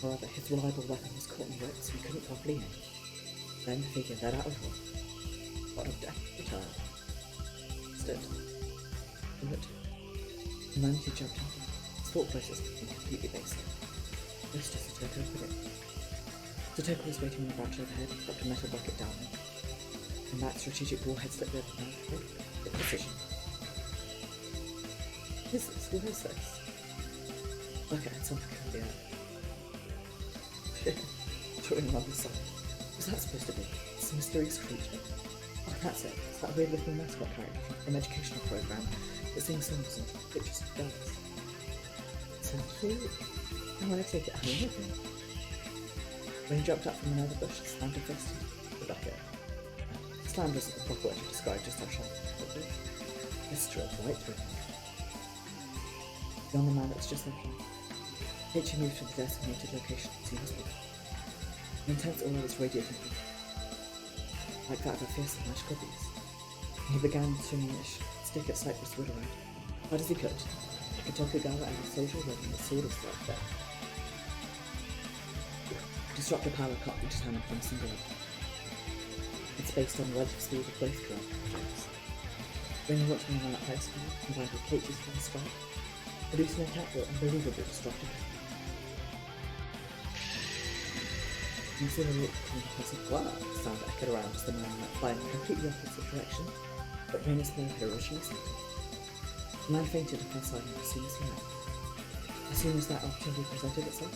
A: However, his reliable weapon was caught in the ropes, so he couldn't properly aim. Then the figure let out a roar. What of death returned. Stood. Bullet. The moment he jumped into it, his thought process became completely basic. Just as Satoko predicted. Satoko was waiting on the branch overhead, dropped a metal bucket down there. And that strategic warhead slipped over the mouth with precision. What is this? What is this? Bucket had something in the air. Throwing him on the side. What's that supposed to be? It's a mysterious creature. Oh, that's it. It's that weird little mascot character from an educational program that sings songs and pictures of dolls. So cute. I want to take it home with me. When he jumped up from another bush, he slammed a fist into the bucket. Slammed isn't the proper word to describe just how sharp it was. This drove right through him. Beyond the man that was just looking, H moved to the designated location as soon as possible. An intense aura was radiating from him, like that of a fierce magical beast. And he began swinging his stick at Cypress Wood around, hard as he could, like a Tokugawa and a soldier wielding a sword of strike there. Disruptor power can't be determined from a single weapon. It's based on the relative speed of both current objects. When you watch me run at high speed, combined with Keiichi's first strike, produce an attack with unbelievably destructive power. Considerably impressive wow sound echoed around as the man went flying in a completely opposite direction, but Reina's player Higurashi was something. The man fainted and fell silent as soon as he landed. As soon as that opportunity presented itself,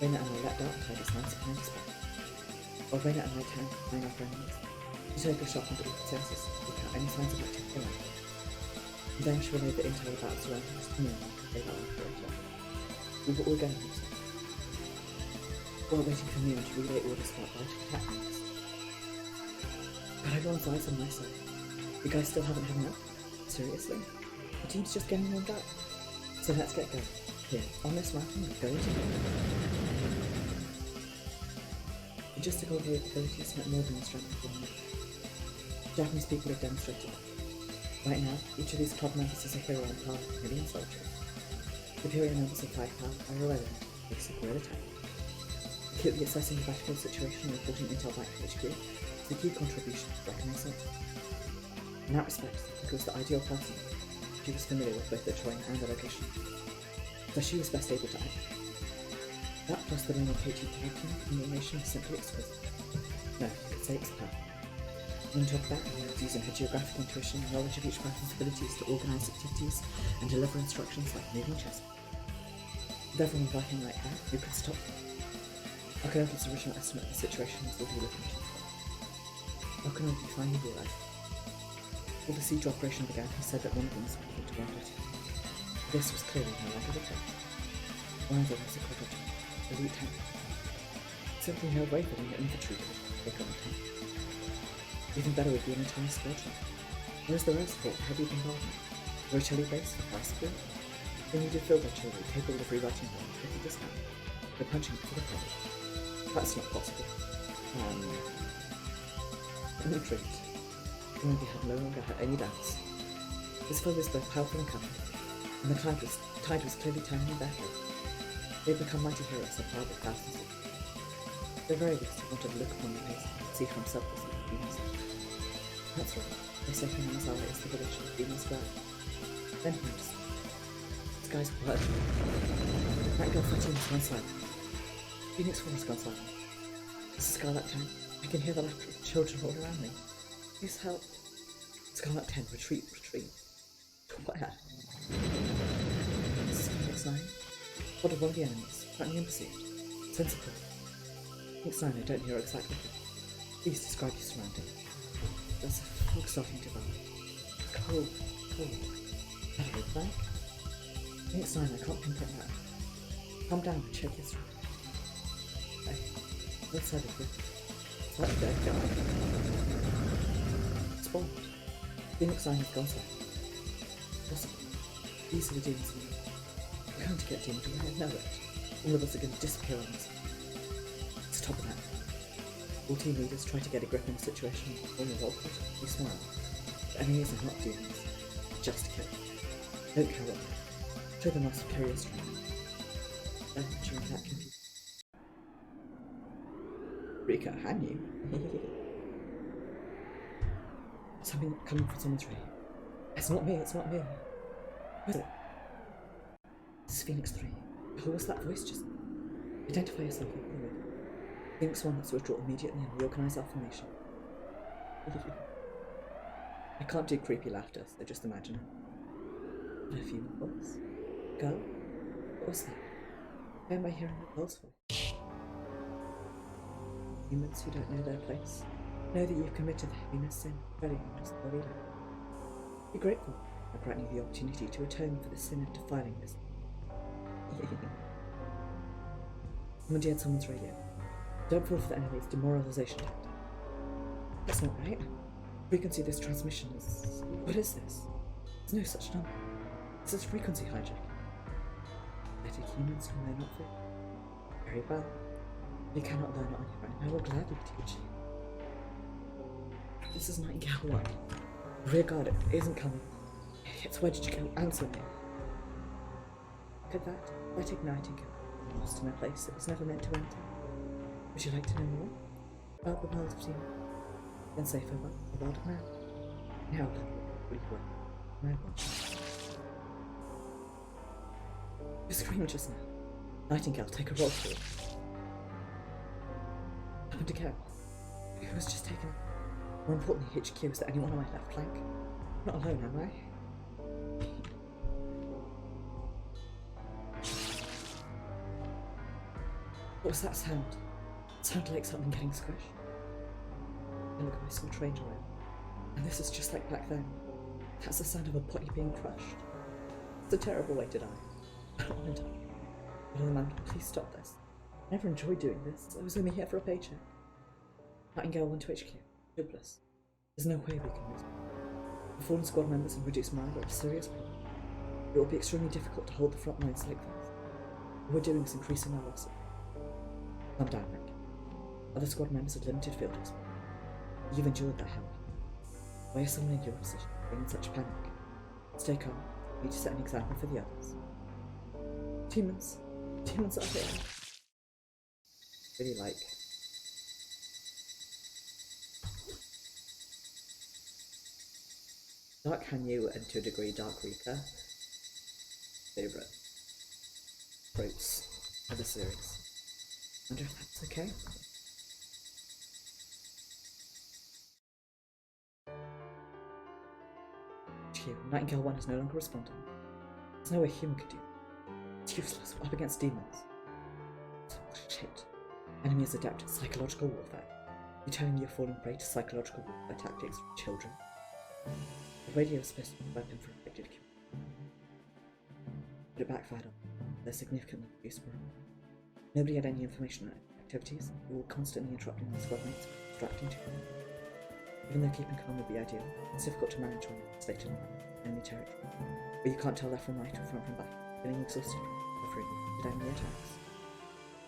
A: Reina and I leapt out and tied his hands behind his back. While Reina and I turned behind our friends, Satoko sharpened all her senses without any signs of active feeling. And then she relayed the intel about surroundings to me and I could lay that on for later. We were all going home soon. While waiting for me to relay orders about vital tactics. But everyone's eyes on my side. You guys still haven't had enough? Seriously? The team's just getting warmed up. So let's get going. Here, on this mountain, we're going to go. Logistical capabilities meant more than the strength of one man. Japanese people have demonstrated that. Right now, each of these club members is a hero on par with a million soldiers. Superior numbers of firepower are irrelevant to the guerrilla tactic. Acutely assessing the battlefield situation and reporting intel back to HQ is the key contribution to reconnaissance. In that respect, Rika was the ideal person. She was familiar with both the terrain and the location, so she was best able to act. That plus the name of KT Tarkin in the nation is simply exquisite. No, it's superb. On top of that, she was using her geographic intuition and knowledge of each person's abilities to organise activities and deliver instructions like moving chess. With everyone working like her, who could stop them? Our colonel's original estimate of the situation was already looking too far. How can we finally realise? Before the siege operation began, he said that one of them was moving to 130. This was clearly no longer the case. One of them was a Kotohogushi, elite tank. Simply no way that an infantry could take on a tank. Even better would be an entire squadron. Whereas the rest fought heavy bombardment, the artillery base, fire support. They needed field artillery capable of rewriting down a quickly dismount. They're punching for the problem. That's not possible. Intrigued. Community had no longer had any doubts. This foe was both powerful and cunning, and the tide was clearly turning in their favour. They'd become mighty heroes of power with thousands of them. At the very least, he wanted to look upon the place and see for himself as he could be himself. That's right, they say Hinazawa is the village of Venus Girl. Then he noticed. This guy's blood. That girl 13 has gone silent. Phoenix 4 has gone silent. This is Scarlet 10. I can hear the laughter of children all around me. Please help. Scarlet 10, retreat, retreat. Where? This is Phoenix 9. What of one of the enemies? Threatening and pursued. Sensible. Phoenix 9, I don't hear exactly. Please describe your surroundings. There's a fog starting to develop. Cold. Is that a red flag? Phoenix 9, I can't pinpoint that. Calm down and check your surroundings. Hey, let's have it. That dead guy. Spawned. Phoenix 9 has gone silent. Possible. These are the demons we need. We're going to get demons away, I know it. All of us are going to disappear on this. Let's top of that. All team leaders try to get a grip on the situation before you're welcome. We smile. The enemies are not demons. Just kill. Don't care what. Show them our superior strength. During that confusion. Rika, had you? Something coming from someone's radio. It's not me. Who is it? This is Phoenix 3. Who was that voice just? Identify yourself with Phoenix 1, let's withdraw immediately and reorganize our formation. I can't do creepy laughter, so just imagine it. But a female voice. Girl? What was that? Why am I hearing a girl's voice? Humans who don't know their place know that you've committed the heinous sin, rebellion against the leader. Be grateful for granting you the opportunity to atone for the sin of defiling this. Someone had someone's radio. Don't fall for the enemy's demoralization tactic. That's not right. Frequency of this transmission is... What is this? There's no such number. This is frequency hijacking. Letting humans whom they're not for. Very well. You cannot learn it on your own. I will gladly teach you. This is Nightingale 1. Rearguard it isn't coming. It's where did you go? Answer me. Look at that. Pathetic Nightingale. Lost in a place it was never meant to enter. Would you like to know more? About the world of demon? Then say farewell to the world of man. Now let me read what my watch. You screamed just now. Nightingale, take a roll for it. Happened again. Who was just taken? More importantly, HQ, is there anyone on my left flank? Not alone, am I? What was that sound? It sounded like something getting squished. ago I saw a train arrive. And this is just like back then. That's the sound of a body being crushed. It's a terrible way to die. I don't want to die. But Amanda, please stop this. I never enjoyed doing this. I was only here for a paycheck. Nightingale went to HQ. Hopeless. There's no way we can lose. The fallen squad members and reduced morale are a serious problem. It will be extremely difficult to hold the front lines like this. What we're doing is increasing our losses. Calm down, Rick. Other squad members have limited field experience. You've endured that hell. Why is someone in your position being in such panic? Stay calm. You need to set an example for the others. Demons. Demons are here. Really like. Dark Hanyu and to a degree Dark Rika. Favourite quotes of the series. Wonder if that's okay? Nightingale 1 is no longer responding. There's no way human could do that. It's useless. We're up against demons. Shit. Enemy is adept at psychological warfare. You're telling me you're falling prey to psychological warfare tactics for children? The radio is supposed to be a weapon for affected community. But it backfired on them. They're significantly reduced morale. Nobody had any information on activities. We were constantly interrupting the squad mates, distracting to them. Even though keeping calm would be ideal, it's difficult to manage when you're stated in enemy territory, where you can't tell left from right or front from back, feeling exhausted from suffering with enemy attacks.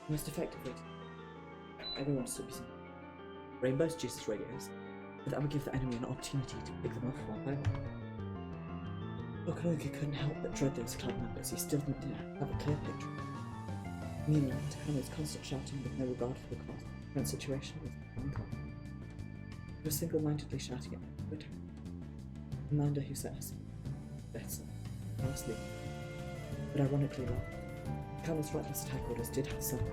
A: The most effective way to everyone stood beside Rainbow's Jesus radios, but that would give the enemy an opportunity to pick them off one by one. Okanoki couldn't help but dread those club members. He still didn't have a clear picture. Meanwhile, Takano's constant shouting with no regard for the current situation was uncomfortable. He was single-mindedly shouting at me, Twitter. Amanda, who sent us better, fell asleep. But ironically laughed. Takano's reckless attack orders did have some point.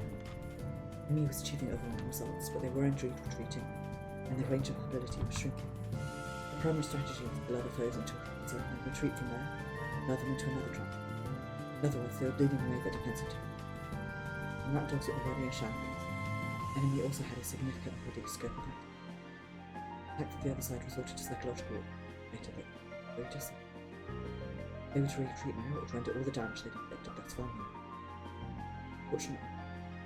A: Enemy was achieving overwhelming results, but they were indeed retreating, and their range of mobility was shrinking. The primary strategy was to lure the foes into a zone and retreat from there, lure them into another trap. In other words, they were leading away their defensive tactics. And that does what the running shambles. The enemy also had a significantly reduced scope of attack. The fact that the other side resorted to psychological made it very distant. They were to retreat now, it would render all the damage they'd inflicted thus far more. Fortunately,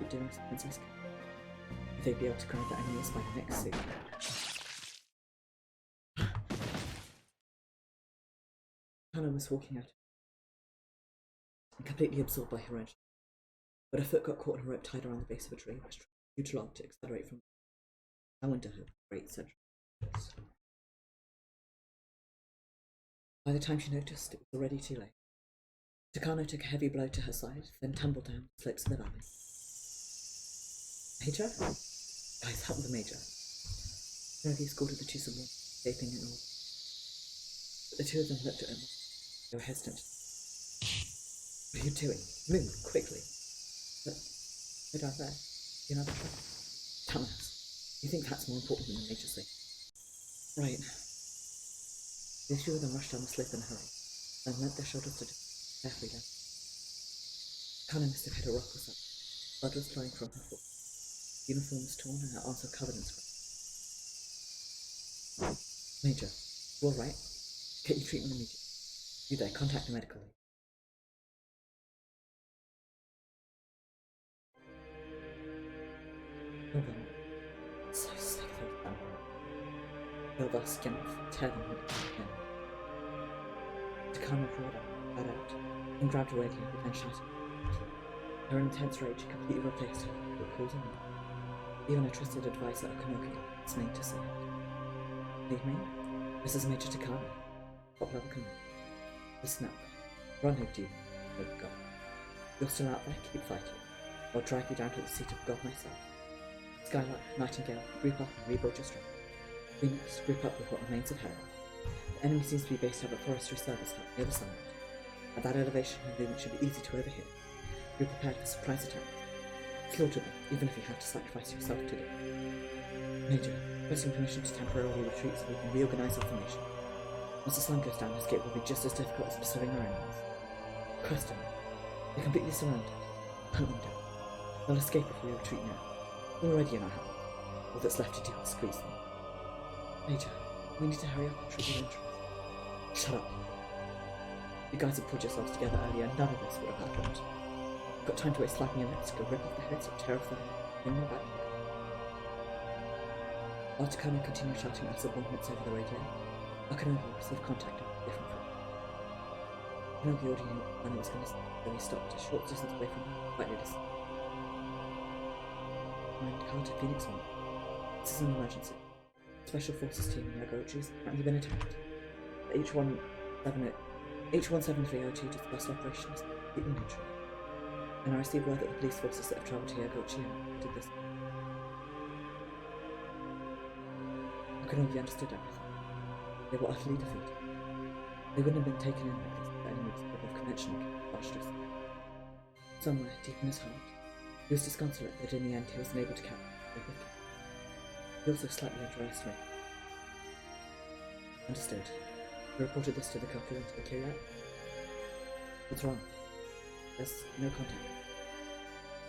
A: they'd doing so Princess if they'd be able to grab the enemies by the next scene. Hannah was walking out, and completely absorbed by her own. But her foot got caught in a rope tied around the base of a tree, which tried too long to accelerate from now into her great central. By the time she noticed, it was already too late. Takano took a heavy blow to her side, then tumbled down the slopes of the valley. Major? Guys, help the Major. Nogi escorted the two someone, gaping in awe. But the two of them looked at him. They were hesitant. What are you doing? Move, quickly. But, go down there. See another trap. Dumbass. You think that's more important than the Major's thing? Right. The two of them rushed down the slope in a hurry, then leant their shoulders to carefully down. Takano must have hit a rock or something. Blood was flowing from her foot. The uniform was torn and her arms were covered in scratches. Major, you alright? Get your treatment immediately. You there, contact the medical lead. Kill them. So sick of those vampires. Peel their skin off, tear them again. Takano roared out, and grabbed her radiant, then shattered. Her intense rage completely replaced her with cool and even a trusted advisor, Okanoki, was made to say it. Leave me? This is Major Takano. Top level command. Listen up. Run, Higurashi. Oh God. You're still out there, keep fighting. I'll drag you down to the seat of God myself. Skylark, Nightingale, group up and rebuild your strength. Phoenix, group up with what remains of Hera. The enemy seems to be based out of a forestry service hut near the summit. At that elevation, your movement should be easy to overhear. Be prepared for surprise attacks. Slaughter them, even if you have to sacrifice yourself to do it. Major, requesting permission to temporarily retreat so we can reorganize our formation. Once the sun goes down, escape will be just as difficult as pursuing our enemies. Question. They're completely surrounded. Hunt them down. They'll escape if we retreat now. They're already in our hands. All that's left to do is squeeze them. Major, we need to hurry up and trigger entrance. Shut up. You guys had pulled yourselves together earlier, none of this would have happened. You've got time to waste slapping your necks to go rip off the heads or tear off the in my back. While Takano continued shouting at subordinates over the radio, Akanogi received contact with a different phone. Akanogi already knew when it was going to stop, so he stopped a short distance away from her, quietly listening. Mind Carter Phoenix 1. This is an emergency. Special Forces team in Higurashi has apparently been attacked. The H-17302 discussed operations completely neutral. And I received word that the police forces that have travelled to Higurashi did this. Akanogi understood everything. They were utterly defeated. They wouldn't have been taken in like this if the enemy was above conventional archers. Somewhere, deep in his heart, he was disconsolate that in the end he was unable to capture the quickly. He also slightly underestimated. Understood. He reported this to the Kaku and to the Kiryat. What's wrong? There's no contact.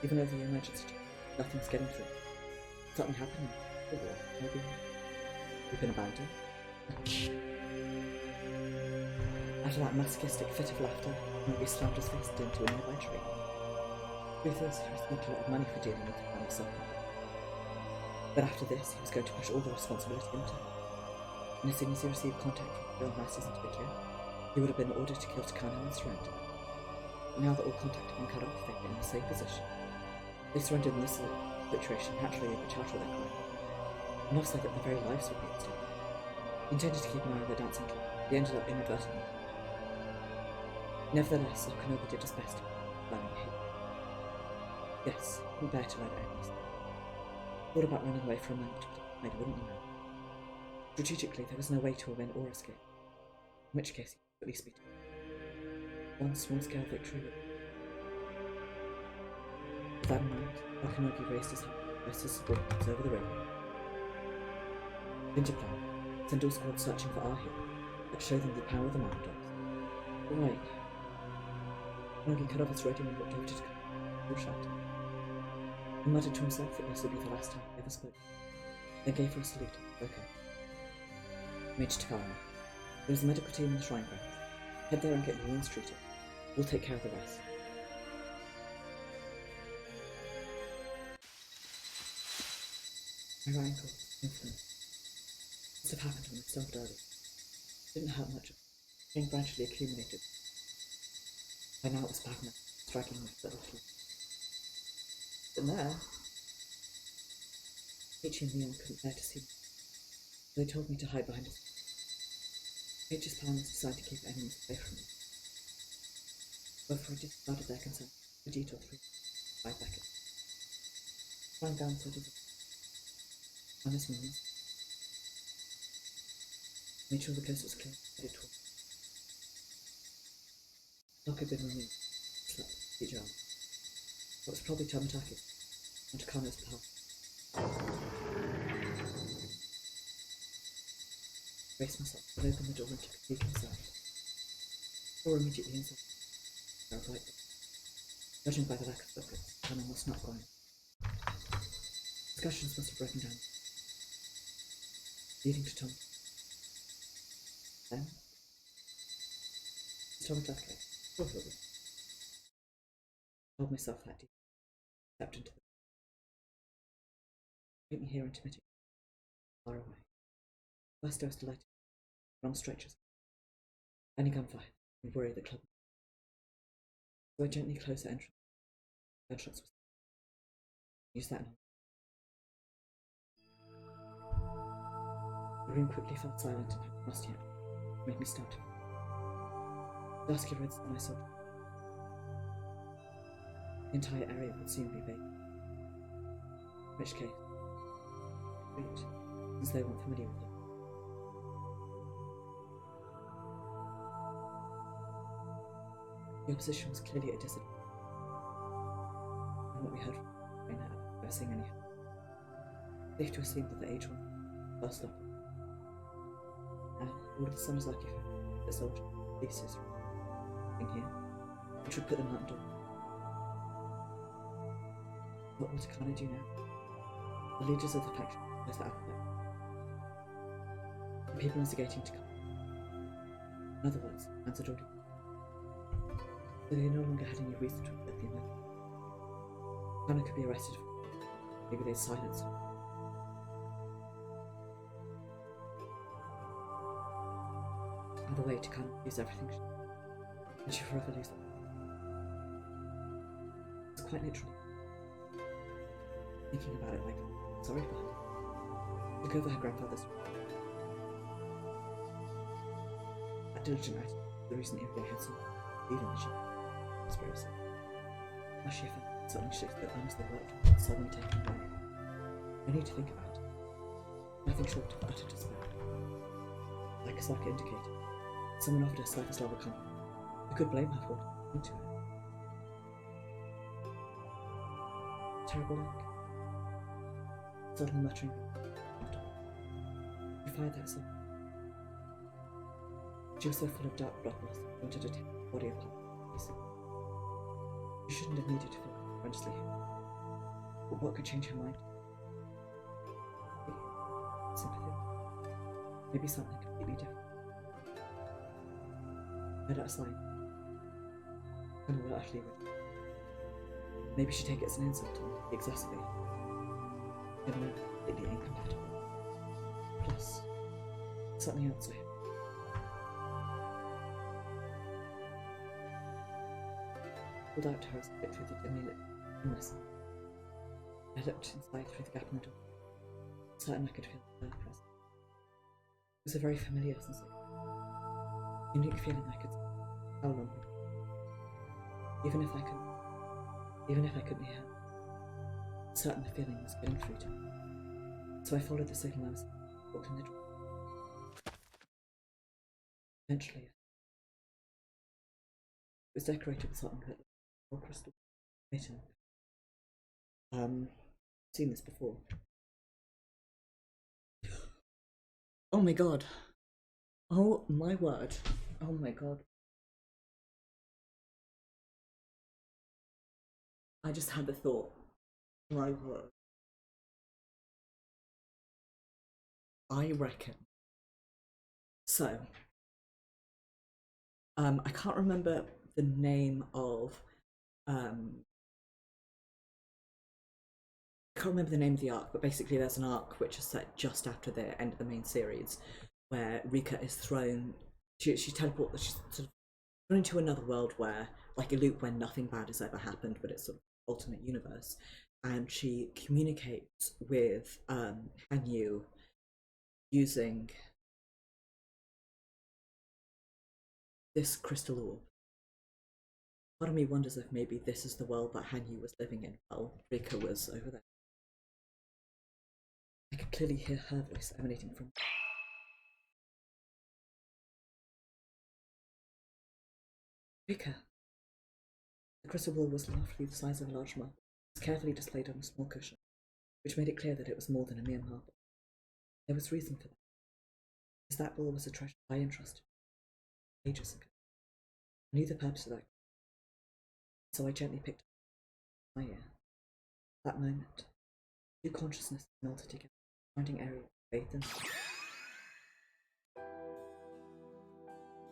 A: Even over the emergency team, nothing's getting through. Something happening. Or maybe we've been abandoned. After that masochistic fit of laughter, Moby slammed his fist into a nearby tree. Truth is, he received a lot of money for dealing with the family suffering. But after this, he was going to push all the responsibility onto him. And as soon as he received contact from the real masses in particular, he would have been ordered to kill Takano and surrender. But now that all contact had been cut off, they were in the same position. They surrendered in this situation, naturally they would charge for their crime. Enough so that their very lives would be at stake. He intended to keep an eye on the dancing club. He ended up inadvertently. Nevertheless, Okanobu did his best to planning him. Yes, he bear to let enemies. Thought about running away for a moment, but I wouldn't you know. Strategically, there was no way to win or escape, in which case he would at least be taken. One small-scale victory would. With that in mind, Okanogi raised his hand and pressed his subordinates over the radio. Winter plan. Send all squads searching for our hero. Let's show them the power of the mountain dogs. Right. Okanogi cut off his radio and walked over to Takano, shouting. He muttered to himself that this would be the last time he ever spoke. Then gave her a salute. Okay. Major Takano. There's a medical team in the shrine grounds. Head there and get your wounds treated. We'll take care of the rest. My right ankle, inflamed. Must have happened when I started early. Didn't hurt much. Pain gradually accumulated. By now it was bad enough, striking my foot little. But there, Ichi and Leon couldn't bear to see me. They told me to hide behind us. Ichi's plan was to decide to keep enemies away from me. Before I disregarded their consent, a detour through, right back at. Ran down so did on this moment. Made sure the coast was clear, headed toward. Lock had been removed, slept, each arm. What was probably Tamataki, on Takano's behalf. Braced myself, but opened the door and took a peek inside. Or immediately inside. I was like, judging by the lack of footprints, Takano must not go in. Discussions must have broken down, leading to Tom. Then, it's Tom okay. Probably. Told myself that deep. Stepped into the. Take me here intermittent. Far away. First I was delighted. Long stretches. Any gunfire. And worry the club. So I gently closed the entrance. Gunshots was. Use that now. The room quickly felt silent and had musty yet. Made me start. Dusky reds than I saw. The entire area would soon be vacant. In which case, great, since they weren't familiar with it. The opposition was clearly a disadvantage. And what we heard from Raina about versing anyhow. Safe to assume that the H1 first up. And all of the summer's lucky for the soldier, pieces, in here, which would put them out the door. What will Takano do now? The leaders of the faction close the alphabet. People instigating to come. In other words, hands had already. So they no longer had any reason to alert the emergency. Hannah could be arrested. Maybe they'd silenced her. Another way to kind of lose everything. And she forever lose it. It's quite literally. Thinking about it like, sorry for her. Took over her grandfather's. That diligent act, the reason every day had some feeling that she conspiracy. Now she felt something shift that honestly worked, suddenly taken away. I need to think about it. Nothing short of utter despair. Like a psychic indicator, someone offered her slightest level of comfort. I could blame her for what happened to her. Terrible luck. Suddenly muttering, you fired that song. She was so full of dark blood loss, I wanted to take the body apart. You shouldn't have needed to feel horrendously here. But what could change her mind? Sympathy. Maybe something completely different. Head outside. And will actually would. Maybe she'd take it as an insult and exacerbate. Even though completely incompatible. Plus, something else I have. Pulled out to her as I looked through the dimly lit myself. I looked inside through the gap in the door, certain I could feel her presence. It was a very familiar sensation, unique feeling I could see how long would be. Even if I couldn't hear her, certain the feeling was getting through to me. So I followed the signal I was walked in the door. Eventually, it was decorated with something that looked crystal. Seen this before. Oh my god. Oh my word. Oh my god. I just had the thought. My word. I reckon. So. I can't remember the name of I can't remember the name of the arc, but basically there's an arc which is set just after the end of the main series, where Rika is thrown. She's sort of thrown into another world where, like a loop where nothing bad has ever happened, but it's sort of alternate universe, and she communicates with Hanyu using this crystal orb. Part of me wonders if maybe this is the world that Hanyu was living in while Rika was over there. I could clearly hear her voice emanating from. Rika! The crystal ball was roughly the size of a large marble. It was carefully displayed on a small cushion, which made it clear that it was more than a mere marble. There was reason for that, because that ball was a treasure I entrusted ages ago. I knew the purpose of that, so I gently picked up my ear. At that moment, two consciousnesses melted together, finding area of faith and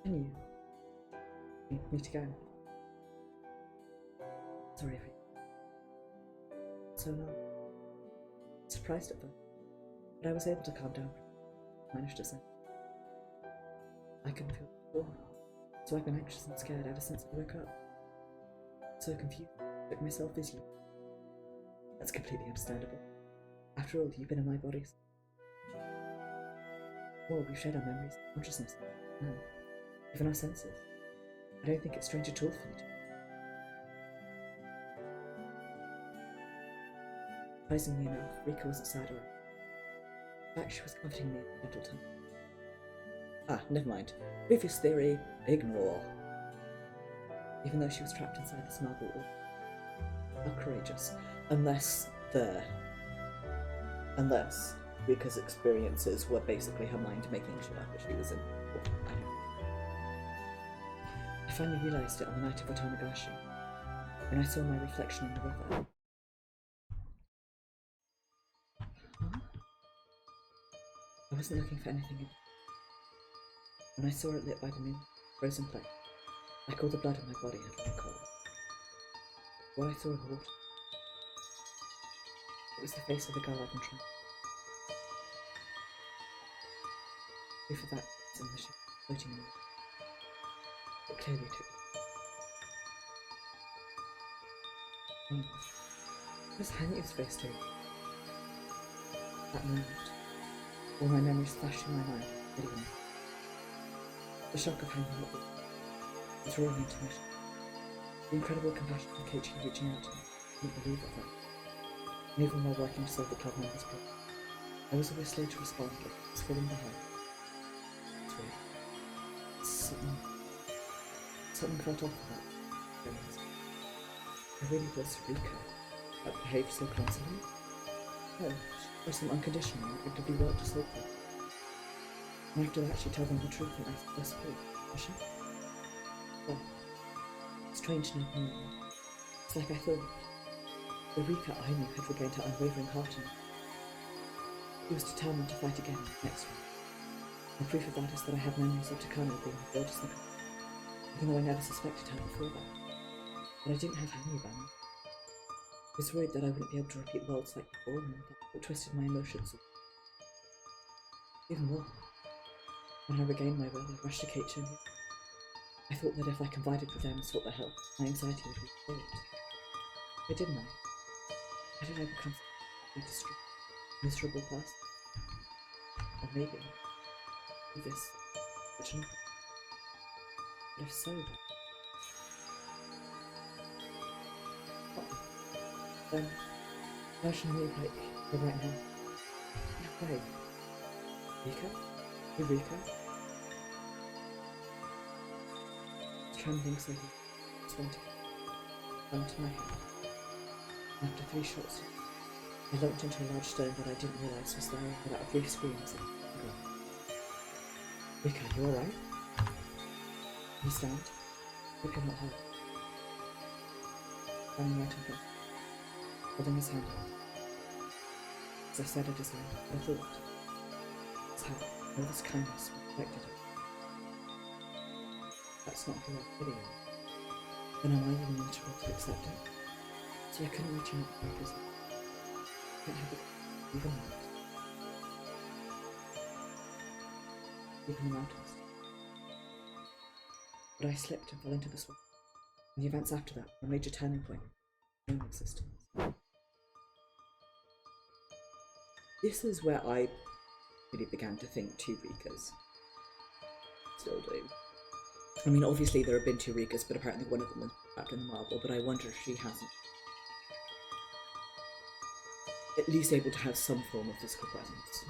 A: you need me to go. Sorry if so long. Surprised at first, but I was able to calm down. Managed to say I couldn't feel before, so I've been anxious and scared ever since I woke up. So confused, took myself as you. That's completely understandable. After all, you've been in my body. Well, we've shared our memories, consciousness, now, even our senses. I don't think it's strange at all for you to. Surprisingly enough, Rika wasn't sad or anything. In fact, she was comforting me at the gentle time. Ah, never mind. Previous theory, ignore. Even though she was trapped inside this marble orb. How courageous. Unless Rika's experiences were basically her mind making shit up that she was in. I don't know. I finally realised it on the night of Kotohogushi, when I saw my reflection in the river. Huh? I wasn't looking for anything. When I saw it lit by the moon, frozen flame, like all the blood in my body had run cold. What I saw in the water, it was the face of the girl I'd been trying to do for that was in the ship, floating in the water. It clearly took me. What was Hanya's face doing? That moment, all my memories flashed in my mind, video. The shock of Hanya not being, its roaring intonation, the incredible compassion of Keiichi reaching out to me. I couldn't believe it though. And even while working to solve the club member's problem, I was always slow to respond, like I was falling behind. It's weird. Something felt off about it. I really was Rika, that behaved so clumsily. No, she was some unconditional and actively worked to solve them. And after that, she told them the truth and asked for support. Was she? Well, strange now. It's like I thought. The Rika I knew had regained her unwavering heart in me. She was determined to fight again next week. And proof of that is that I have memories of Takano being revealed as the girl, even though I never suspected her before that. But I didn't have Hanya by me. I was worried that I wouldn't be able to repeat worlds like before, and that twisted my emotions. Even more, when I regained my will, I rushed to Keiichi and I thought that if I confided with them and sought their help, my anxiety would be resolved. But didn't I? How did I become such a miserable person? Or maybe, with this, such an offer. But if so, then, version of me like you're right now. No way. Rika? Eureka? Trembling so he just went to my head. After 3 shots, I looked into a large stone that I didn't realise was there without a brief scream as it gone. Rika, you alright? He stand. Hope you're not hurt. Standing right in front, holding his hand out. As I said it as I thought. It's how all this kindness reflected it. That's not who I really am. Then am I even integral to accept it? So I couldn't reach out because I couldn't have it even that. Even the mountains. But I slipped and fell into the swamp, and the events after that were a major turning point in my own existence. This is where I really began to think 2 Rikas. Still do. I mean, obviously there have been 2 Rikas, but apparently one of them was trapped in the marble, but I wonder if she hasn't. At least able to have some form of physical presence.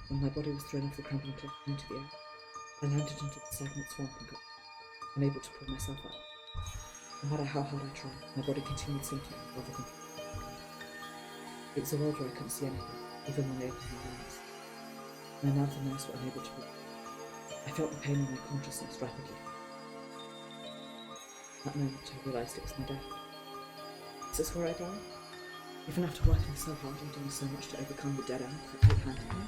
A: When my body was thrown off the crumbling cliff into the air, I landed into the stagnant swamp and got unable to pull myself up. No matter how hard I tried, my body continued sinking rather than falling. It was a world where I couldn't see anything, even when I opened my eyes. My mouth and nose were unable to breathe. I felt the pain in my consciousness rapidly. That moment I realised it was my death. Is this where I die? Even after working so hard and doing so much to overcome the dead end that fate handed me?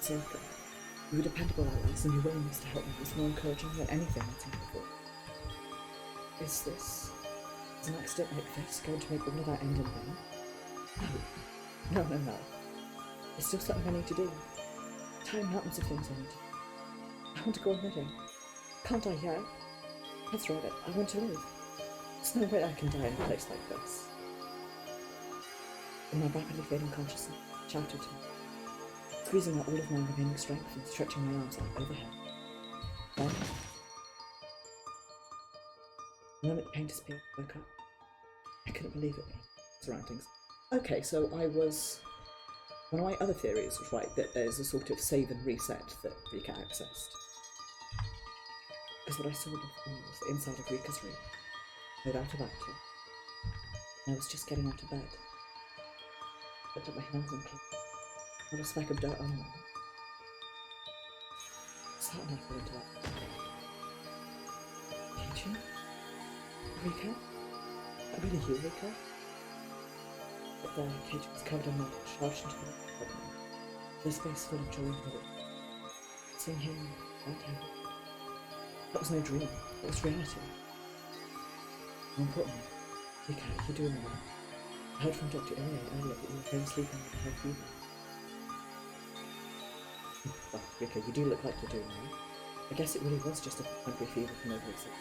A: Satoko, you were dependable allies, and your willingness to help me was more encouraging than anything I'd seen before. Is this... is an accident like this going to make all of that end in vain? No. No. There's still something I need to do. Entire mountains of things I need to do. I want to go on living. Can't I yet? That's right, I want to live. There's no way I can die in a place like this. In my rapidly fading consciousness, I shouted to him, squeezing out all of my remaining strength and stretching my arms out overhead. Then, the moment the pain disappeared, I woke up. I couldn't believe it, surroundings. Okay, so I was... one of my other theories was right, that there's a sort of save and reset that Rika accessed. Because what I saw before was the inside of Rika's room, without a backpack, and I was just getting out of bed. I put my hands in clothes, not a speck of dirt on them. Sat and I fell into that. Keiichi? Rika? Not really you, Rika? But there, Keiichi was covered in mud, charged into the room, with his face full of joy and relief. seeing him that day. That was no dream. It was reality. More importantly, Rika, you're doing well. I heard from Dr. Irie earlier that you were home sleeping with high fever. Well, Rika, you do look like you're doing well. I guess it really was just a temporary fever from overexertion.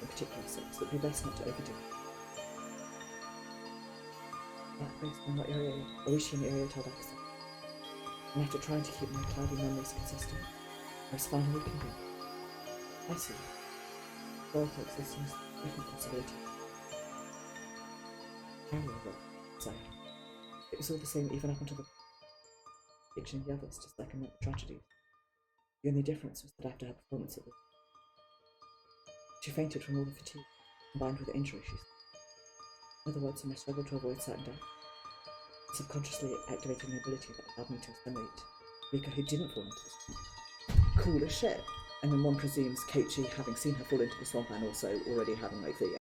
A: In particular, so it would be best not to overdo it. That brings me what Oishi and Irie told Akasa. And after trying to keep my cloudy memories consistent, I was finally convinced. I see. Well, coexistence, different possibility. However, so it was all the same even up until the fiction of the others, just like another tragedy. The only difference was that after her performance she fainted from all the fatigue, combined with the injury she suffered. In other words, in my struggle to avoid certain death, subconsciously activating an ability that allowed me to assimilate Rika, who didn't fall into the swamp. Cool as shit. And then one presumes Keiichi, having seen her fall into the swamp and also already having like the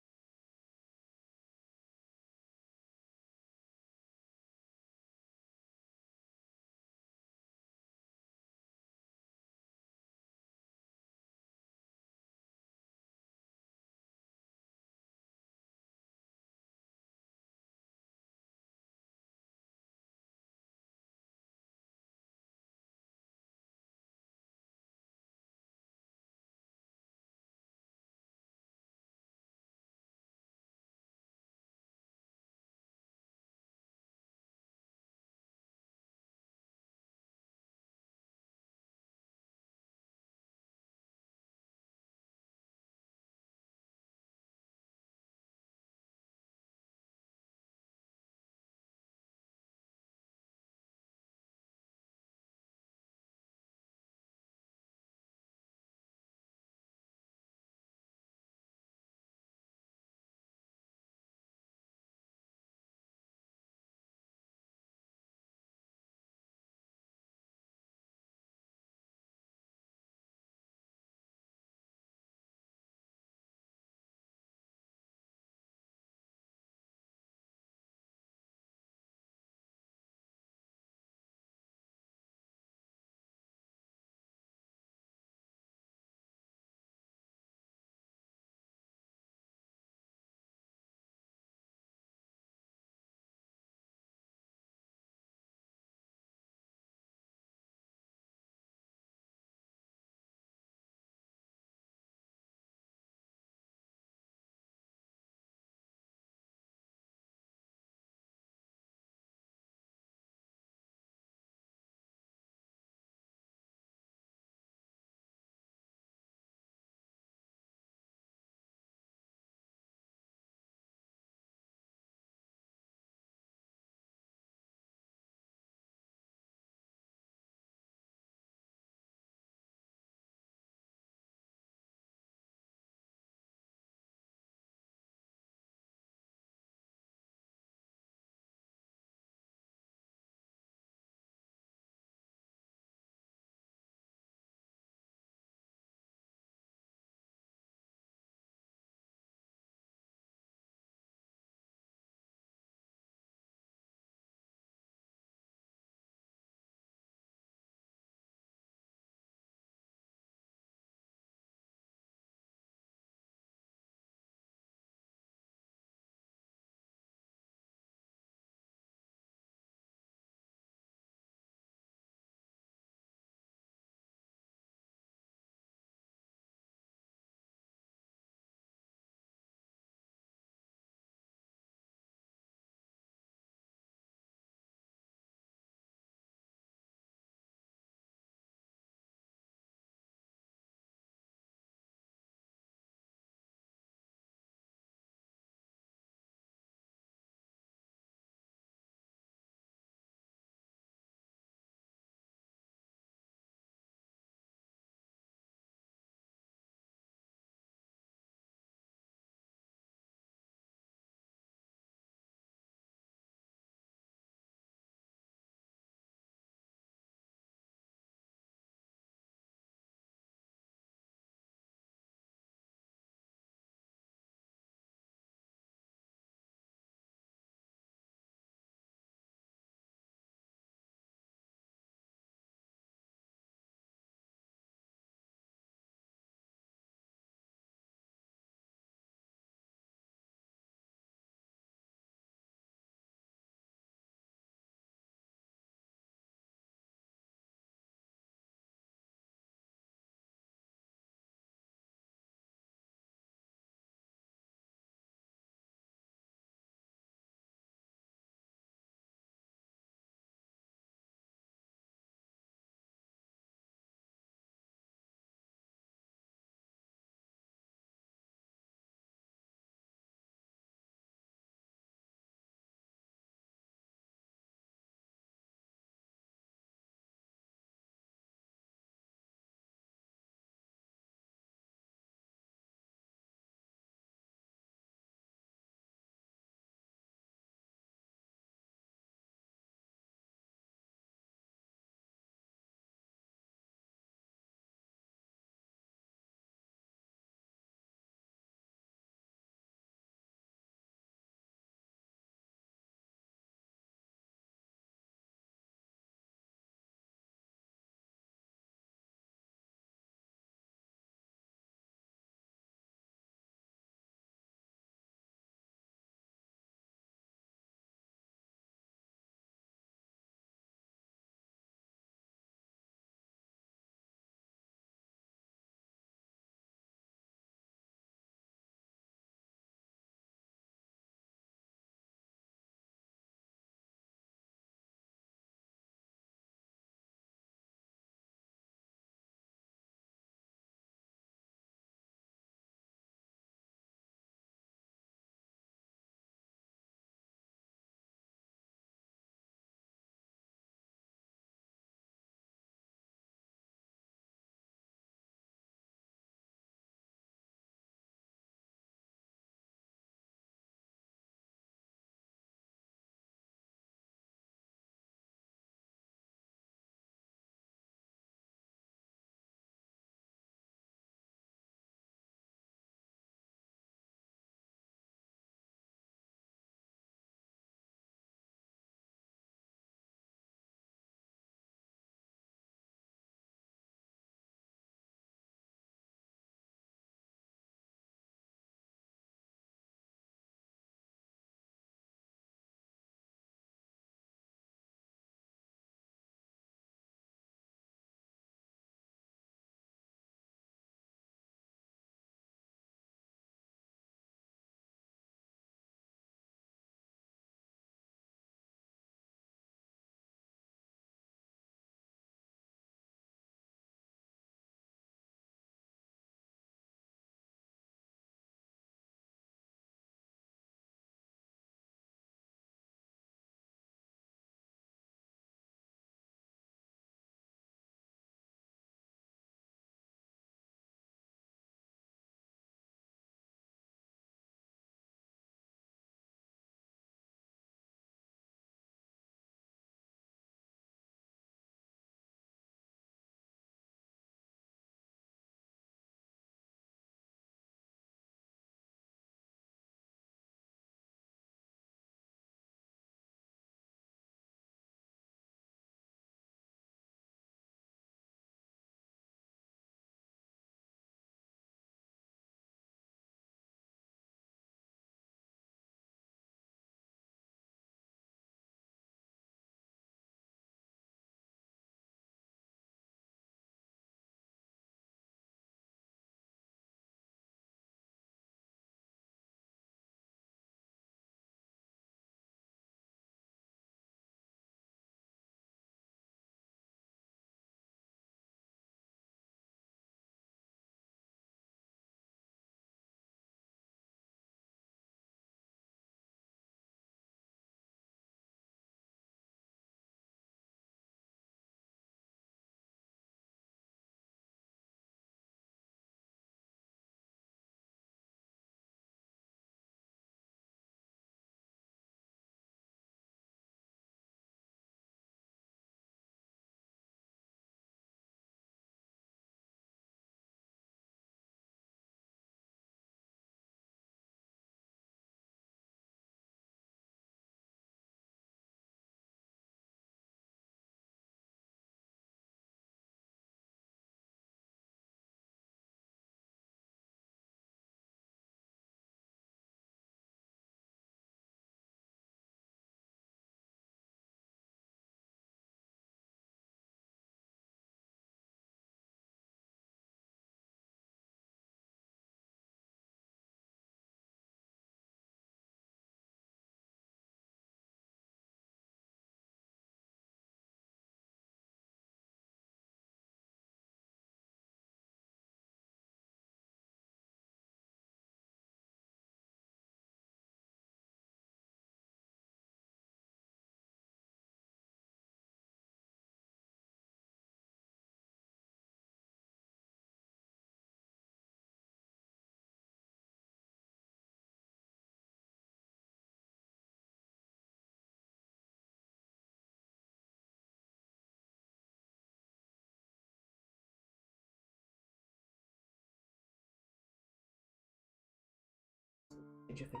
A: change your fate,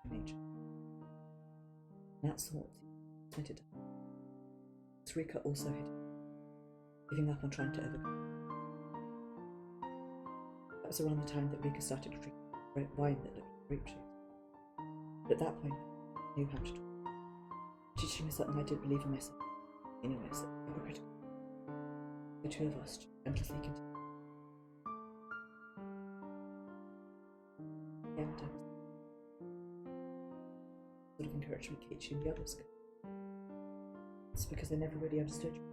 A: your nature. And that sort transmitted. Rika also hid, giving up on trying to overcome. That was around the time that Rika started to drink wine that looked like grape juice. But at that point, I knew how to talk. Teaching me something I did believe in myself, anyways, hypocritical. The two of us endlessly continued. The end, I was sort of encouragement Kichi and the others could. It's because I never really understood you.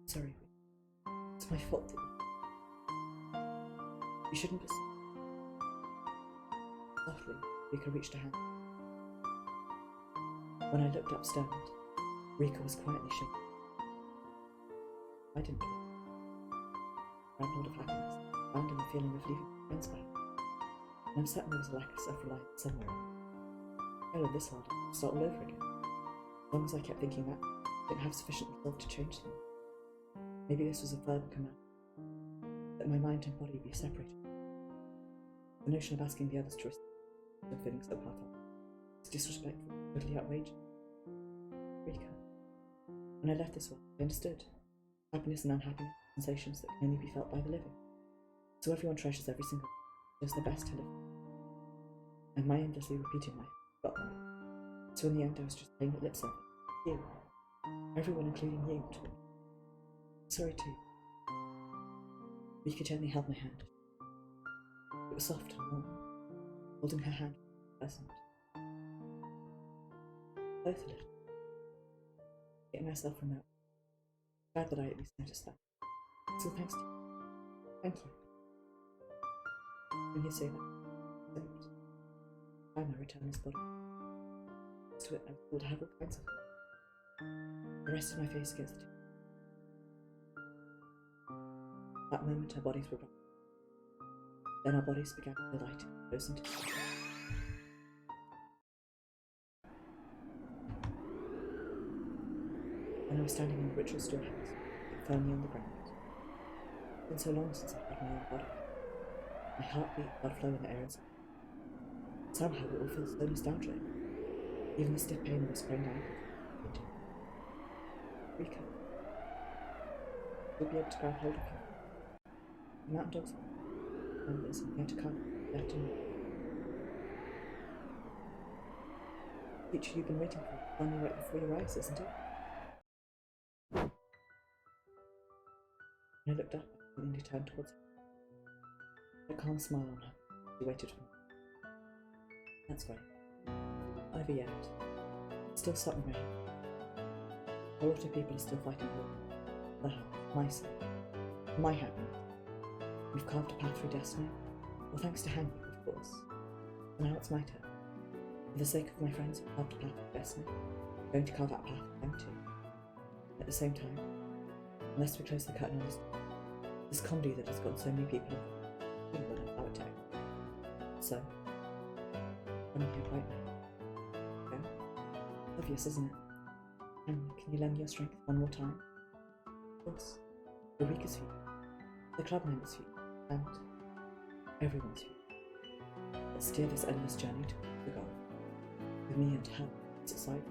A: Sorry, it's my fault that you shouldn't have. Softly, Rika reached a hand. When I looked up stunned, Rika was quietly shaking. I didn't care. I grabbed hold of happiness, abandoned the feeling of leaving my friends behind. And I'm certain there was a lack of self-reliance somewhere. Hell, this hard, I'd start all over again. As long as I kept thinking that, I didn't have sufficient resolve to change them. Maybe this was a verbal command, that my mind and body be separated. The notion of asking the others to respect and feeling so half-hearted was disrespectful, totally outrageous. Rika. When I left this world, I understood. Happiness and unhappiness are sensations that can only be felt by the living. So everyone treasures every single one, does their best to live. And my endlessly repeating life got them. So in the end, I was just paying it lip service. You. Everyone, including you, too. Sorry too. Rika gently held my hand. It was soft and warm. Holding her hand was pleasant. Both a little. Getting myself from that. Glad that I at least noticed that. So thanks to you. Thank you. When you say that, don't. I'm a return this body. Next to it, I was able to have all kinds of fun. I rested my face against the table. That moment, our bodies were wrapped. Then our bodies began to light close into each other. And I was standing in the ritual storehouse, firmly on the ground. It's been so long since I had my own body. My heart beat, blood flow in the air inside. Somehow it all feels so nostalgic. Even the stiff pain of a sprained ankle. Rika. You'll be able to grab hold of you. The mountain dogs remember something had to come, left and right. Future you've been waiting for, finally right before your eyes, isn't it? When I looked up, I suddenly turned towards her. A calm smile on her. She waited for me. That's right. Never yet. It's still stuck in my head. A lot of people are still fighting for the health, my son, my happiness. We've carved a path through destiny. Well, thanks to Hanyu, of course. So now it's my turn. For the sake of my friends who carved a path through destiny, I'm going to carve that path for them too. At the same time, unless we close the curtain on this comedy that has got so many people involved in our attack. So, I'm here right now. Okay? Obvious, isn't it? And can you lend your strength one more time? Of course. The Rika's feet, the club members' feet, and everyone's feet. Let's steer this endless journey to the goal, with me and her at its side.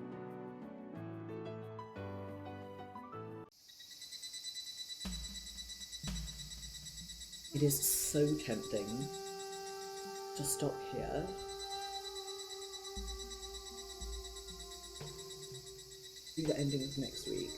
A: It is so tempting to stop here. Do the ending of next week.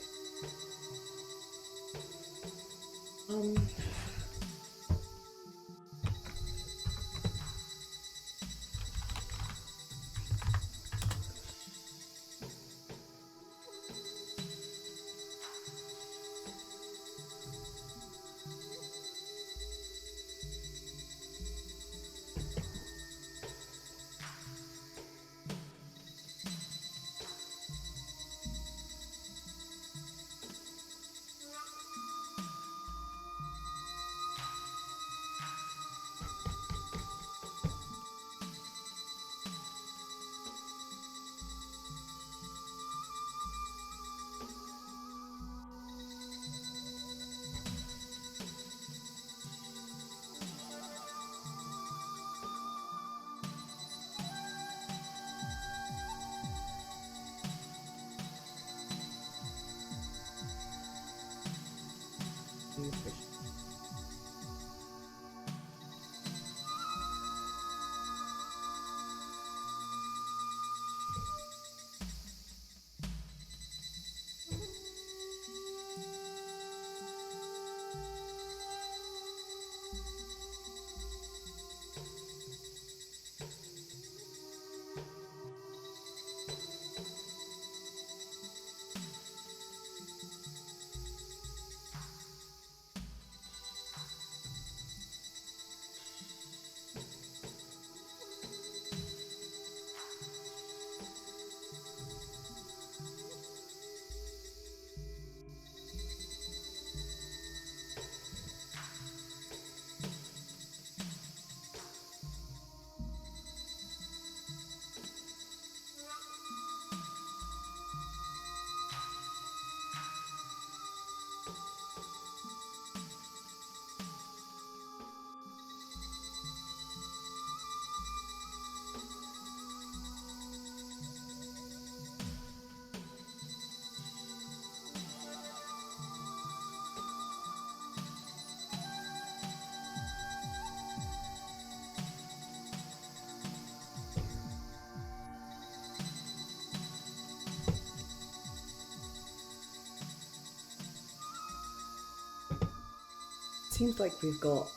A: seems like we've got a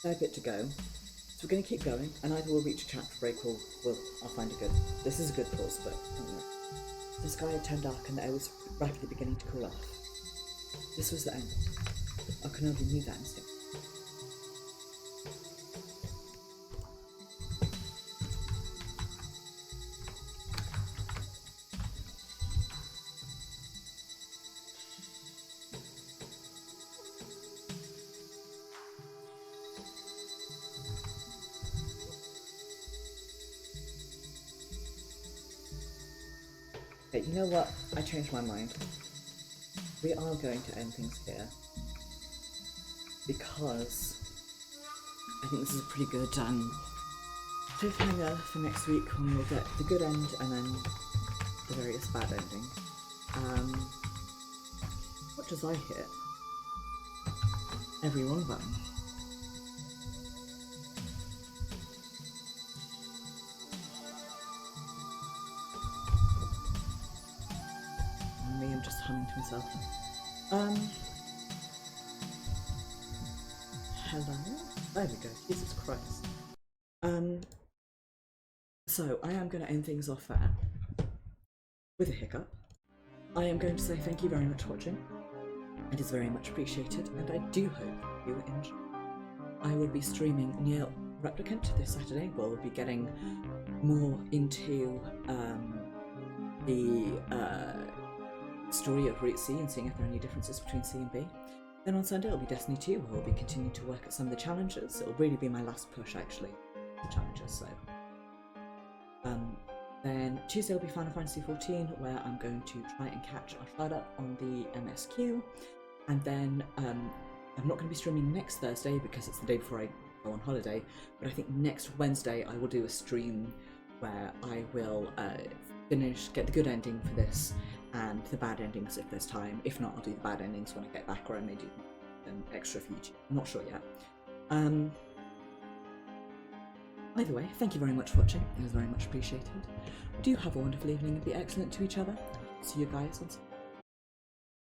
A: fair bit to go. So we're going to keep going, and either we'll reach a chapter break or I'll find a good... This is a good pause, but I don't know. The sky had turned dark and the air was rapidly beginning to cool off. This was the end. I can only knew that instinct. Okay, you know what? I changed my mind. We are going to end things here. Because I think this is a pretty good cliffhanger for next week when we'll get the good end and then the various bad ending. What does I hit? Every one button. I'm just humming to myself. Hello? There we go. Jesus Christ. So I am going to end things off there with a hiccup. I am going to say thank you very much for watching. It is very much appreciated, and I do hope you enjoy. I will be streaming Nier Replicant this Saturday, where we'll be getting more into the story of Route C and seeing if there are any differences between C and B. Then on Sunday it'll be Destiny 2, where we'll be continuing to work at some of the challenges. It'll really be my last push actually, the challenges, so. Then Tuesday will be Final Fantasy 14, where I'm going to try and catch a flood up on the MSQ. And then I'm not going to be streaming next Thursday because it's the day before I go on holiday, but I think next Wednesday I will do a stream where I will get the good ending for this and the bad endings if there's time. If not, I'll do the bad endings when I get back, or I may do an extra for YouTube. I'm not sure yet. Either way, thank you very much for watching. It was very much appreciated. Do have a wonderful evening and be excellent to each other. See you guys on Sunday.